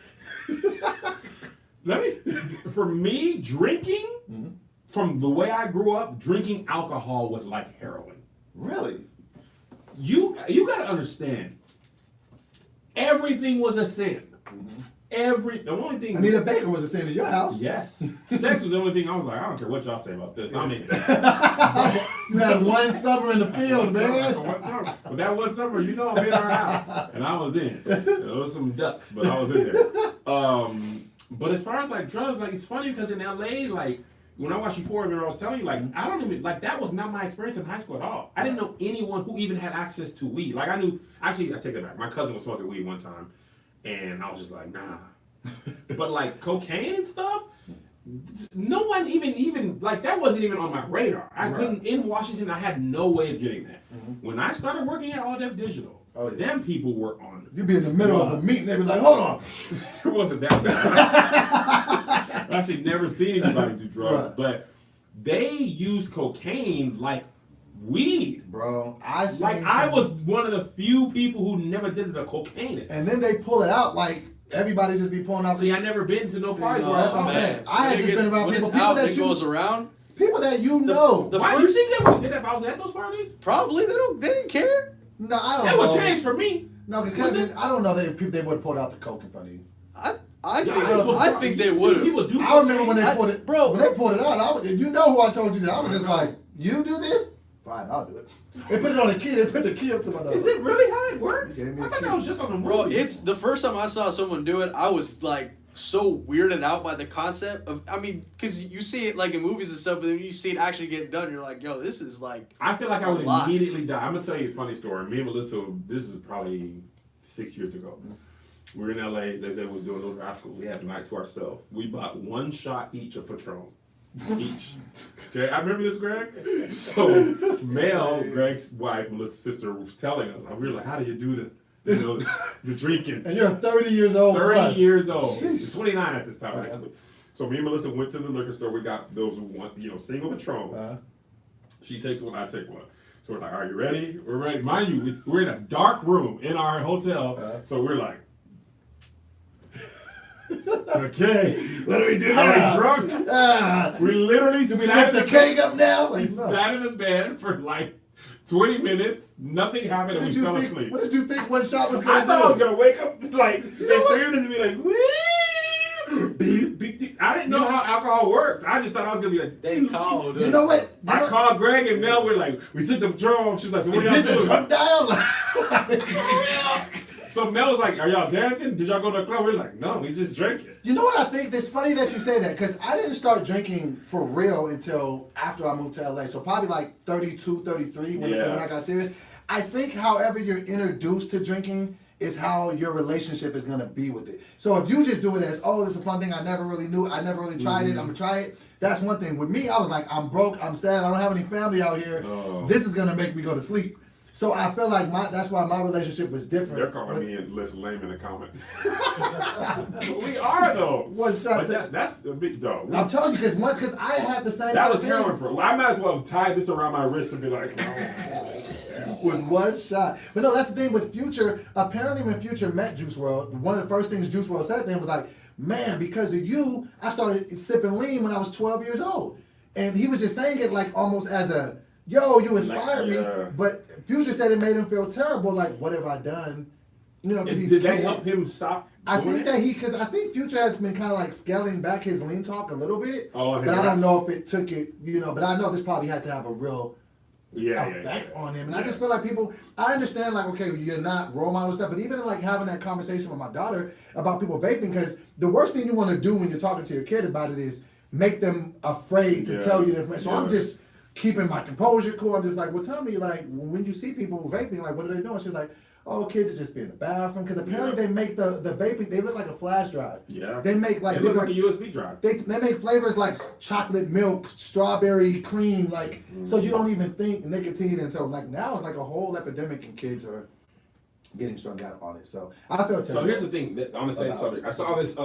For me, drinking, Mm-hmm. from the way I grew up, drinking alcohol was like heroin. Really? You got to understand, everything was a sin. The only thing. Anita Baker was a sin in your house. Yes. Sex was the only thing I was like, I don't care what y'all say about this. I'm in. You had one summer in the field, man. One summer. But that one summer, you know I'm in or out. And I was in. There was some ducks, but I was in there. But as far as like drugs, like it's funny because in LA, like when I watched Euphoria, I was telling you, like I don't even like that was not my experience in high school at all. I didn't know anyone who even had access to weed. Like I knew, actually, I take that back. My cousin was smoking weed one time, and I was just like, nah. But like cocaine and stuff, no one even like that wasn't even on my radar. I couldn't in Washington. I had no way of getting that. When I started working at All Def Digital, them people were on. You'd be in the middle of a meeting, they'd be like, hold on. It wasn't that bad. I've actually never seen anybody do drugs, but they used cocaine like weed. Bro, I was one of the few people who never did the cocaine. And then they pull it out like everybody just be pulling out. See, I never been to no parties where that's I what saw I'm saying. that. I had just been around people that you goes around. People that you know. Why do you think they would did that if I was at those parties? Probably they didn't care. No, I don't That know. would change for me. No, because Kevin, I don't know that they would have pulled out the coke in front of you. I think they would have. People do. I remember when they pulled it, bro. When they pulled it out, you know who I told you that. I was just like, you do this? Fine, I'll do it. They put it on the key. They put the key up to my nose. Is it really how it works? They gave me I a thought key. that was just on the movie. Bro, it's the first time I saw someone do it, I was like so weirded out by the concept of, I mean, because you see it like in movies and stuff, but then you see it actually get done, you're like, yo, this is like. I feel like I would a lot. immediately die. I'm gonna tell you a funny story. Me and Melissa, this is probably 6 years ago. We were in LA, as they said, was doing those rascals. We had the night to ourselves. We bought one shot each of Patron. Each. Okay, I remember this, Greg. So Mel, Greg's wife, Melissa's sister, was telling us. We were like, how do you do the drinking? And you're 30 years old. 30 plus. years old. Sheesh. 29 at this time, Okay. actually. So me and Melissa went to the liquor store. We got those who want, single Patron. She takes one, I take one. So we're like, are you ready? We're ready. Mind you, we're in a dark room in our hotel. So we're like, okay, What do we do are now? we drunk? We literally Do we sat lift in the cake up now? We Like, no. sat in the bed for like 20 minutes. Nothing happened, and we fell asleep. What did you think one shot was I going to do? thought I was gonna wake up like and know what's- clear to be like, woo! Beep, beep, beep. I didn't know how alcohol worked. I just thought I was gonna be like, They called. You know what? I called Greg and Mel. We're like, we took the Patron. She's like, so what Is y'all this a doing? drunk dial? So Mel was like, are y'all dancing? Did y'all go to the club? We're like, no, we just drank it. You know what I think? It's funny that you say that because I didn't start drinking for real until after I moved to LA. So probably like 32, 33 when I got serious. I think however you're introduced to drinking is how your relationship is going to be with it. So if you just do it as, oh, this is a fun thing I never really knew, I never really tried it, I'm going to try it. That's one thing. With me, I was like, I'm broke, I'm sad, I don't have any family out here. Oh. This is going to make me go to sleep. So I feel like that's why my relationship was different. They're calling me and less lame in the comments. We are though. One shot. But that's a big though. I'm telling you, because I had the same. That was thing. heroin for. I might as well tie this around my wrist and be like, With one shot. But no, that's the thing with Future. Apparently, when Future met Juice WRLD, one of the first things Juice WRLD said to him was like, "Man, because of you, I started sipping lean when I was 12 years old." And he was just saying it like almost as a yo, you inspired me. Yeah. But Future said it made him feel terrible. Like, what have I done? You know, to these Did that kids? help him stop? I doing think that because I think Future has been kind of like scaling back his lean talk a little bit. Oh, but I don't know if it took it, you know. But I know this probably had to have a real effect on him. And I just feel like people, I understand like, okay, you're not role model stuff, but even like having that conversation with my daughter about people vaping, because the worst thing you want to do when you're talking to your kid about it is make them afraid to tell you the information. So I'm just keeping my composure cool. I'm just like, well, tell me, like, when you see people vaping, like, what are they doing? She's like, oh, kids are just being in the bathroom. Because apparently they make the vaping, they look like a flash drive. Yeah. They make like, They look like a USB drive. They make flavors like chocolate milk, strawberry cream, like, so you don't even think nicotine until, like, now it's like a whole epidemic and kids are getting strung out on it. So I feel terrible. So here's the thing. On the same subject, I saw this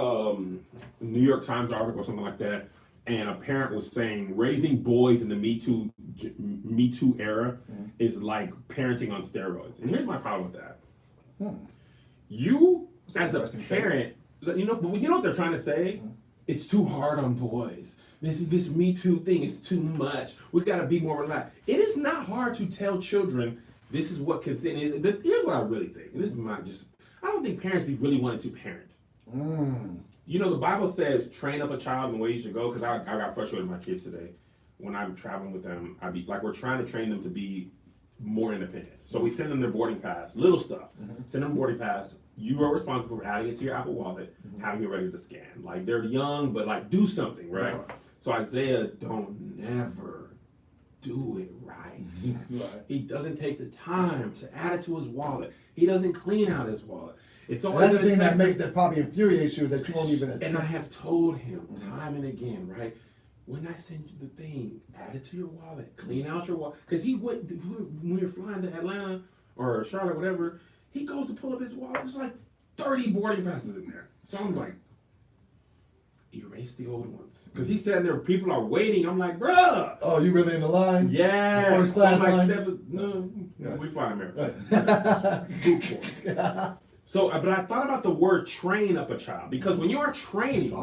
New York Times article or something like that, and a parent was saying raising boys in the Me Too era is like parenting on steroids. And here's my problem with that. You, as a parent, you know what they're trying to say? It's too hard on boys. This Me Too thing is too much. We got to be more relaxed. It is not hard to tell children this is what consent is. Here's what I really think. And this is I don't think parents be really wanting to parent. You know, the Bible says train up a child in the way you should go, because I got frustrated with my kids today. When I'm traveling with them, I be like, we're trying to train them to be more independent. So we send them their boarding pass, little stuff. Send them boarding pass. You are responsible for adding it to your Apple Wallet, having it ready to scan. Like, they're young, but like, do something, right? So Isaiah don't never do it right. He doesn't take the time to add it to his wallet. He doesn't clean out his wallet. It's always that's the thing that probably infuriates you, that you won't even attempt. And I have told him time and again, right? When I send you the thing, add it to your wallet, clean out your wallet. Because when we were flying to Atlanta or Charlotte, whatever, he goes to pull up his wallet. There's like 30 boarding passes in there. So I'm like, erase the old ones. Because he's sitting there, people are waiting. I'm like, bruh. Oh, you really in the line? Yeah. First class line? We fly American. Right. So, but I thought about the word train up a child, because when you are training,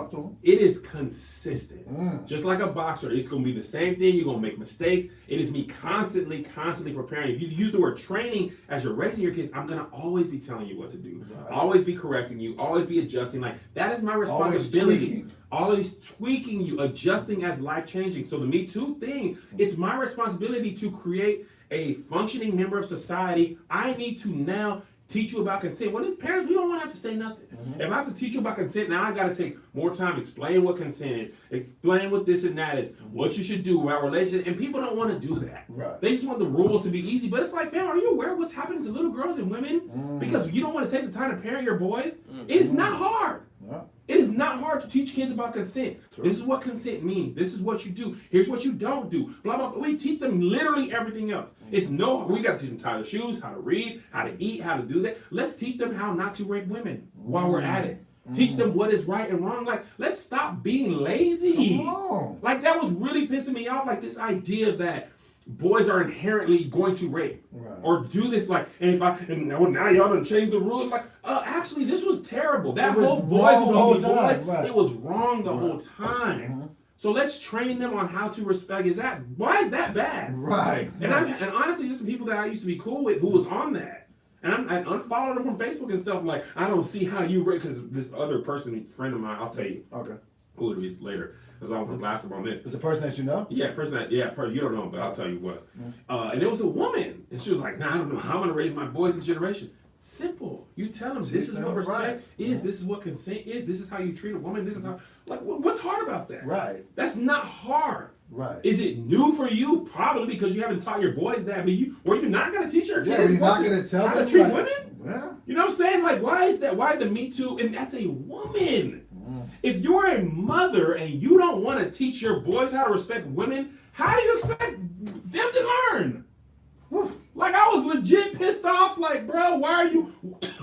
it is consistent. Just like a boxer, it's going to be the same thing. You're going to make mistakes. It is me constantly preparing. If you use the word training as you're raising your kids, I'm going to always be telling you what to do. Always be correcting you. Always be adjusting. Like, that is my responsibility. Always tweaking you, adjusting as life changing. So the Me Too thing, it's my responsibility to create a functioning member of society. I need to now teach you about consent. When as parents, we don't want to have to say nothing. If I have to teach you about consent, now I got to take more time, explain what consent is, explain what this and that is, what you should do about relationships, and people don't want to do that. They just want the rules to be easy. But it's like, fam, are you aware of what's happening to little girls and women? Because you don't want to take the time to parent your boys? It is not hard. It is not hard to teach kids about consent. This is what consent means. This is what you do. Here's what you don't do. Blah, blah, blah. We teach them literally everything else. We got to teach them to tie their shoes, how to read, how to eat, how to do that. Let's teach them how not to rape women while we're at it. Teach them what is right and wrong. Like, let's stop being lazy. Like, that was really pissing me off. Like, this idea that boys are inherently going to rape or do this, like, and now y'all done changed the rules. Like, actually, this was terrible. That whole boys the whole time. It was wrong the whole time. So let's train them on how to respect. Why is that bad? And honestly, there's some people that I used to be cool with who was on that. And I unfollowed them from Facebook and stuff. Like, I don't see how you rape, because this other person, friend of mine, I'll tell you who it is later, because I was last up on this. It's a person that you know? Yeah, you don't know him, but I'll tell you what. And it was a woman, and she was like, I don't know how I'm gonna raise my boys this generation. Simple. You tell them this is what respect is, this is what consent is, this is how you treat a woman, this is how, like, what's hard about that? That's not hard. Is it new for you? Probably, because you haven't taught your boys that, but you're not gonna teach your kids you're not gonna tell how them to treat like, women? You know what I'm saying? Like, why is that? Why is the Me Too? And that's a woman. If you're a mother and you don't want to teach your boys how to respect women, how do you expect them to learn? Like, I was legit pissed off. Like, bro, why are you?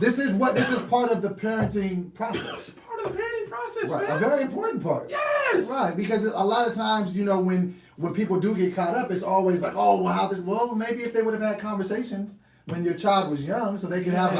This is part of the parenting process. It's part of the parenting process, man. A very important part. Yes. Because a lot of times, you know, when people do get caught up, it's always like, oh, well, maybe if they would have had conversations when your child was young, so they could have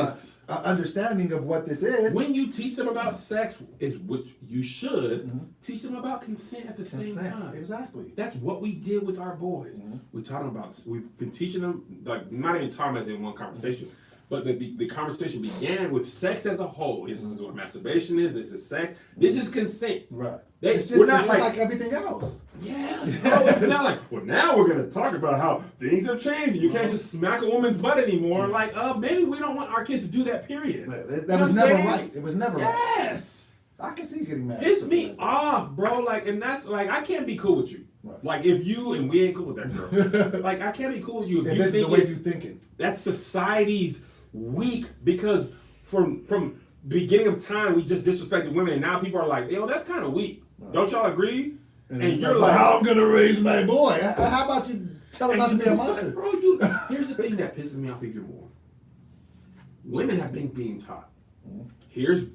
understanding of what this is. When you teach them about sex, is which you should teach them about consent at the same time. Exactly. That's what we did with our boys. We taught them about. We've been teaching them, like, not even taught them as in one conversation, but the conversation began with sex as a whole. This is what masturbation is. This is sex. This is consent. Right. It's We're not like everything else. Yes, bro. It's not like, well, now we're gonna talk about how things have changed. You can't just smack a woman's butt anymore. Like, maybe we don't want our kids to do that. Period. That was never right. It was never right. Yes. I can see you getting mad. Piss me off, bro. Like, and that's like, I can't be cool with you. Right. Like, if you and we ain't cool with that girl. Like, I can't be cool with you if you this think is the way you're thinking. That's society's weak, because from beginning of time we just disrespected women, and now people are like, yo, that's kind of weak. Right. Don't y'all agree? And you're like, how I'm gonna raise my boy? How about you tell him not to be a monster? Bro, here's the thing that pisses me off even more. Women have been being taught. Here's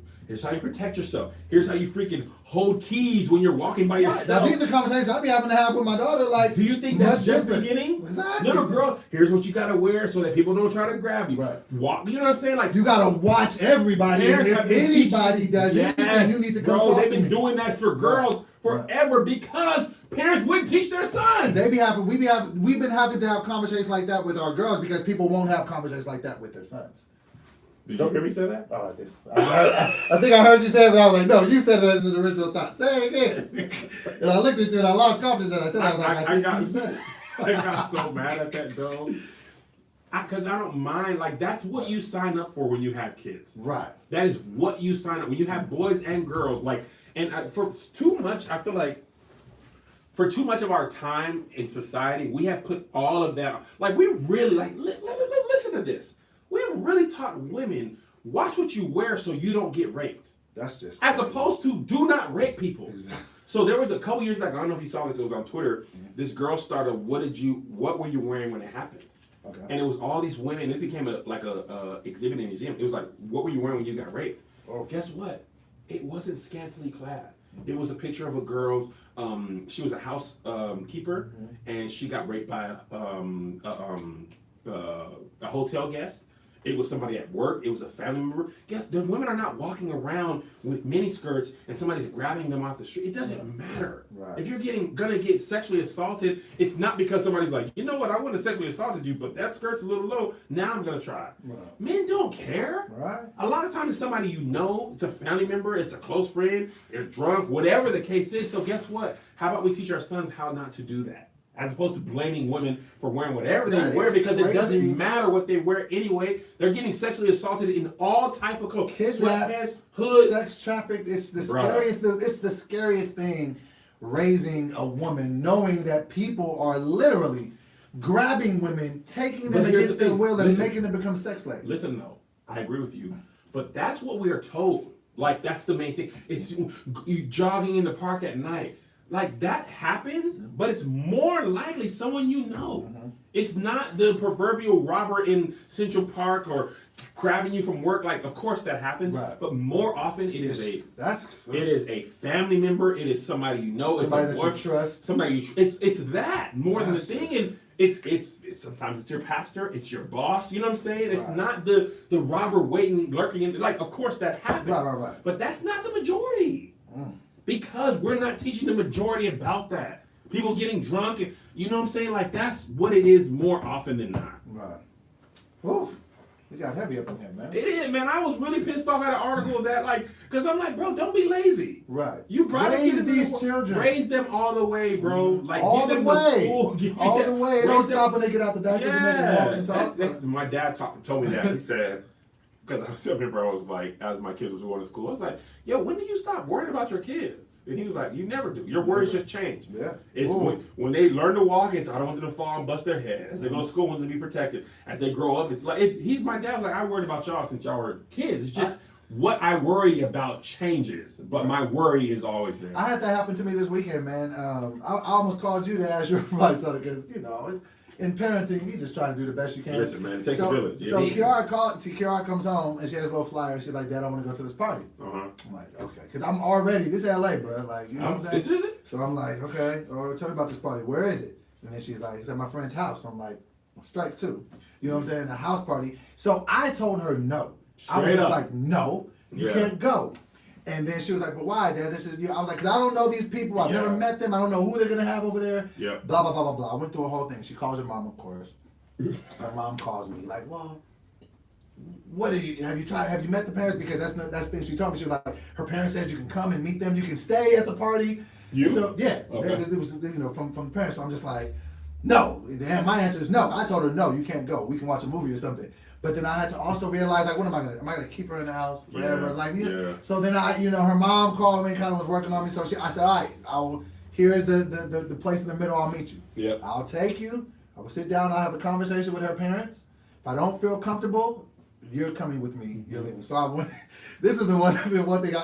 how you protect yourself. Here's how you freaking hold keys when you're walking by yourself. Now, these are conversations I be having to have with my daughter. Like, do you think that's just beginning? Exactly. No, girl. Here's what you gotta wear so that people don't try to grab you. Right. Walk. You know what I'm saying? Like, you gotta watch everybody. And if anybody does anything, you need to come talk they've to been me. doing that for girls forever because parents wouldn't teach their sons. We've been having to have conversations like that with our girls because people won't have conversations like that with their sons. Did you hear me say that? Oh, I think I heard you say it, but I was like, no, you said it as an original thought. Say it again. And I looked at you and I lost confidence and I said, I think you said it. I got so mad at that, though. Because I don't mind. Like, that's what you sign up for when you have kids. Right. That is what you sign up when you have boys and girls. Like, and for too much, I feel like for too much of our time in society, we have put all of that. Like, we really, like, listen to this. We have really taught women, watch what you wear so you don't get raped. That's just as opposed to do not rape people. Exactly. So there was a couple years back, I don't know if you saw this, it was on Twitter. This girl started, what were you wearing when it happened? Okay. And it was all these women, it became a exhibit in a museum. It was like, what were you wearing when you got raped? Oh. Guess what? It wasn't scantily clad. It was a picture of a girl, she was a house keeper, and she got raped by a hotel guest. It was somebody at work. It was a family member. Guess the women are not walking around with mini skirts and somebody's grabbing them off the street. It doesn't matter. Right. If you're gonna get sexually assaulted, it's not because somebody's like, you know what, I wouldn't have sexually assaulted you, but that skirt's a little low. Now I'm gonna try. Right. Men don't care. Right. A lot of times it's somebody you know. It's a family member. It's a close friend. They're drunk. Whatever the case is. So guess what? How about we teach our sons how not to do that? As opposed to blaming women for wearing whatever they wear, because it doesn't matter what they wear anyway. They're getting sexually assaulted in all type of clothes. Kidnapped, hood, sex trafficked. It's the scariest. It's the scariest thing. Raising a woman, knowing that people are literally grabbing women, taking them against their will, and making them become sex slaves. Listen, though, I agree with you, but that's what we are told. Like, that's the main thing. It's you jogging in the park at night. Like, that happens, but it's more likely someone you know. Mm-hmm. It's not the proverbial robber in Central Park or grabbing you from work. Like, of course that happens, but more often it is a family member. It is somebody you know. Somebody it's that you trust. Somebody it's that more than the thing. And it's sometimes it's your pastor. It's your boss. You know what I'm saying? It's not the robber waiting, lurking in. Like, of course that happens. Right. But that's not the majority. Mm. Because we're not teaching the majority about that. People getting drunk, and you know what I'm saying? Like, that's what it is more often than not. Right. Oof. We got heavy up in here, man. It is, man. I was really pissed off at an article of that, like, because I'm like, bro, don't be lazy. Right. You brought raise these children. Raise them all the way, bro. Like, all the way. All the way. Don't Raise stop when they get out the diapers and make them walk and talk. That's my dad told me that. He said, because I was up here, bro, I was like, as my kids was going to school, I was like, yo, when do you stop worrying about your kids? And he was like, you never do. Your worries just change. Yeah. It's when they learn to walk, it's I don't want them to fall and bust their head. As they go to school, I want them to be protected. As they grow up, it's like, my dad was like, I worried about y'all since y'all were kids. It's just what I worry about changes, but my worry is always there. I had that happen to me this weekend, man. I almost called you to ask your advice on it because, you know, in parenting, you just try to do the best you can. Listen, man, it takes a village. So Kiara comes home and she has a little flyer and she's like, Dad, I want to go to this party. I'm like, okay. Because I'm already, this is LA, bro. Like, you know what I'm saying? So I'm like, okay, or tell me about this party. Where is it? And then she's like, it's at my friend's house. So I'm like, strike two. You know what I'm saying? A house party. So I told her no. I was Straight just up. like, no, you Yeah. can't go. And then she was like, but why, Dad? This is you. I was like, 'cause I don't know these people. I've never Yeah. met them. I don't know who they're gonna have over there. Yep. Blah blah blah blah blah. I went through a whole thing. She calls her mom, of course. Her mom calls me like, well, what have you tried? Have you met the parents? Because that's the thing she told me. She was like, her parents said you can come and meet them. You can stay at the party. You? So yeah, Okay. it was from the parents. So I'm just like, no. And my answer is no. I told her no. You can't go. We can watch a movie or something. But then I had to also realize, like, what am I gonna keep her in the house forever? Yeah, Like, yeah. So then her mom called me and kind of was working on me. So I said, all right, here's the place in the middle. I'll meet you. Yep. I'll take you. I will sit down. I'll have a conversation with her parents. If I don't feel comfortable, you're coming with me. You're leaving. So I went. This is the one thing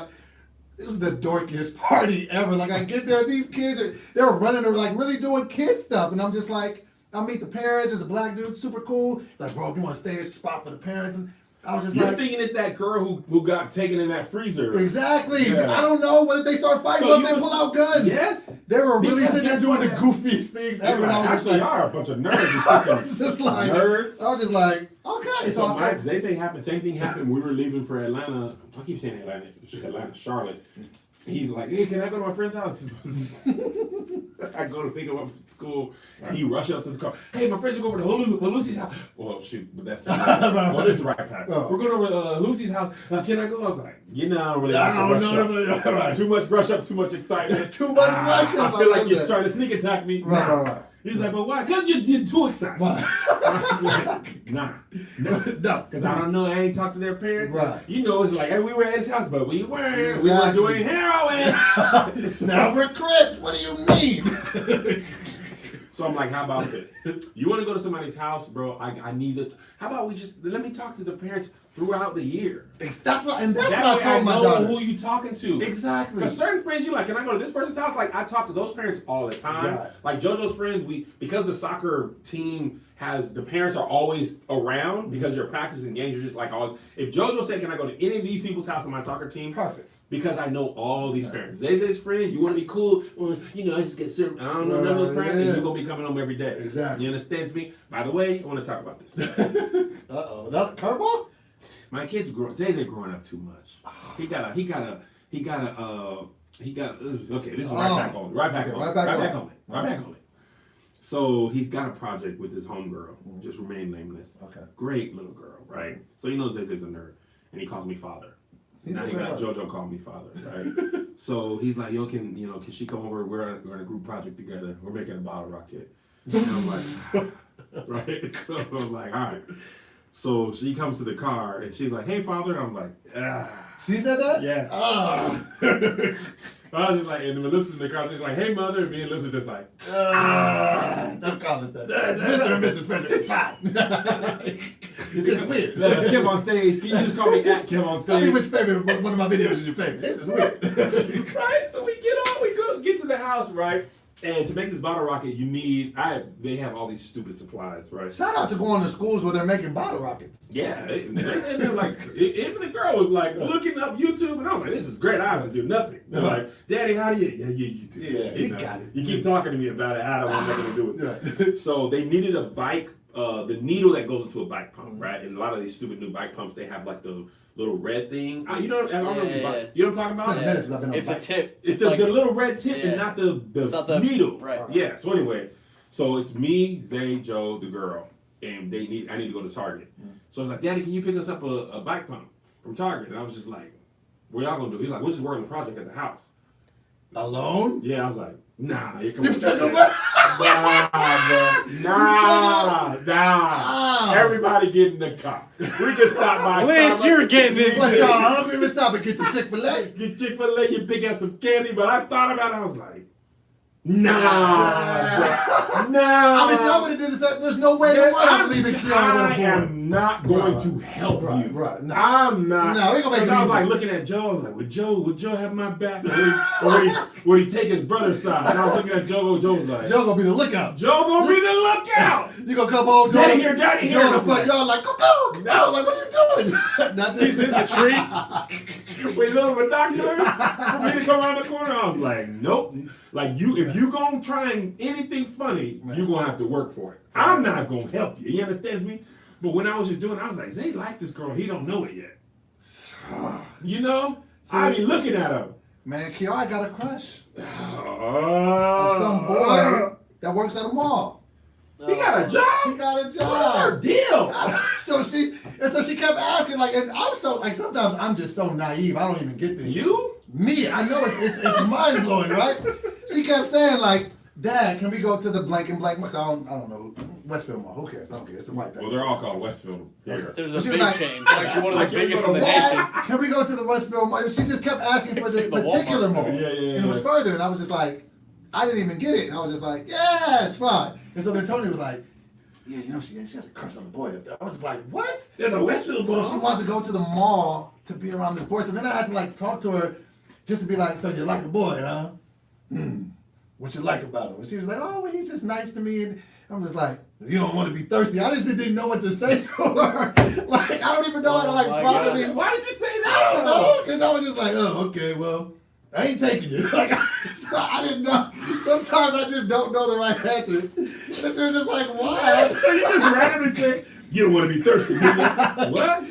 this is the dorkiest party ever. Like, I get there, these kids they're running or like really doing kid stuff, and I'm just like, I meet the parents. There's a black dude, super cool. Like, bro, if you want to stay at a spot for the parents, and I was just You're like, thinking it's that girl who got taken in that freezer. exactly. Yeah. I don't know. What if they start fighting? So What if you they was- pull out guns? Yes. They were really Because sitting there guess doing the what? goofiest things ever. And I was just Actually, like, y'all are a bunch of nerds. You I fucking was just like, nerds. I was just like, okay. So I- they say happened. Same thing happened. We were leaving for Atlanta. I keep saying Atlanta, Charlotte. He's like, hey, can I go to my friend's house? I go to pick him up from school, and he rushed up to the car. Hey, my friends are going over to Lucy's house. Well, shoot, but that's well, this is the right path. Oh. We're going over to Lucy's house. Can I go? I was like, I don't really I like to don't rush know. up. Too much rush up, too much excitement. Too much rush up, I feel I like love you're that. starting to sneak attack me. Right, Nah. right, right. He's like, but why? Because you're too excited. Right. I was like, nah. No. Because I don't know, I ain't talked to their parents. Right. You know, it's like, hey, we were at his house, but we weren't. We were Exactly. doing heroin. Now we're Crips. What do you mean? So I'm like, how about this? You want to go to somebody's house, bro? I need it. How about we just, let me talk to the parents throughout the year. That's what I That told way I my know daughter. who you talking to. Exactly. Because certain friends, you like, can I go to this person's house? Like, I talk to those parents all the time. Right. Like, JoJo's friends, because the soccer team the parents are always around because you're practicing games, you're just like always. If JoJo said, can I go to any of these people's house on my soccer team? Perfect. Because I know all these parents. Zay's friend, you want to be cool, or, I just get served. I don't know none of those parents, and you're going to be coming home every day. Exactly. You understand me? By the way, I want to talk about this. Uh-oh. Another curveball? My kids Zay's growing up too much. He got okay, this is right back on it. Right back Okay, on right it. back Right on back it. on it. Right back on it. So he's got a project with his homegirl. Just remain nameless. Okay. Great little girl, right? So he knows Zay's a nerd. And he calls me father. Now he got JoJo call me father, right? So he's like, yo, can she come over? We're in a group project together. We're making a bottle rocket. And I'm like, right? So I'm like, all right. So she comes to the car and she's like, hey, father. And I'm like, ah. She said that? Yes. Ah. I was just like, and Melissa's in the car. She's like, hey, mother. And me and Melissa just like, Don't call us that. Mr. and Mrs. Frederick, it's fine. It's just weird. Kev on stage. Can you just call me at Kev on Tell me stage? which favorite, one of my videos is your favorite. This is weird. Right? So we get to the house, right? And to make this bottle rocket, they have all these stupid supplies, right? Shout out to going to schools where they're making bottle rockets. Yeah, and they're like, even the girl was like looking up YouTube, and I was like, this is great. I have to do nothing. They're like, Daddy, how do you? Yeah, YouTube. Yeah, you got it. You keep talking to me about it. I don't want nothing to do with it. Right. So they needed a bike, the needle that goes into a bike pump, right? And a lot of these stupid new bike pumps, they have like the little red thing. You know what I'm talking about? been a minute since I've been on It's a bike. tip. It's like the little red tip yeah. and not the It's not the- needle. right. Yeah. So anyway, so it's me, Zay, Joe, the girl, and I need to go to Target. So I was like, Daddy, can you pick us up a bike pump from Target? And I was just like, what y'all gonna do? He's like, we'll just work on the project at the house. Alone? Yeah, I was like, nah, you're You coming. took him Nah. Everybody get in the car. We can stop by. Liz, Starbucks. you're getting What, into y'all hungry? Let's stop and get some Chick-fil-A. Get Chick-fil-A, you pick out some candy, but I thought about it, I was like, nah. I mean, I would have did this. There's no way in the world I'm leaving Keanu I on board. am not going Right, to help right, you. right, no. I'm not. No, we gonna make it I was easy. like looking at Joe. I was like, would Joe have my back? Would he take his brother's side? And I was looking at Joe. Joe was like, Joe gonna be the lookout. Joe gonna be the lookout. You gonna come home, Joe? Daddy here, Daddy here. Joe in the front yard like, go. No, like, what are you doing? Nothing. He's in the tree. With little binoculars for me to come around the corner. I was like, nope. Like if you gonna try and anything funny, you gonna have to work for it. I'm not gonna help you. You understand me? But when I was just doing it, I was like, Zay likes this girl. He don't know it yet. You know? I be looking at him. Man, Kiara got a crush on Oh, some boy that works at a mall. He got a job? He got a What's job. her deal? so she kept asking, like, and I'm so, like, sometimes I'm just so naive. I don't even get this. You? Me, I know it's mind blowing, right? She kept saying, like, Dad, can we go to the blank and blank? I don't know. Westfield Mall. Who cares? I don't care. It's the white Well, paper. they're all called Westfield here. There's a She was big like- chain. Actually, one of the Like, biggest you in the go to nation. Dad, can we go to the Westfield Mall? She just kept asking for this Say the particular Walmart. mall. Yeah, And it was yeah. further, and I was just like, I didn't even get it. And I was just like, yeah, it's fine. And so then Tony was like, yeah, you know, she has a crush on the boy up there. I was just like, what? There's a Westfield So Mall. she wanted to go to the mall to be around this boy. So then I had to like talk to her just to be like, so you like a boy, huh? What you like about him? And she was like, oh, well, he's just nice to me. And I'm just like, you don't want to be thirsty. I just didn't know what to say to her. Like, I don't even know how to like my properly. God. Why did you say I don't that? know, because I was just like, oh, okay, well, I ain't taking you. Like, so I didn't know. Sometimes I just don't know the right answers. This was just like, why? So you just randomly said, you don't want to be thirsty, nigga. What?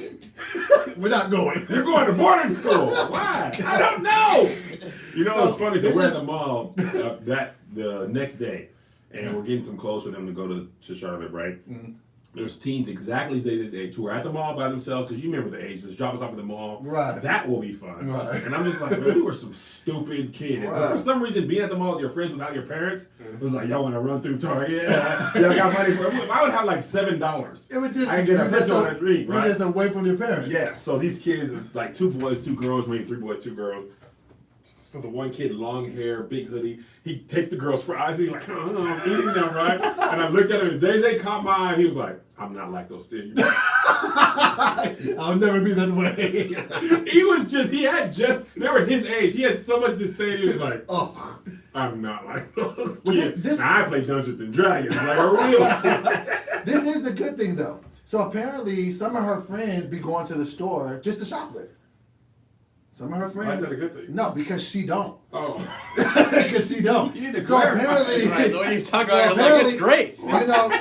We're not going. You're going to boarding school. Why? I don't know. You know what's funny? So this we're is- at the mall the next day, and we're getting some clothes for them to go to Charlotte, right? Mhm. There's teens exactly Zay's age who are at the mall by themselves, because you remember the age. Just drop us off at the mall. Right. That will be fun. Right. And I'm just like, man, we were some stupid kids. But Right. for some reason, being at the mall with your friends without your parents, it was like, y'all want to run through Target? Yeah, I got money for it. I would have like $7. It was just, I can get a we're just pretzel and a drink, we're right? just away from your parents. Yeah, so these kids, like 2 boys, 2 girls, maybe 3 boys, 2 girls. So the one kid, long hair, big hoodie, he takes the girl's fries, he's like, I'm eating them, right? And I looked at him, and Zay caught my eye, and he was like, I'm not like those things. I'll never be that way. He was just, they were his age. He had so much disdain, he was like, Oh, I'm not like those Well, kids. this- Now, I play Dungeons and Dragons like a real kid. this is the good thing though. So apparently, some of her friends be going to the store just to shoplift. Some of her Why friends. is that a good thing? No, because she don't. Oh. Because she don't. You need to So clarify. apparently, Right, the way you talk so about it, like, it's great. You know,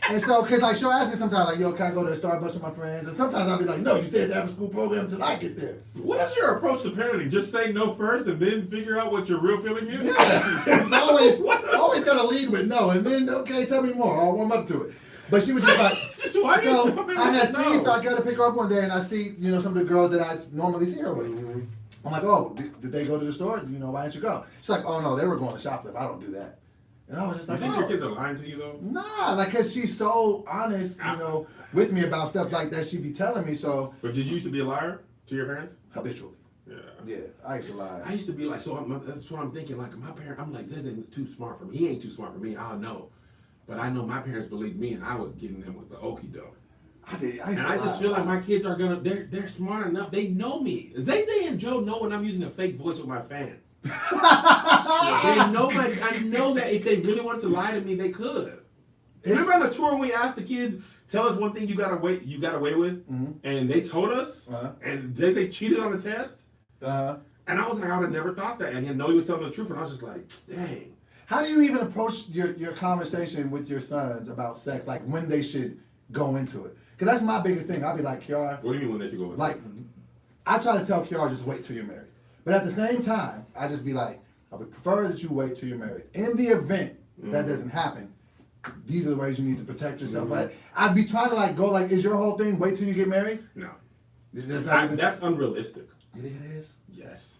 and so, because like she'll ask me sometimes, like, yo, can I go to the Starbucks with my friends? And sometimes I'll be like, no, you stay at the after school program until I get there. What is your approach to parenting? Just say no first and then figure out what your real feeling is? Yeah, it's always gotta lead with no, and then okay, tell me more. I'll warm up to it. But she was just like, Why did you so jump in I had with seen, no? so I got to pick her up one day, and I see, you know, some of the girls that I normally see her with. I'm like, oh, did they go to the store? You know, why didn't you go? She's like, oh no, they were going to shoplift. I don't do that. And I was just You like, think your oh. kids are lying to you though? Nah, like, cause she's so honest, you know, with me about stuff like that. She be telling me so But did you used to be a liar to your parents? habitually. Yeah. Yeah, I used to lie. I used to be like, that's what I'm thinking. Like my parent, I'm like, this ain't too smart for me. He ain't too smart for me. I know, but I know my parents believed me, and I was getting them with the okie doke. I used And to I lie just a feel like lot. my kids are gonna. They're smart enough. They know me. Zay and Joe know when I'm using a fake voice with my fans. They know I know that if they really wanted to lie to me, they could. Remember on the tour when we asked the kids, tell us one thing you got away with, Mhm. and they told us, Uh-huh. and Zay cheated on the test. Uh-huh. And I was like, I would have never thought that. And he know he was telling the truth. And I was just like, dang. How do you even approach your conversation with your sons about sex, like when they should go into it? Because that's my biggest thing. I'll be like, Kiara, What do you mean when they should go with like, I try to tell Kiara, just wait till you're married. But at the same time, I just be like, I would prefer that you wait till you're married. In the event that doesn't happen, these are the ways you need to protect yourself. But I'd be trying to like go like, is your whole thing wait till you get married? No. That's not even, That's unrealistic. you think it is? Yes.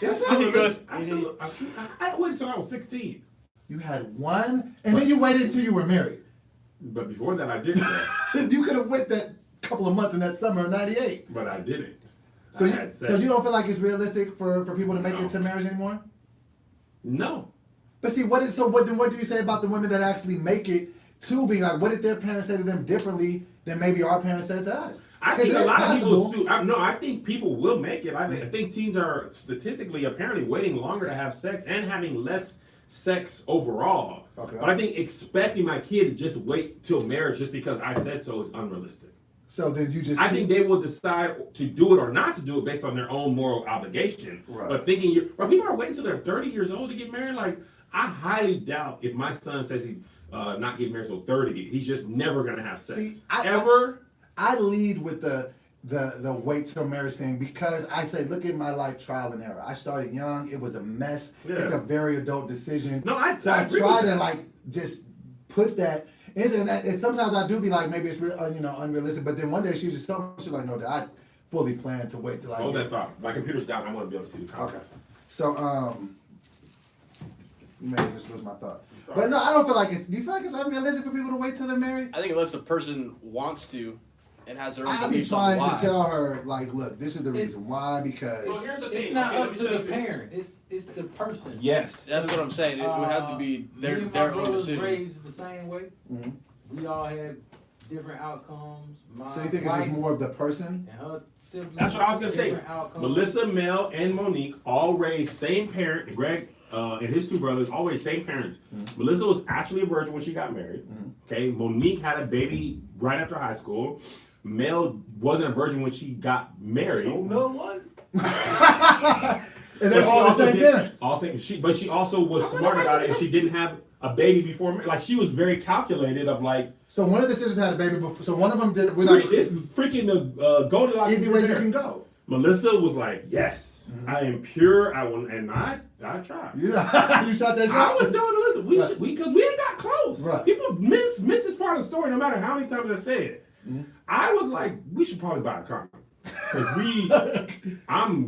It's He goes, Absolutely. I waited until I was 16. You had one, and then you waited until you were married. But before that, I did that. You could have went that couple of months in that summer of '98. But I didn't. So I you, had sex. so you don't feel like it's realistic for people to make No. it to marriage anymore? No. But see, what do you say about the women that actually make it to be like? What did their parents say to them differently than maybe our parents said to us? I 'Cause think a that's lot of possible. people. I think people will make it. I think teens are statistically apparently waiting longer to have sex and having less sex overall. Okay. But I think expecting my kid to just wait till marriage just because I said so is unrealistic. So then you just I think they will decide to do it or not to do it based on their own moral obligation. Right. But thinking, people are waiting till they're 30 years old to get married. Like, I highly doubt if my son says not get married till 30. He's just never gonna have sex. See, I lead with the wait till marriage thing because I say, look at my life trial and error. I started young. It was a mess. Yeah. It's a very adult decision. No, I try agree to with that. like just put that into that. And sometimes I do be like, maybe it's unrealistic. But then one day she's just so she's like, no, that I fully plan to wait till I Hold get. that thought. My computer's down. I want to be able to see the Okay. comments. So maybe this was my thought. But no, I don't feel like it's. Do you feel like it's unrealistic for people to wait till they're married? I think unless the person wants to and has their own I'd be beliefs on trying why. to tell her, like, look, this is the reason why, because So here's the thing. It's not Okay, up let to me the tell you. parent. It's the person. Yes. That's what I'm saying. It would have to be Me and my their own brothers decision. raised the same way. Mhm. We all had different outcomes. My So you think it's wife just more of the person? and her siblings. That's what I was gonna say. different outcomes. Melissa, Mel, and Monique all raised same parent. Greg and his two brothers all raised same parents. Melissa was actually a virgin when she got married. Okay, Monique had a baby right after high school. Mel wasn't a virgin when she got married. No one. And But they're she all the also same did- parents. But she also was smart about it, and she didn't have a baby before. Like she was very calculated of like, So one of the sisters had a baby before. So one of them did. We're like like, this is freaking the Goldilocks. either way you can go. Melissa was like, yes, I am pure. I will, and I tried. You shot that I shot. was telling Melissa, because we ain't got close. Right. People miss this part of the story no matter how many times I say it. I was like, we should probably buy a condom. Because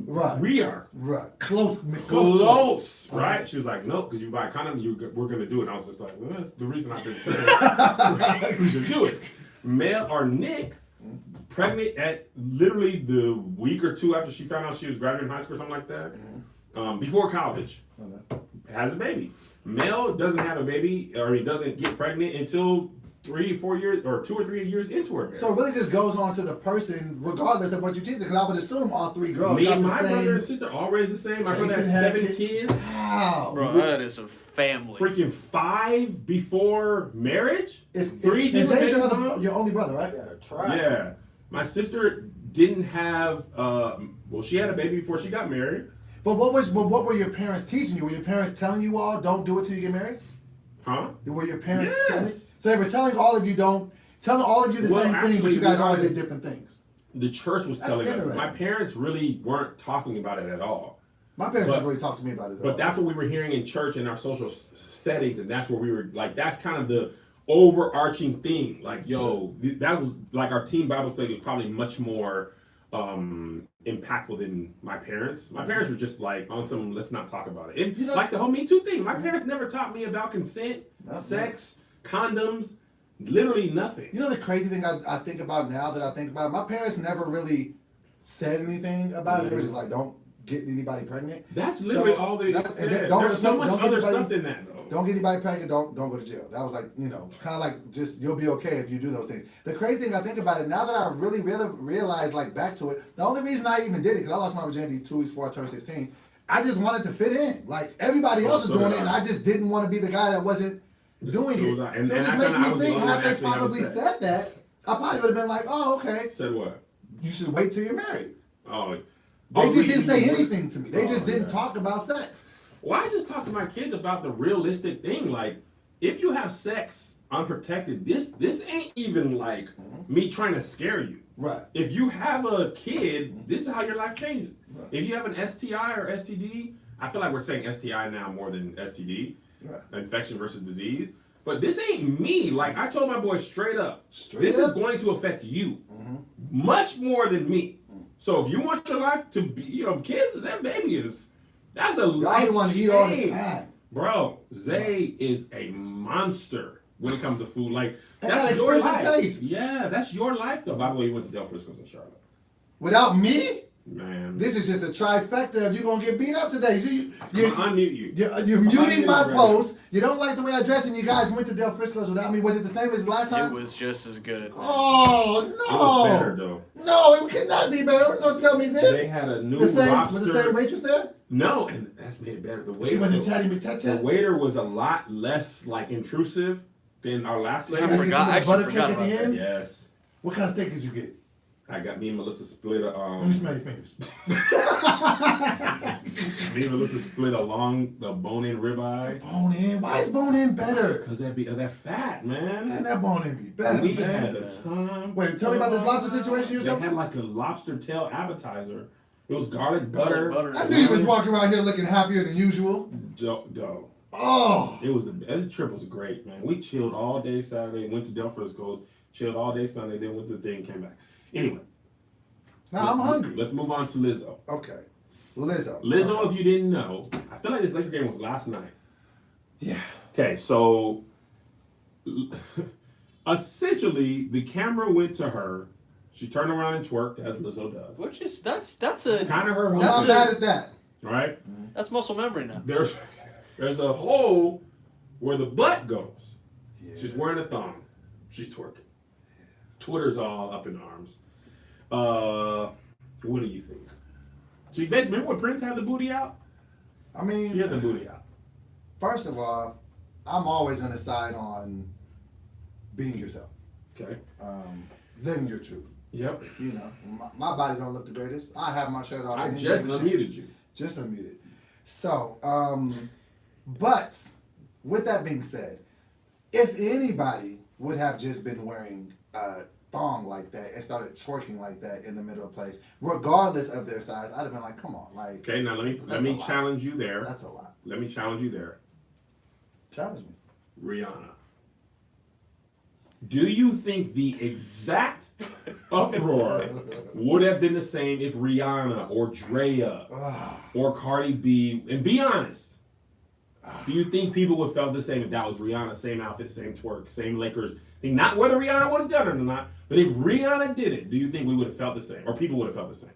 Right. we are Right. Close. close, right? She was like, no, because you buy a condom, we're going to do it. And I was just like, well, that's the reason I've been saying we should do it. Mel or Nick, pregnant at literally the week or two after she found out she was graduating high school or something like that, before college, has a baby. Mel doesn't have a baby, or he doesn't get pregnant until 3 or 4 years, or 2 or 3 years into her marriage. So it really just goes on to the person, regardless of what you teach. Because I would assume all three girls Me got and the my same. brother and sister all raised the same. My brother Jason had had 7 kids. kids. Wow. Bro, that is a family. Freaking 5 before marriage. It's 3 and different Jay's baby moms. your only brother, right? You gotta try. Yeah. My sister didn't have, well, she had a baby before she got married. But what were your parents teaching you? Were your parents telling you all don't do it till you get married? Huh? Were your parents Yes. telling? So they were telling all of you telling all of you the Well, same thing, but actually, you guys we all are- did different things. The church was That's telling us. interesting. My parents really weren't talking about it at all. My parents But- never really talked to me about it at all. But that's what we were hearing in church in our social settings, and that's where we were like, that's kind of the overarching thing. Like, yo, that was like our teen Bible study was probably much more impactful than my parents. My parents were just like on some let's not talk about it. And You know- like the whole Me Too thing. My parents never taught me about consent, Nothing. sex, condoms, literally nothing. You know the crazy thing I think about now that I think about it? My parents never really said anything about it. They were just like, don't get anybody pregnant. That's literally So, all they that- and said. then don't There's get so some- much don't get other anybody- stuff in that though. Don't get anybody pregnant, don't go to jail. That was like, kind of like just, you'll be okay if you do those things. The crazy thing I think about it, now that I really realize, like, back to it, the only reason I even did it, because I lost my virginity 2 weeks before I turned 16, I just wanted to fit in. Like, everybody else was so doing did it, and I. I just didn't want to be the guy that wasn't doing So it. was I. And So it I just found makes out I me was the think, only had one they actually having probably sex. said that, I probably would have been like, oh, okay, Said what? you should wait till you're married. Oh, They just really? didn't say anything to me. They just Oh, didn't yeah. talk about sex. Well, I just talk to my kids about the realistic thing. Like, if you have sex unprotected, this ain't even like me trying to scare you. Right. If you have a kid, this is how your life changes. Right. If you have an STI or STD, I feel like we're saying STI now more than STD, Right. infection versus disease. But this ain't me. Like, I told my boy straight up, Straight this up. is going to affect you much more than me. So if you want your life to be, kids, that baby that's a Y'all life don't want to eat all the change. time. Bro, Zay is a monster when it comes to food. Like, And that's that your expressive life. taste. Yeah, that's your life, though. By the way, you went to Del Frisco's in Charlotte. Without me, Man. this is just a trifecta of you gonna get beat up today. I'm going to unmute you. You're muting my bro. post. You don't like the way I dress, and you guys went to Del Frisco's without me. Was it the same as last time? It was just as good. Oh It was better, no! though. No, it could not be better. Don't tell me They this. had a new The same lobster. was the same waitress there. No, and that's made it better. The waiter, She wasn't chatting me chat the chat. waiter was a lot less, like, intrusive than our last She lady. was getting some of the actually butter cake forgot at the about that. end. Yes. What kind of steak did you get? I got me and Melissa split a Let me smell your fingers. me and Melissa split the bone-in ribeye. Bone in. Why is bone in better? Cause that fat, man. Man, that bone in be better, We man. had a time. Wait, tell me about this lobster situation you They said. had like a lobster tail appetizer. It was garlic butter. I knew you was walking around here looking happier than usual. Dough. Oh. It was this trip was great, man. We chilled all day Saturday, went to Del Frisco, chilled all day Sunday, then went to the thing, came back. Anyway. Now I'm hungry. Let's move on to Lizzo. Okay. Lizzo. Lizzo, if you didn't know, I feel like this Laker game was last night. Yeah. Okay, so essentially the camera went to her. She turned around and twerked as Lizzo does. Which is that's a Kind of her I'm whole not thing, mad at that. right? that's muscle memory now. There's a hole where the butt goes. Yeah. She's wearing a thong. She's twerking. Twitter's all up in arms. What do you think? She basically, remember when Prince had the booty out? I mean, She had the booty out. first of all, I'm always going to side on being yourself, Okay. living your truth. Yep. You know, my body don't look the greatest. I have my shirt off. I any just given unmuted chance. you. Just unmuted. So, but with that being said, if anybody would have just been wearing a thong like that and started twerking like that in the middle of the place, regardless of their size, I'd have been like, come on, like. Okay, now let that's me a lot. challenge you there. That's a lot. Let me challenge you there. Challenge me. Rihanna. Do you think the exact uproar would have been the same if Rihanna or Drea or Cardi B, and be honest, do you think people would have felt the same if that was Rihanna, same outfit, same twerk, same Lakers thing? Not whether Rihanna would have done it or not, but if Rihanna did it, do you think we would have felt the same, or people would have felt the same?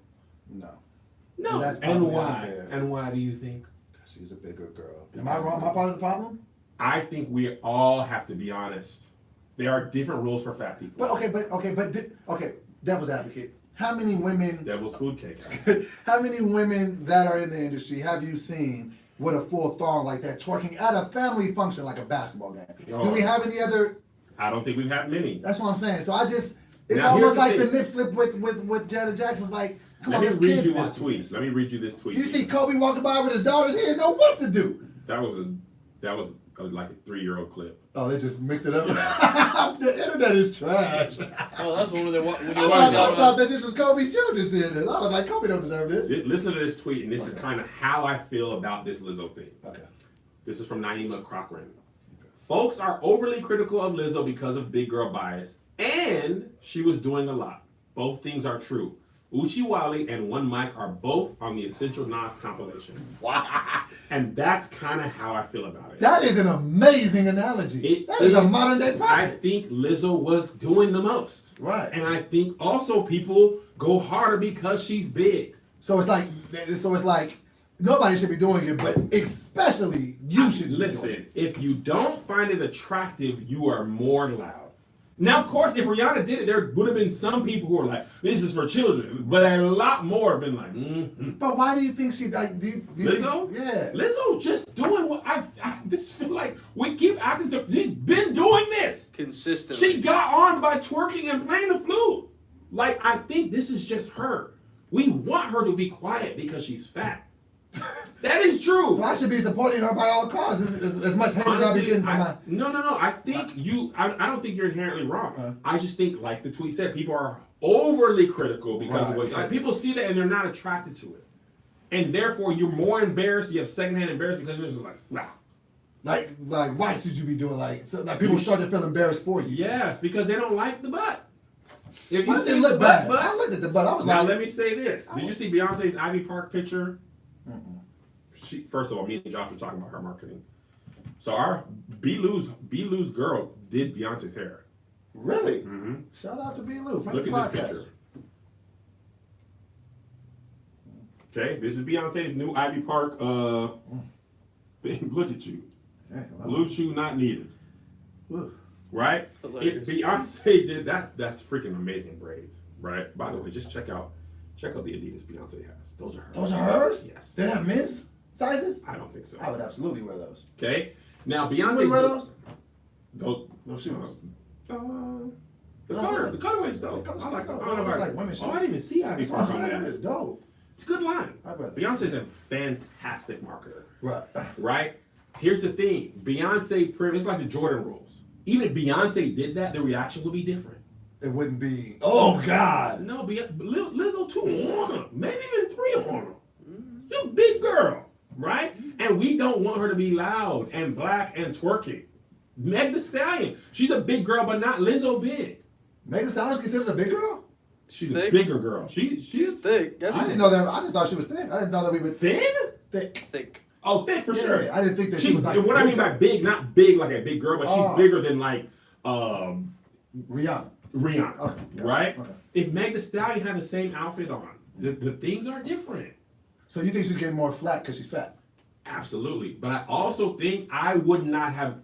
No. No. That's And probably why? unfair. And why do you think? She's a bigger girl. Am I wrong? Am I part of the problem? I think we all have to be honest. There are different rules for fat people. Okay, devil's advocate. How many women, Devil's food cake. how many women that are in the industry have you seen with a full thong like that twerking at a family function like a basketball game? Oh. Do we have any other? I don't think we've had many. That's what I'm saying. So it's Now, almost here's the like the thing. nip slip with Janet Jackson's like, come Let on, me this read kid's you this watching tweet. this. Let me read you this tweet. You see Kobe walking by with his daughters, he didn't know what to do. That was like a 3-year-old clip. Oh, they just mixed it up. The internet is trash. Oh, that's one of their. I thought that this was Kobe's children seeing this. I was like, Kobe don't deserve this. Listen to this tweet, and this is kind of how I feel about this Lizzo thing. Okay. This is from Naima Cochran. Folks are overly critical of Lizzo because of big girl bias, and she was doing a lot. Both things are true. Uchi Wally and One Mic are both on the Essential Nas compilation. Wow. And that's kind of how I feel about it. That is an amazing analogy. That is a modern day I prophet. think Lizzo was doing the most. Right. And I think also people go harder because she's big. So it's like nobody should be doing it, but especially you should be doing Listen, it. if you don't find it attractive, you are more loud. Now, of course, if Rihanna did it, there would have been some people who were like, this is for children. But a lot more have been like, But why do you think she like do you Lizzo? Yeah. Lizzo's just doing what I just feel like we keep acting so she's been doing this. Consistently. She got on by twerking and playing the flute. Like, I think this is just her. We want her to be quiet because she's fat. That is true. So I should be supporting her by all costs as much hate as I be getting from my. No. I think I don't think you're inherently wrong. I just think, like the tweet said, people are overly critical because of what people see that and they're not attracted to it, and therefore you're more embarrassed. You have secondhand embarrassed because you're just like, wow. Like why should you be doing like people start to feel embarrassed for you? Yes, because they don't like the butt. If Why you does see it the look bad? butt, I looked at the butt. I was now like, let me say this: did you see Beyonce's Ivy Park picture? She, first of all, me and Josh were talking about her marketing. So our B-Lou's girl did Beyonce's hair. really? Mm-hmm. Shout out to B. Lou. Look at this picture. Okay, this is Beyonce's new Ivy Park thing. Look at you. Blue chew not needed. Right? Hilarious. Beyonce did that. That's freaking amazing braids. Right? By the way, just check out the Adidas Beyonce has. Those are hers. Those are hers? Yes. They have men's sizes? I don't think so. I would absolutely wear those. Okay. Now You Beyonce. wouldn't wear those? Those Those shoes. the No, color. The colorway is dope. I like. I don't know like women shit. Oh, I didn't even see Ivy That's what I'm Park on saying. that. It's dope. It's a good line. I bet. Beyonce's a fantastic marketer. Right. Right? Here's the thing. Beyonce, it's like the Jordan rules. Even if Beyonce did that, the reaction would be different. It wouldn't be. Oh God. No, Lizzo 2 on her. Maybe even 3 on her. You're a big girl. Right? And we don't want her to be loud and black and twerking. Meg Thee Stallion. She's a big girl, but not Lizzo big. Meg Thee Stallion's considered a big girl? She's Thick? a bigger girl. She's thick. I didn't know that. I just thought she was thick. I didn't know that we would thin? thick. Thick. Oh, thick for Yeah, sure. I didn't think that she was like. What I mean by big, not big like a big girl, but she's Oh. bigger than like Rihanna. Rihanna, Okay, yeah, right? okay. If Meg Thee Stallion had the same outfit on, the things are different. So you think she's getting more flat because she's fat? Absolutely, but I also think I would not have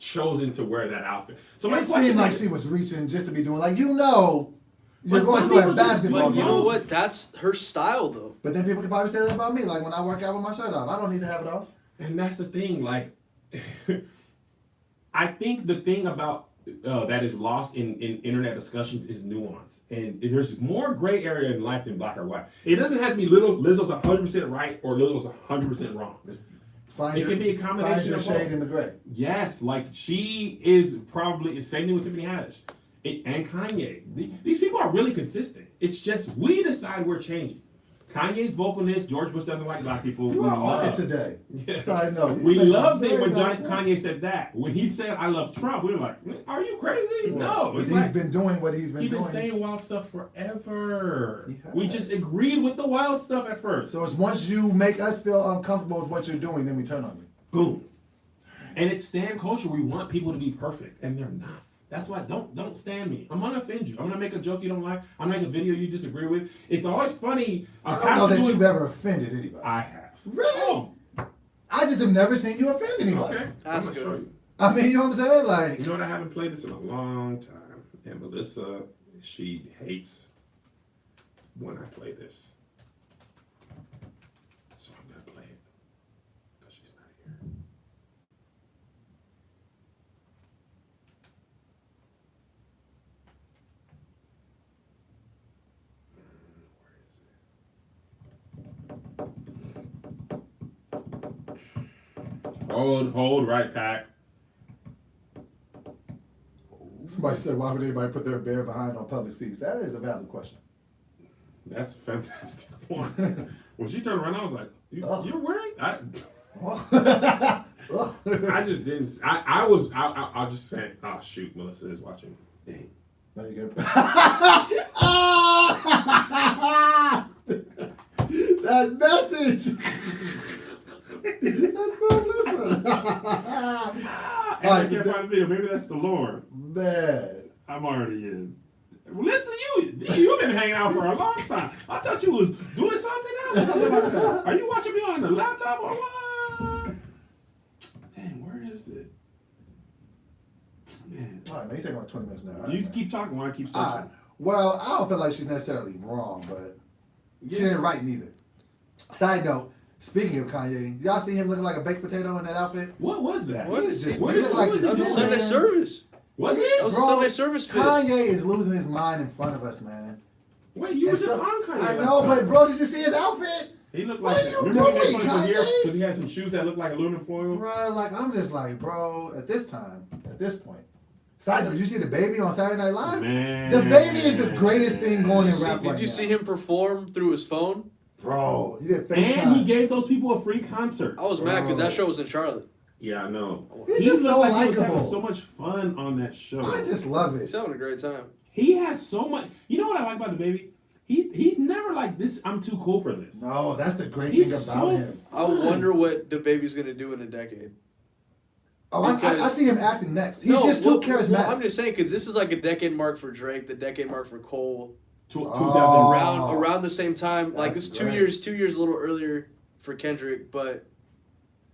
chosen to wear that outfit. So my It question seemed like is, she was reaching just to be doing like you're going But to some a people just- basketball But you game. know what? That's her style, though. But then people can probably say that about me. Like when I work out with my shirt off, I don't need to have it off. and that's the thing. Like, I think the thing about that is lost in internet discussions is nuance, and there's more gray area in life than black or white. It doesn't have to be Lizzo's 100% right or Lizzo's 100% wrong. Find It can be a find combination your of shade both. in the gray. Yes, like she is probably the same thing with Tiffany Haddish and Kanye. These people are really consistent. It's just we decide we're changing. Kanye's vocalist, George Bush doesn't like black people. You We are on it love. today. Yeah. So I know. We You made some loved it very when valid Kanye points. said that. When he said "I love Trump," we were like, "Are you crazy?" No, But it's he's like, been doing what he's been he's been doing. saying wild stuff forever. He We has. just agreed with the wild stuff at first. So it's once you make us feel uncomfortable with what you're doing, then we turn on you. Boom. And it's stan culture. We want people to be perfect, and they're not. That's why don't stand me. I'm gonna offend you. I'm gonna make a joke you don't like. I'm gonna make a video you disagree with. It's always funny. I don't know that you've ever offended anybody. I have. Really? Oh, I just have never seen you offend anybody. okay. I'm That's gonna good. show you. I mean, you know what I'm saying? Like, You know what? I haven't played this in a long time. And Melissa, she hates when I play this. So I'm gonna play it because she's not here. Hold right, Pack. somebody said, why would anybody put their bear behind on public seats? That is a valid question. That's a fantastic one. When she turned around, I was like, Oh. "You're wearing?" I I just didn't. I'll just say, "Oh shoot, Melissa is watching." Dang. No, you get that message. That's so listen. And I can't find the video. Maybe that's the Lord. Man. I'm already in. Well, listen, you've been hanging out for a long time. I thought you was doing something else. Or something like that. Are you watching me on the laptop or what? Dang, where is it? Man, All right, man, you taking like 20 minutes now. you keep talking while I keep All searching. right. Well, I don't feel like she's necessarily wrong, but she didn't right neither. Side note, speaking of Kanye, y'all see him looking like a baked potato in that outfit? What was that? What is Just- it? What he is- look what like was the he other doing? Sunday man. service. Was That it? was a Bro, Sunday service fit. Kanye is losing his mind in front of us, man. Wait, you were And just so- on Kanye. I last know, time. but bro, did you see his outfit? He looked What like are you remember when he doing, made fun of his hair Kanye? because he had some shoes that looked like aluminum foil? Bro, like, I'm just like, bro, at this time, at this point. Side note, you see the baby on Saturday Night Live? Man, The baby is the greatest thing going in rap right Did you now. see him perform through his phone? Bro, he did FaceTime. And he gave those people a free concert. I was mad because that show was in Charlotte. Yeah, I know. He's He just looked so like he was having likable. so much fun on that show. I just love He's it. having a great time. He has so much. You know what I like about the baby? He's never like this. I'm too cool for this. No, that's the great He's thing about so him. I wonder what the baby's gonna do in a decade. Oh, I because- see him acting next. He's just too charismatic. Well, I'm just saying because this is like a decade mark for Drake, the decade mark for Cole. 2000. Oh. Around the same time, like That's it's 2 great. years a little earlier for Kendrick, but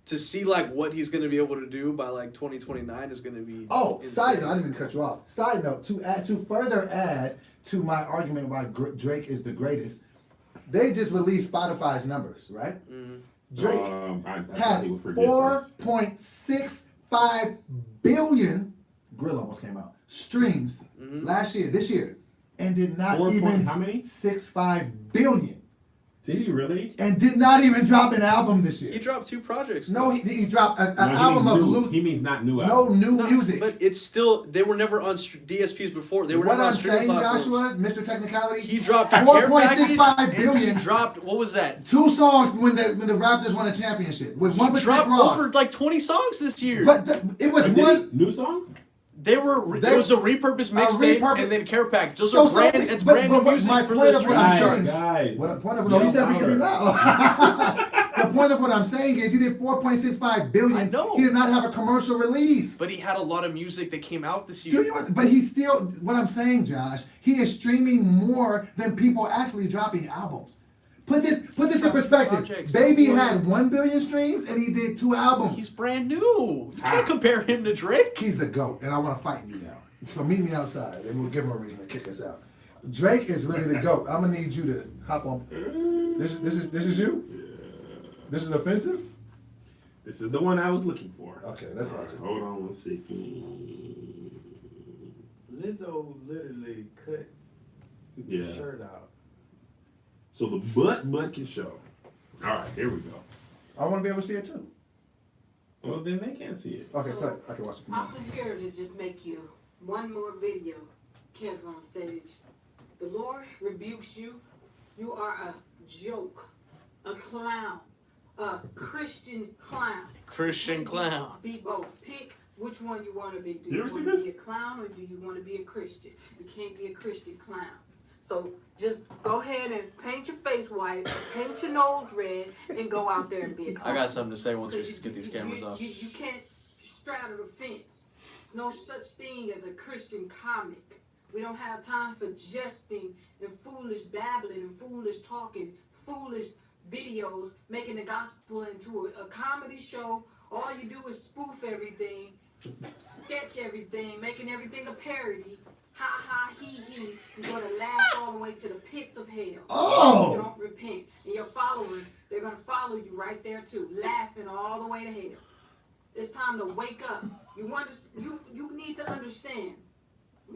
to see like what he's gonna be able to do by like 2029 is gonna be. Oh, insane. side note, I didn't even cut you off. Side note, to further add to my argument why Drake is the greatest, they just released Spotify's numbers, right? Mhm. Drake I had thought he would forget this. 4.65 billion Grill almost came out. Streams this year, and did not 4 even point, how many? 6.5 billion. Did he really? And did not even drop an album this year. He dropped 2 projects. No, he dropped an No, he album means of new. loose. He means not new No albums. new music. But it's still, they were never on DSPs before. They were What never on I'm streaming saying, platforms. Joshua, Mr. Technicality, He dropped 4.65 billion. He dropped, what was that? 2 songs when the Raptors won a championship with one He with dropped Rick Ross. over like 20 songs this year. But it was Did he? one. New songs? It was a repurposed mixtape and then care package. Those are brand. It's brand new music my for point the of what I'm streaming. saying. Guys. What the point of no, he said we can be loud. The point of what I'm saying is he did 4.65 billion. I know. He did not have a commercial release. But he had a lot of music that came out this Do year. you know, but he's still. What I'm saying, Josh, he is streaming more than people actually dropping albums. Put this in perspective. Projects. Baby had 1 billion streams and he did 2 albums. He's brand new. You can't compare him to Drake. He's the GOAT, and I want to fight you now. So meet me outside, and we'll give him a reason to kick us out. Drake is really the GOAT. I'm gonna need you to hop on. This is you. This is offensive. This is the one I was looking for. Okay, let's watch it. Hold on one second. Lizzo literally cut Yeah. his shirt out. So the butt can show. All right, here we go. I want to be able to see it too. Well, then they can't see it. Okay, cut. I can watch it. I'm here to just make you one more video. Kev on stage. The Lord rebukes you. You are a joke, a clown, a Christian clown. Christian clown. Be both. Pick which one you want to be. Do You you ever want seen to this? be a clown or do you want to be a Christian? You can't be a Christian clown. So just go ahead and paint your face white, paint your nose red, and go out there and be a I clown. got something to say once we Because get these cameras off. You can't straddle the fence. There's no such thing as a Christian comic. We don't have time for jesting and foolish babbling and foolish talking, foolish videos, making the gospel into a comedy show. All you do is spoof everything, sketch everything, making everything a parody. Ha ha he he. You're gonna laugh all the way to the pits of hell. Oh! You don't repent. And your followers, they're gonna follow you right there too, laughing all the way to hell. It's time to wake up. You need to understand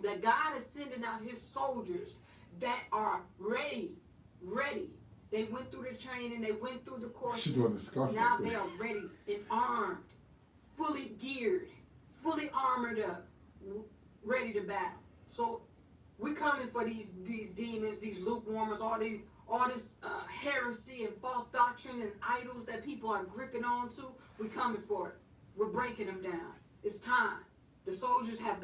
that God is sending out his soldiers that are ready. They went through the training, they went through the She's doing the courses. scarf Now like they are ready and armed, fully geared, fully armored up, ready to battle. So we coming for these demons, these lukewarmers, all this heresy and false doctrine and idols that people are gripping onto. We coming for it. We're breaking them down. It's time. The soldiers have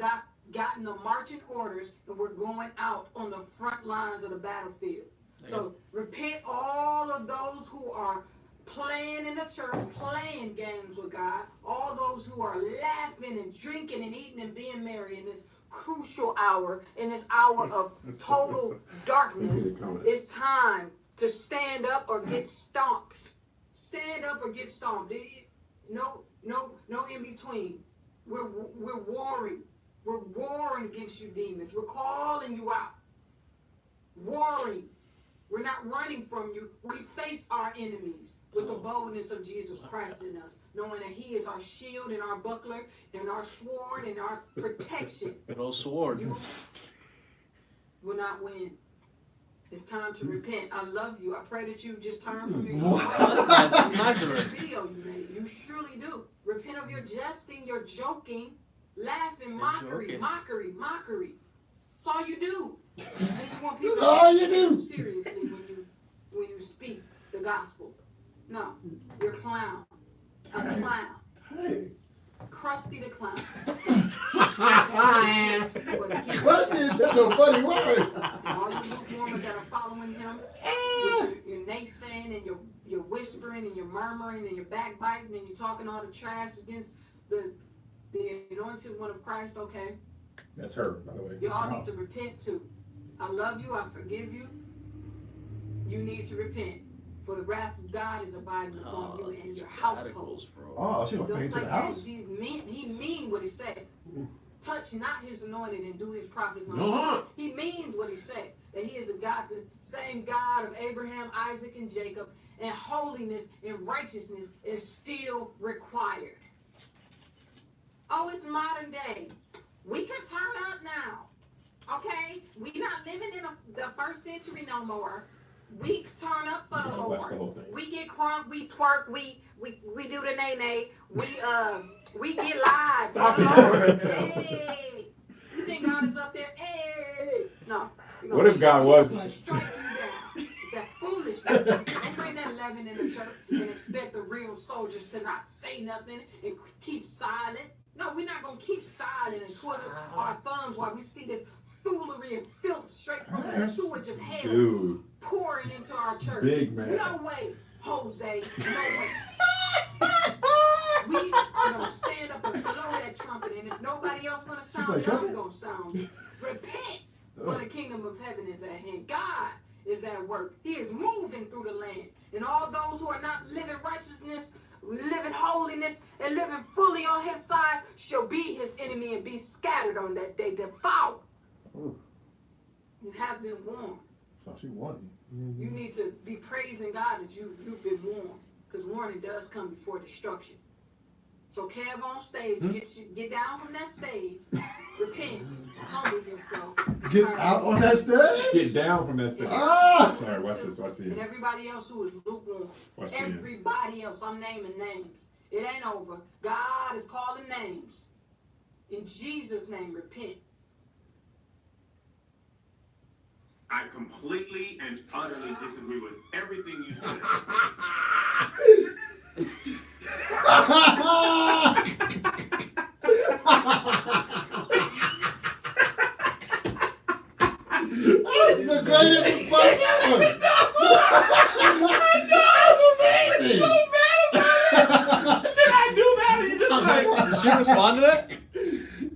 gotten the marching orders, and we're going out on the front lines of the battlefield. So repent all of those who are playing in the church, playing games with God, all those who are laughing and drinking and eating and being merry in this crucial hour, in this hour of total darkness. It's time to stand up or get stomped. Stand up or get stomped. No in between. We're warring. We're warring against you demons. We're calling you out. Warring. We're not running from you. We face our enemies with the boldness of Jesus Christ in us, knowing that he is our shield and our buckler and our sword and our protection. Good old sword. You will not win. It's time to repent. I love you. I pray that you just turn from your evil ways. That's nice of her. Video you made. You surely do. Repent of your jesting, your joking, laughing, mockery. That's all you do. And you want people all to you take you do. seriously when you speak the gospel. No, you're a clown. A clown. Hey. Crusty the clown. What's this? That's a funny word. All you lukewarmers that are following him, with your naysaying and your whispering and your murmuring and your backbiting and you're talking all the trash against the anointed one of Christ, okay? That's her, by the way. You all need to repent too. I love you. I forgive you. You need to repent. For the wrath of God is abiding upon you and your household. Oh, she gonna pay Don't to play the house. games. He mean what he said. Touch not his anointed and do his prophets no No harm. harm. He means what he said. That he is a God, the same God of Abraham, Isaac, and Jacob. And holiness and righteousness is still required. Oh, it's modern day. We can turn up now. Okay? We not living in the first century no more. We turn up for the Lord. We get crunk, we twerk, we do the nay-nay. We get live for the Lord. Hey. You think God is up there? Hey. No. What if God was? Strike you down. That foolishness. Don't bring that leaven in the church and expect the real soldiers to not say nothing and keep silent. No, we're not going to keep silent and twiddle our thumbs while we see this foolery and filth straight from the sewage of hell pouring into our church. Big man. No way, Jose. No way. We are going to stand up and blow that trumpet, and if nobody else going to sound it, I'm going to sound. Repent, for the kingdom of heaven is at hand. God is at work. He is moving through the land. And all those who are not living righteousness, living holiness, and living fully on his side shall be his enemy and be scattered on that day, devoured. You have been warned. So she warned you. You need to be praising God that you've been warned, because warning does come before destruction. So Kev on stage, get down from that stage, repent, humble yourself. Get out on that stage? Get down from that stage. Ah! Sorry, watch this, watch this. And everybody else who is lukewarm. Everybody else, I'm naming names. It ain't over. God is calling names. In Jesus' name, repent. I completely and utterly disagree with everything you said. That's the greatest response ever. I know, amazing. So bad about it. Did I do that? And you're just like, Did she respond to that?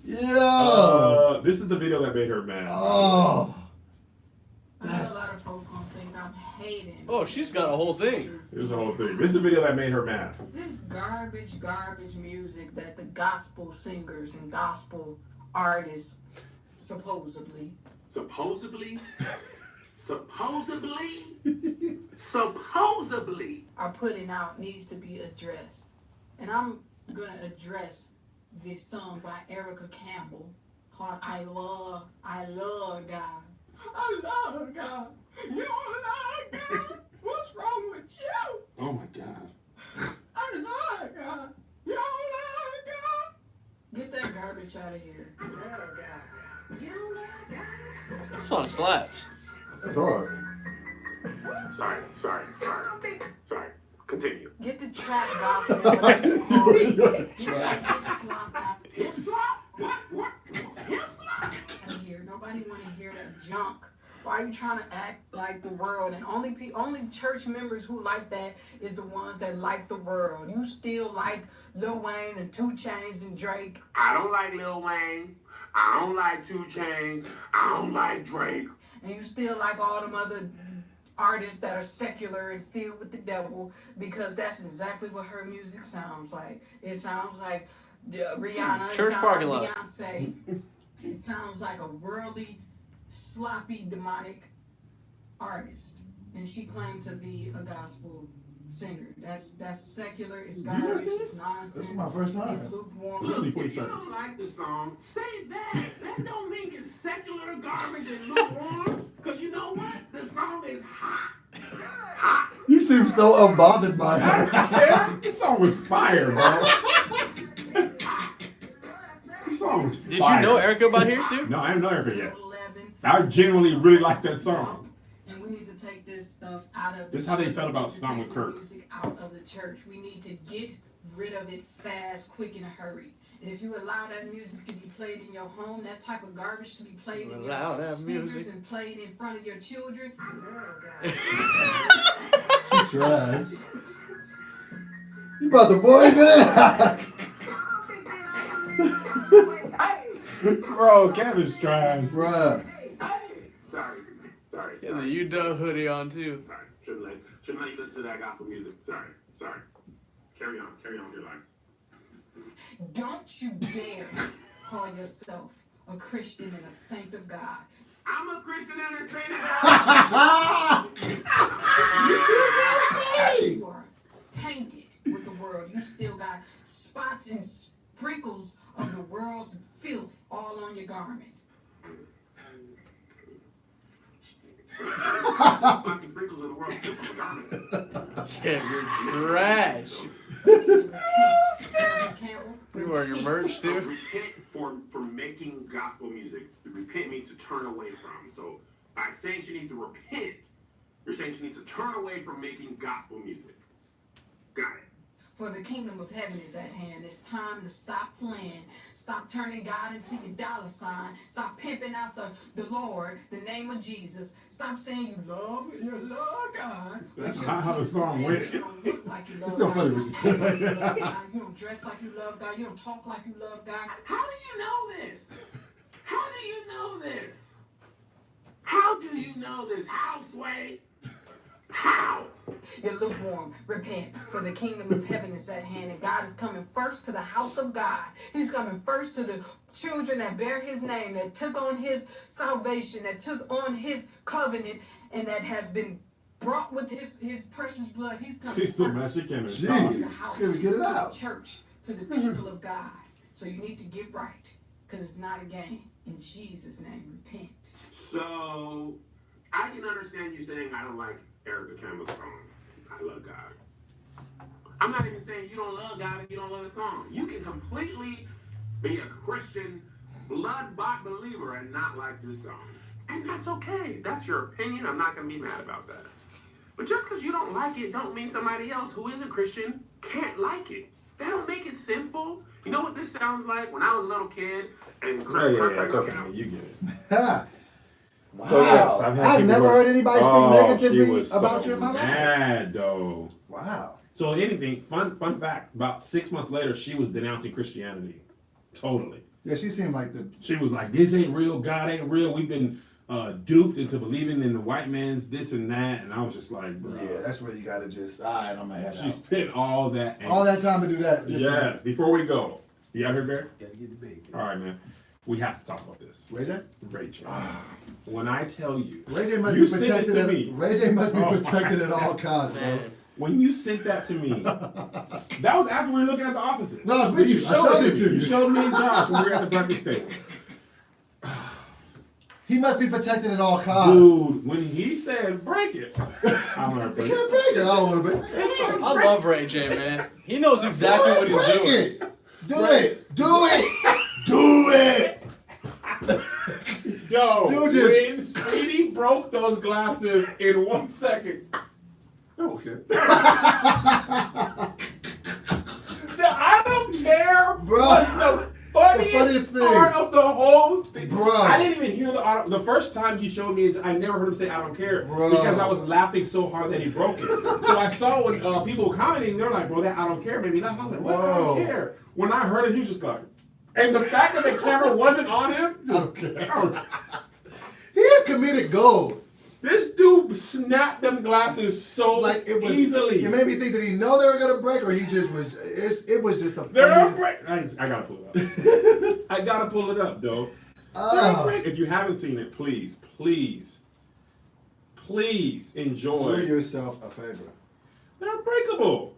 Yeah. This is the video that made her mad. Oh. I know a lot of folk gonna think I'm hating. Oh, she's got a whole thing. This is the whole thing. This is the video that made her mad. This garbage music that the gospel singers and gospel artists supposedly are putting out needs to be addressed. And I'm gonna address this song by Erica Campbell called I Love God. I love God. You don't love God. What's wrong with you? Oh my God. I love God. You don't love God. Get that garbage out of here. You love God. You don't love God. This song slaps. That's hard. Sorry. Continue. Get the trap gospel, whatever you call it. Get that hip slop out. What? Hip slap? Nobody want to hear that junk. Why are you trying to act like the world? And only church members who like that is the ones that like the world. You still like Lil Wayne and 2 Chainz and Drake. I don't like Lil Wayne. I don't like 2 Chainz. I don't like Drake. And you still like all them other artists that are secular and filled with the devil, because that's exactly what her music sounds like. It sounds like Rihanna. Church parking lot. Beyonce. It sounds like a worldly, sloppy, demonic artist. And she claimed to be a gospel singer. That's secular, it's garbage, it's nonsense. This is my first time. It's lukewarm. If you don't like the song, say that. That don't mean it's secular, garbage, and lukewarm. Because you know what? The song is hot. Hot. You seem so unbothered by her. Yeah, this song was fire, bro. This song was Did fire. you know Erica about here too? No, I haven't known Erica yet. 11, I genuinely really like that song. and we need to take this stuff out of the This is how they church. felt We about need to Storm take with this Kirk. music out of the church. We need to get rid of it fast, quick, in a hurry. And if you allow that music to be played in your home, that type of garbage to be played in Allow your that speakers music. and played in front of your children, She tries. You brought the boys in it? Bro, Kevin's trying. Bruh. Sorry. Yeah, the UW hoodie on too. Sorry. Shouldn't let you listen to that gospel music. Sorry. Carry on with your lives. don't you dare call yourself a Christian and a saint of God. I'm a Christian and a saint of God. You are tainted with the world. You still got spots and sprinkles of the world's filth all on your garment. Spots and sprinkles of the world's filth on the garment. Yeah, you're trash. You need to repent. Campbell, You wearing your merch So too? repent for making gospel music. Repent means to turn away from. So by saying she needs to repent, you're saying she needs to turn away from making gospel music. Got it. For the kingdom of heaven is at hand. It's time to stop playing. Stop turning God into your dollar sign. Stop pimping out the Lord, the name of Jesus. Stop saying you love God. That's but not how the song went. You don't look like you love It's so God. funny You when don't she act said like you that. love God. You don't dress like you love God. You don't talk like you love God. How do you know this? How do you know this? How do you know this? How, Sway? How? You're lukewarm. Repent, for the kingdom of heaven is at hand, and God is coming first to the house of God. He's coming first to the children that bear his name, that took on his salvation, that took on his covenant, and that has been brought with his precious blood. He's coming She's so mad first she can't to even talk. the house, Can we get it to out? the church, to the people of God. So you need to get right, because it's not a game. In Jesus' name, repent. So, I can understand you saying I don't like Erica Campbell's song, I Love God. I'm not even saying you don't love God if you don't love the song. You can completely be a Christian, blood-bought believer and not like this song. And that's okay. That's your opinion. I'm not going to be mad about that. But just because you don't like it don't mean somebody else who is a Christian can't like it. That don't make it sinful. You know what this sounds like? When I was a little kid and You get it. Wow. So, yes, I've had people never who- heard anybody speak she negatively was about so you in my life. mad, though. Wow. So anything, fun fact, about 6 months later, she was denouncing Christianity. Totally. Yeah, she seemed like the. She was like, this ain't real, God ain't real. We've been duped into believing in the white man's this and that. And I was just like, bro. Yeah, that's where you gotta just. All right, I'm gonna head She out. spent all that. All that time to do that. Just Yeah, before we go. You out here, Bear? Gotta get the big. All right, man. We have to talk about this. Ray J? Ray J. When I tell you. Ray J must You be sent protected. it to me. Ray J must be Oh, protected my at all costs, bro. When you sent that to me, that was after we were looking at the offices. No, I was with you. I showed it to you. You showed me and Josh when we were at the breakfast table. He must be protected at all costs. Dude, when he said break it, I'm gonna You break can't it. break it. I don't want to break it. I love Ray J, man. He knows exactly what he's Break doing. it. Do it. Do it. Do it. Yo, Dude, just- when Speedy broke those glasses in 1 second, Oh, okay. I don't care. Bro. Was the funniest, funniest thing. part of the whole thing. Bro. I didn't even hear the first time he showed me. I never heard him say "I don't care" Bro. because I was laughing so hard that he broke it. So I saw when people were commenting, they're like, "Bro, that I don't care made me laugh." I was like, "What? I Whoa. don't care." When I heard it, he was just like, and the fact that the camera wasn't on him. I don't care. I don't- He is comedic gold. This dude snapped them glasses so Like it was. easily. It made me think that he know they were gonna break, or he just was. It was just the They're funniest. break. I gotta pull it up. I gotta pull it up, though. If you haven't seen it, please enjoy. Do yourself a favor. They're unbreakable.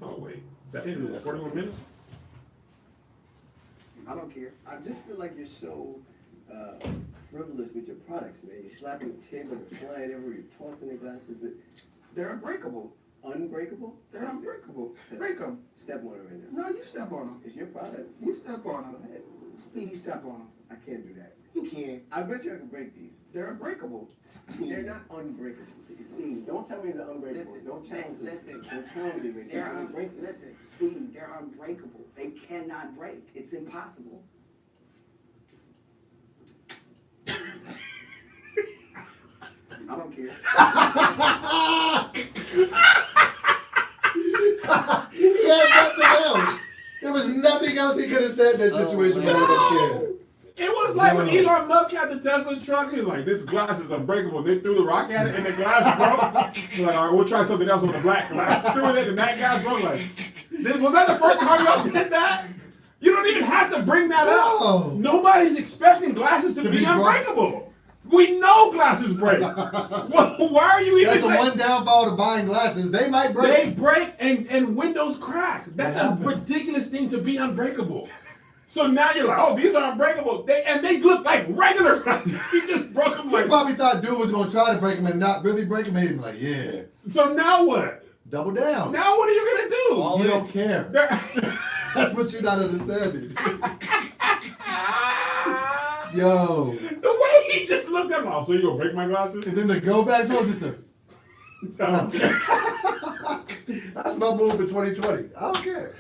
Oh wait, that ended 41 minutes. I don't care. I just feel like you're so frivolous with your products, man. You're slapping the table, you're flying everywhere, you're tossing the glasses. They're unbreakable. Unbreakable? They're unbreakable. Break them. Step on it right now. No, you step on them. It's your product. You step on Go them. ahead. Speedy step on them. I can't do that. You can't. I bet you I can break these. They're unbreakable. They're not unbreakable. Speedy, don't tell me they're unbreakable. Listen, don't challenge me. listen. Don't challenge me. Man. They're unbreakable. listen, Speedy, they're unbreakable. They cannot break. It's impossible. I don't care. He had nothing else. There was nothing else he could have said in that situation where they didn't care. It was like when Elon Musk had the Tesla truck. He was like, "This glass is unbreakable." They threw the rock at it, and the glass broke. He's like, "All right, we'll try something else with the black glass." Threw it, and that glass broke. Like, was that the first time y'all did that? You don't even have to bring that No. up. Nobody's expecting glasses to be be broke. unbreakable. We know glasses break. Why are you even? That's the one downfall to buying glasses. They might break. They break and windows crack. That's a ridiculous thing to be unbreakable. So now you're like, oh, these are unbreakable. They look like regular glasses. He just broke them He like. probably thought dude was gonna try to break them and not really break them. He'd be like, yeah, So now what? double down. Now what are you gonna do? You don't care. That's what you're not understanding. Yo. The way he just looked at me, oh, so you gonna break my glasses? And then to go back to him, just to, that's my move for 2020. I don't care.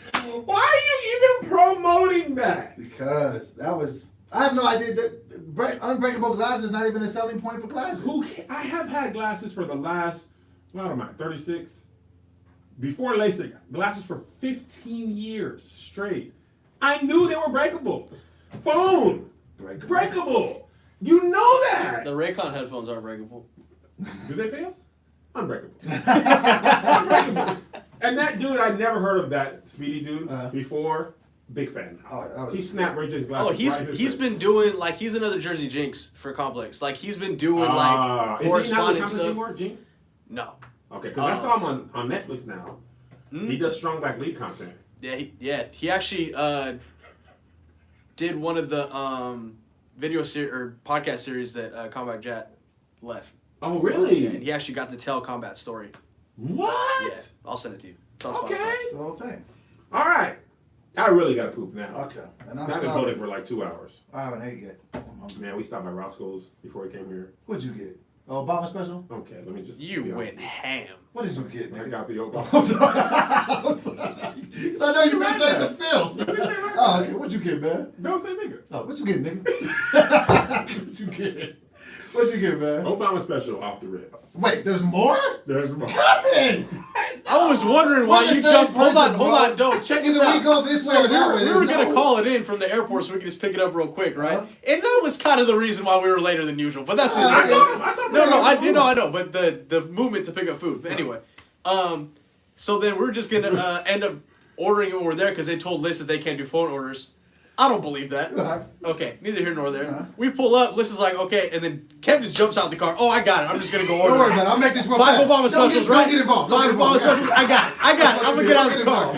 Why are you even promoting that? Because that was, I have no idea that unbreakable glasses is not even a selling point for glasses. I have had glasses for the last, what am I, 36? Before LASIK, glasses for 15 years straight. I knew they were breakable. Phone, breakable. You know that. The Raycon headphones aren't breakable. Do they pay us? Unbreakable. Unbreakable. And that dude, I never heard of that Speedy dude before. Big fan. He snapped Rachel's glasses. Oh, he's been doing, like, he's another Jersey Jinx for Complex. Like, he's been doing, like, correspondence stuff. Anymore, Jinx? No. Okay, because I saw him on Netflix now. He does strong back lead content. Yeah, he actually did one of the video or podcast series that Combat Jet left. Oh, really? Yeah, and he actually got to tell Combat's story. What? Yeah, I'll send it to you. It's on Okay. Spotify. The whole thing. All right. I really got to poop now. Okay. And I've been holding for like 2 hours. I haven't ate yet. I'm hungry. Man, we stopped by Roscoe's before we came here. What'd you get? Obama special? Okay, let me just. You went ham. What did you get, I nigga? got the Obama. I'm sorry. I know you been saying some filth. Oh, okay. What'd you get, man? Don't say nigga. Oh, what you get, nigga? What you get? What you get, man? Obama special off the rip. Wait, there's more? There's more. Coming! I was wondering why you jumped. Hold on, don't check this Either out. we go this way So or that way. we were gonna call it in from the airport so we could just pick it up real quick, right? And that was kind of the reason why we were later than usual. But that's I told him I know. But the movement to pick up food. But anyway, so then we're just gonna end up ordering it when we're there because they told Liz that they can't do phone orders. I don't believe that. Okay, neither here nor there. We pull up, Liz is like, okay, and then Kev just jumps out the car. Oh, I got it. I'm just gonna go order. Don't worry about it. I'll make this real 5 fast. Obama specials, right? Don't get involved. 5 Obama specials. I got it. I'm gonna get out of the car.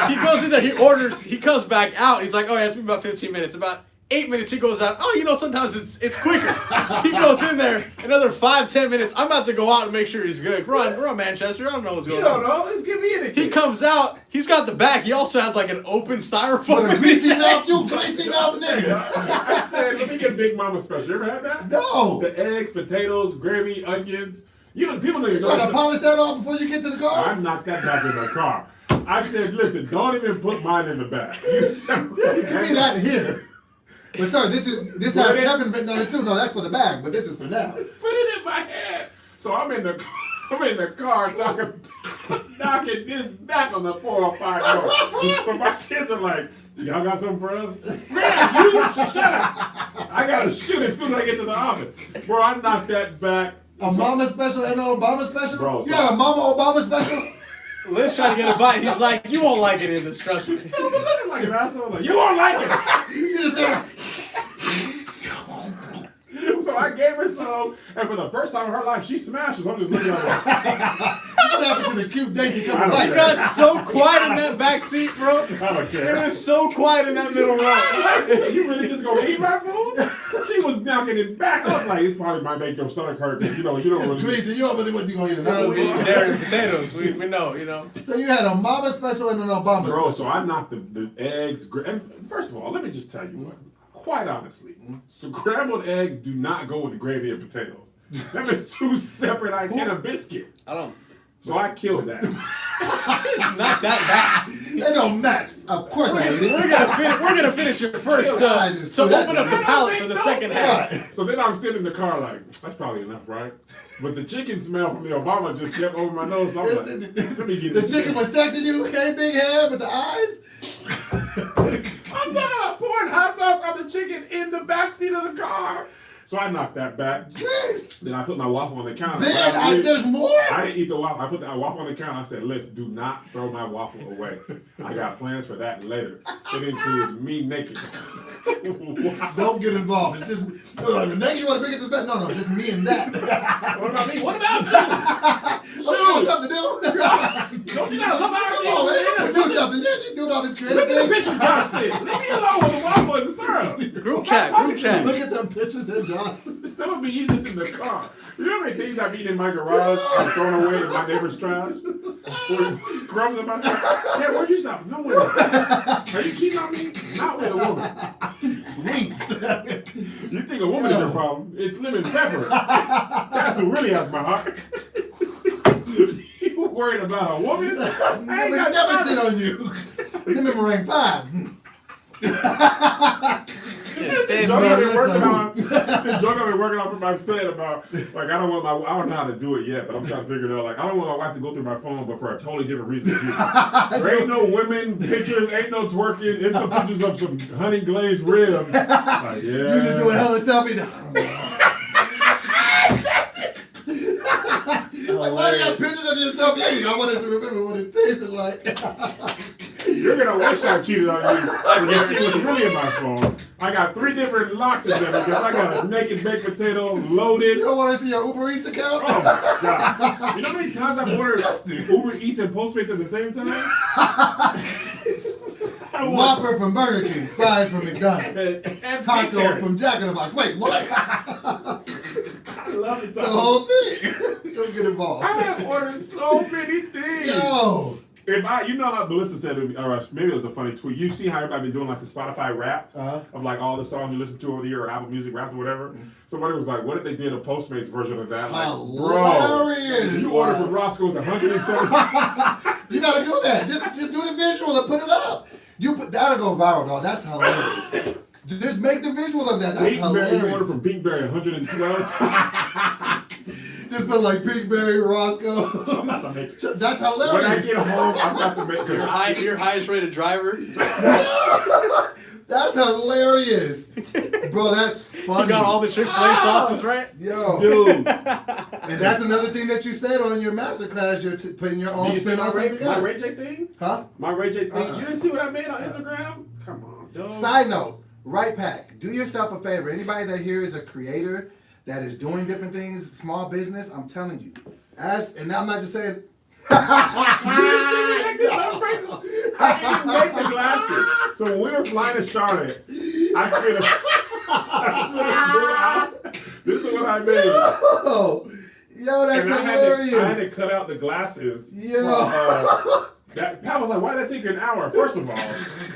He goes in there, he orders, he comes back out. He's like, oh yeah, it's been about 15 minutes. About 8 minutes, he goes out. Oh, sometimes it's quicker. He goes in there, another 5-10 minutes. I'm about to go out and make sure he's good. We're on Manchester. I don't know what's going on. You don't know. Let's give me an He comes out. He's got the back. He also has like an open styrofoam. With a greasy mouth, you greasy mouth nigga. I said, let me get Big Mama special. You ever had that? No. The eggs, potatoes, gravy, onions. People need to Try go. to polish that off before you get to the car? I knocked that back in the car. I said, listen, don't even put mine in the bag. You Give me that here. But sir, this has Kevin written on it too. No, that's for the bag, but this is for now. Put it in my head. So I'm in the car knocking this back on the 405 door. So my kids are like, y'all got something for us? Man, you shut up. I gotta shoot as soon as I get to the office. Bro, I knocked that back. A mama special and an Obama special? Bro, you got a mama Obama special? Liz trying to get a bite. He's like, you won't like it in this, trust me. So looking like an asshole. Like, you won't like it. You just there. So I gave her some, and for the first time in her life, she smashes. I'm just looking at her. What happened to the cute dainty couple I It don't bites? got so quiet in that back seat, bro. I don't It care. was so quiet in that middle row. You really just gonna eat my food? She was knocking it back. I was like, it probably might make your stomach hurt. You don't It's really. greasy. You don't really want you gonna eat You another know, one. the dairy and potatoes. We know. So you had a mama special and an Obama Bro, special. so I knocked the eggs. And first of all, let me just tell you what. Quite honestly, scrambled eggs do not go with gravy and potatoes. That is two separate items and a biscuit. I don't. So I killed that. Not that bad. They don't match. Of course I ate it. We're gonna finish it first to open up the palate for the second half. So then I'm sitting in the car like, that's probably enough, right? But the chicken smell from the Obama just kept over my nose. So I'm like, let me get The it. chicken was texting you, okay, big head with the eyes? I'm talking about pouring hot sauce on the chicken in the back seat of the car. So I knocked that back. Jeez. Then I put my waffle on the counter. There's more? I didn't eat the waffle. I put that waffle on the counter. I said, "Let's do not throw my waffle away. I got plans for that later. It includes me naked." Don't get involved. It's just Nate, you want to pick it to bed? No, just me and that. What about me? What about you? Oh, you got something to do? Don't you gotta love our Come on, man. Do something. You doing all this creative Look at the things. pictures Josh said. Leave me alone with the waffle and the syrup. Group chat. Look at the pictures that Josh. Some of me eating this in the car. You know how many things I've eaten in my garage and thrown away in my neighbor's trash? Or crumbs in my trash? Yeah, where'd you stop? Nowhere. Are you cheating on me? Not with a woman. Weeks. You think a woman is your problem? It's lemon pepper. That's who really has my heart. You worried about a woman? I ain't got Never time. cheat on you. Lemon meringue pie. Stand Joke I've been listen. working on. This joke I've been working on for my set about like I don't know how to do it yet, but I'm trying to figure it out. Like I don't want my wife to go through my phone, but for a totally different reason. There ain't no women pictures, ain't no twerking. It's some pictures of some honey glazed ribs. Like, yeah. You just do a hell of a selfie. Like, why do you have pictures of yourself eating? I wanted to remember what it tasted like. You're gonna wish I cheated on you when you see what's really in my phone. I got 3 different locks in there because I got a naked baked potato loaded. You don't want to see your Uber Eats account? Oh my god! You know how many times I've ordered Disgusting. Uber Eats and Postmates at the same time? I want Whopper from Burger King, fries from McDonald's, and tacos from Jack in the Box. Wait, what? I love it. The whole thing. Don't get involved. I have ordered so many things. Yo. If you know how Melissa said it, or maybe it was a funny tweet. You see how everybody been doing like the Spotify Wrapped of like all the songs you listen to over the year, or Apple Music Wrapped or whatever. Somebody was like, "What if they did a Postmates version of that?" Like, Hilarious. bro, you order from Roscoe's 117. You gotta do that. Just do the visual and put it up. That'll go viral, dog. That's hilarious. Just make the visual of that. That's Pinkberry, you order hilarious. from Pinkberry 112. Just put like Pinkberry, Roscoe. That's hilarious. When I get home, I'm about to make Your highest rated driver. That's hilarious. Bro, that's funny. You got all the Chick-fil-A sauces right? Yo. dude. And that's another thing that you said on your masterclass. You're putting your own Did you see spin my on Ray, something my else. Ray J thing? Huh? My Ray J thing? You didn't see what I made on Instagram? Come on, dog. Side note, Right Pack, do yourself a favor. Anybody that here is a creator that is doing different things, small business, I'm telling you. And I'm not just saying. I didn't make the glasses. So when we were flying to Charlotte, I spent this is what I made. Yo, that's And hilarious. I had to cut out the glasses. Yo. Pat was like, why did that take you an hour? First of all,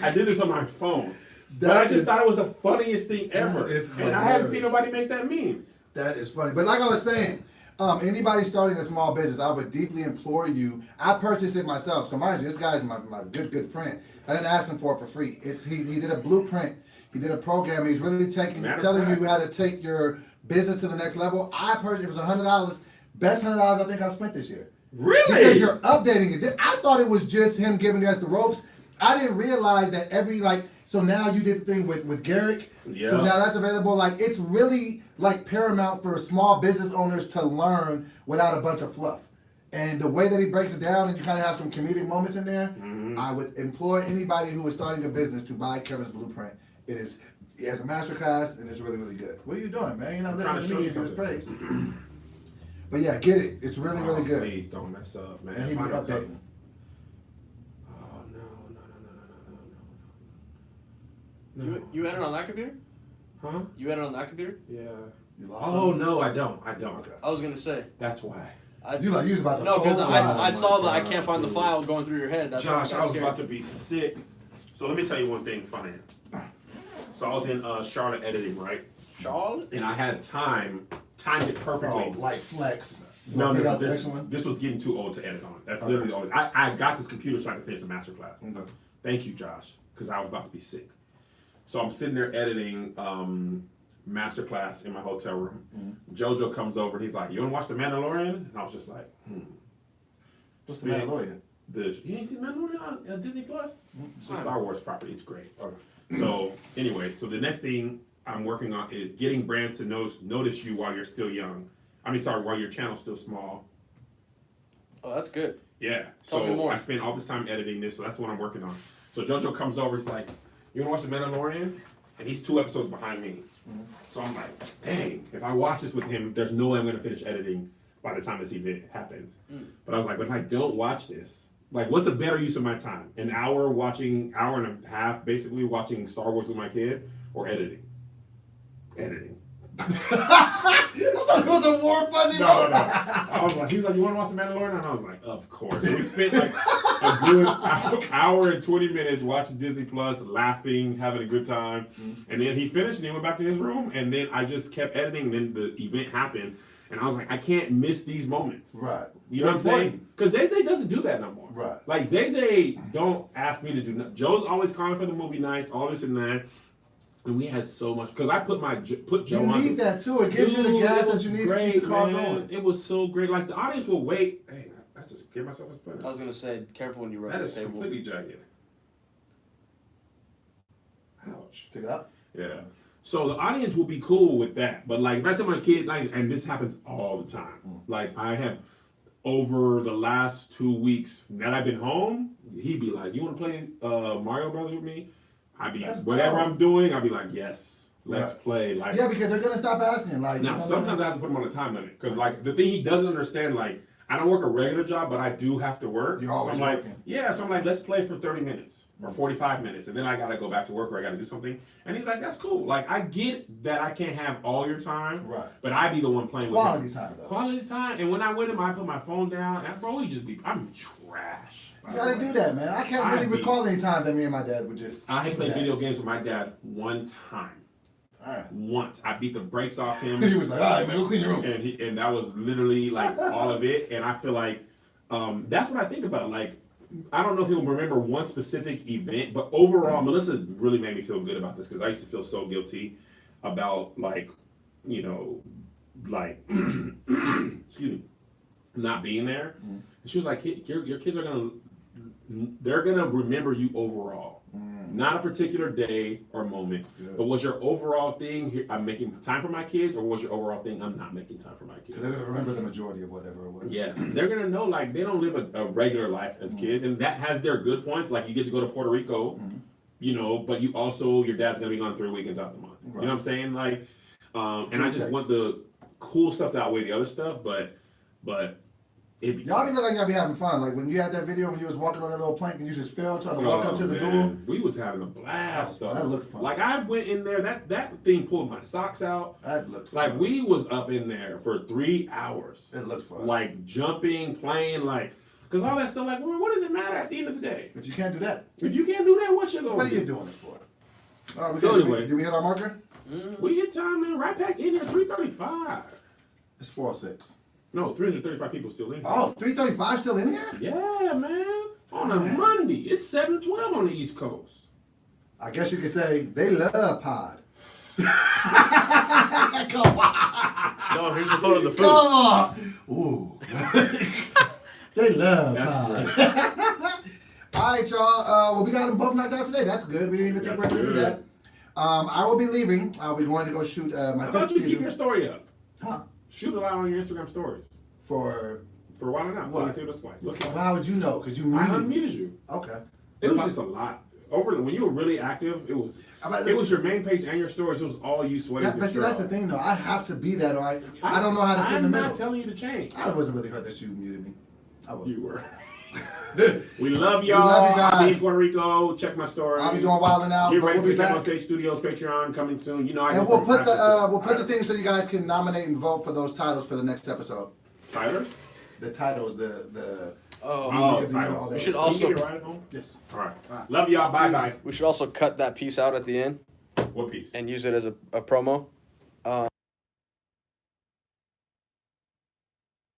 I did this on my phone. But I just thought it was the funniest thing ever. And I haven't seen nobody make that meme. That is funny. But like I was saying, anybody starting a small business, I would deeply implore you. I purchased it myself. So mind you, this guy's my good friend. I didn't ask him for it for free. He did a blueprint. He did a program. He's really telling you how to take your business to the next level. I purchased it was $100. Best $100 I think I've spent this year. Really? Because you're updating it. I thought it was just him giving us the ropes. I didn't realize that so now you did the thing with Garrick. Yeah. So now that's available. Like, it's really like paramount for small business owners to learn without a bunch of fluff. And the way that he breaks it down and you kind of have some comedic moments in there, I would implore anybody who is starting a business to buy Kevin's Blueprint. He has a masterclass and it's really, really good. What are you doing, man? You're not listening to me give you this praise. But yeah, get it. It's really, really good. Please don't mess up, man. And he be updating. Oh, no. You edit on that computer? Huh? You edit on that computer? Yeah. You lost Oh, something? no, I don't. Okay. I was gonna say. That's why. You was about to No, because fold I out. saw that I can't find the file going through your head. That's why Josh, I was scared. about to be sick. So let me tell you one thing funny. So I was in Charlotte editing, right? Charlotte? And I had timed it perfectly. Oh, like flex. No, Pick no, out the this extra one? was getting too old to edit on. That's Okay. literally the only. I got this computer so I could finish the masterclass. Okay. Thank you, Josh, because I was about to be sick. So I'm sitting there editing masterclass in my hotel room. JoJo comes over and he's like, "You want to watch The Mandalorian?" And I was just like, What's the Mandalorian? You ain't seen Mandalorian on Disney Plus? It's a Star Wars property. It's great. Okay. So anyway, so the next thing I'm working on is getting brands to notice you while you're still young. While your channel's still small. Oh, that's good. Yeah. Tell me So more. I spent all this time editing this, so that's what I'm working on. So JoJo comes over, he's like, "You wanna watch The Mandalorian?" and he's 2 episodes behind me. So I'm like, dang, if I watch this with him, there's no way I'm gonna finish editing by the time this event happens. But I was like, but if I don't watch this, like, what's a better use of my time? An hour and a half, basically watching Star Wars with my kid, or editing? Editing. I thought it was a warm fuzzy No. moment. I was like, he was like, you want to watch The Mandalorian? And I was like, of course. So we spent like a good hour and 20 minutes watching Disney Plus, laughing, having a good time. And then he finished and he went back to his room. And then I just kept editing. Then the event happened. And I was like, I can't miss these moments. Right. You know what I'm saying? Because Zay doesn't do that no more. Right. Like, Zay don't ask me to do nothing. Joe's always calling for the movie nights, all this and that. And we had so much, because I put Joe on. You need that too. It gives you the gas that you need to keep the car going. It was so great. Like, the audience will wait. Hey, I just gave myself a splinter. I was gonna say, careful when you run That the is table. completely jagged. Ouch. Take it up. Yeah. So the audience will be cool with that. But like, if I tell my kid, like, and this happens all the time. Like, I have, over the last 2 weeks that I've been home, he'd be like, you want to play Mario Brothers with me? I'd be, That's whatever dope. I'm doing, I'd be like, yes, let's Right. play. Like, Yeah, because they're gonna stop asking. Like, now, you know sometimes I have to put him on a time limit. Because, like, the thing he doesn't understand, like, I don't work a regular job, but I do have to work. You're always so I'm like, working. yeah, so I'm like, let's play for 30 minutes or 45 minutes. And then I got to go back to work or I got to do something. And he's like, that's cool. Like, I get that I can't have all your time. Right. But I be the one playing Quality with him. time though. Quality time. And when I with him, I put my phone down. And bro, I'm trash. You gotta do that, man. I can't really recall any time that me and my dad would just. I had do played that. video games with my dad one time. Alright. Once. I beat the brakes off him. He was like, all right, man, go clean your room. And that was literally like all of it. And I feel like that's what I think about. Like, I don't know if he'll remember one specific event, but overall, Melissa really made me feel good about this because I used to feel so guilty about, like, you know, like, excuse me, not being there. And she was like, your kids are they're gonna remember you overall. Not a particular day or moment, but was your overall thing here, I'm making time for my kids, or was your overall thing, I'm not making time for my kids? Because they're gonna remember the majority of whatever it was. Yes, they're gonna know, like, they don't live a regular life as kids, and that has their good points. Like, you get to go to Puerto Rico, you know, but you also, your dad's gonna be gone 3 weekends out the month. Right. You know what I'm saying? Like, and I just want the cool stuff to outweigh the other stuff, but it'd be Y'all be looking like y'all be having fun. Like when you had that video when you was walking on that little plank and you just fell trying to walk up to the door. We was having a blast. That looked fun. Like, I went in there, that thing pulled my socks out. That looked Like, fun. we was up in there for 3 hours. It looked fun. Like, jumping, playing, like, because all that stuff, like, well, what does it matter at the end of the day? If you can't do that, If you can't do that, what you gonna what are do? you doing it for? All right, So anyway. do we hit our marker? We hit time, man. Right back in here, 335. It's 406. No, 335 people still in here. Oh, 335 still in here? Yeah, man. On a Monday. It's 7:12 on the East Coast. I guess you could say they love pod. Come on. No, here's a photo of the food. Come on. Ooh. They love That's pod. great. All right, y'all. Well, we got them both knocked out today. That's good. We didn't even think we were That's going to do good. that. I will be leaving. I'll be going to go shoot my How about fifth you keep season. your story up? Huh? Shoot it out on your Instagram stories. For For a while now. So What? let's see what it's like. Look, how would you know? Because you I muted me. unmuted you. Okay. It was just a lot. When you were really active, it was your main page and your stories. It was all you sweating. But see, that's the thing, though. I have to be that, or I don't know how to sit in the I'm middle. not telling you to change. I wasn't really hurt that you muted me. I wasn't. You were. We love y'all. We love you guys. I'll be in Puerto Rico. Check my story. I'll be doing Wildin' Out, Get but ready we'll be for the Camp on back. Stage Studios Patreon coming soon. You know, I And go we'll from put the classic to- we'll put the things so you guys can nominate and vote for those titles for the next episode. Tyler. The titles, the Oh, Oh, reviews, Tyler. all that We should stuff. also- Can you get it right at home? Yes. All right. Love y'all. Bye bye. we should also cut that piece out at the end What piece? and use it as a promo.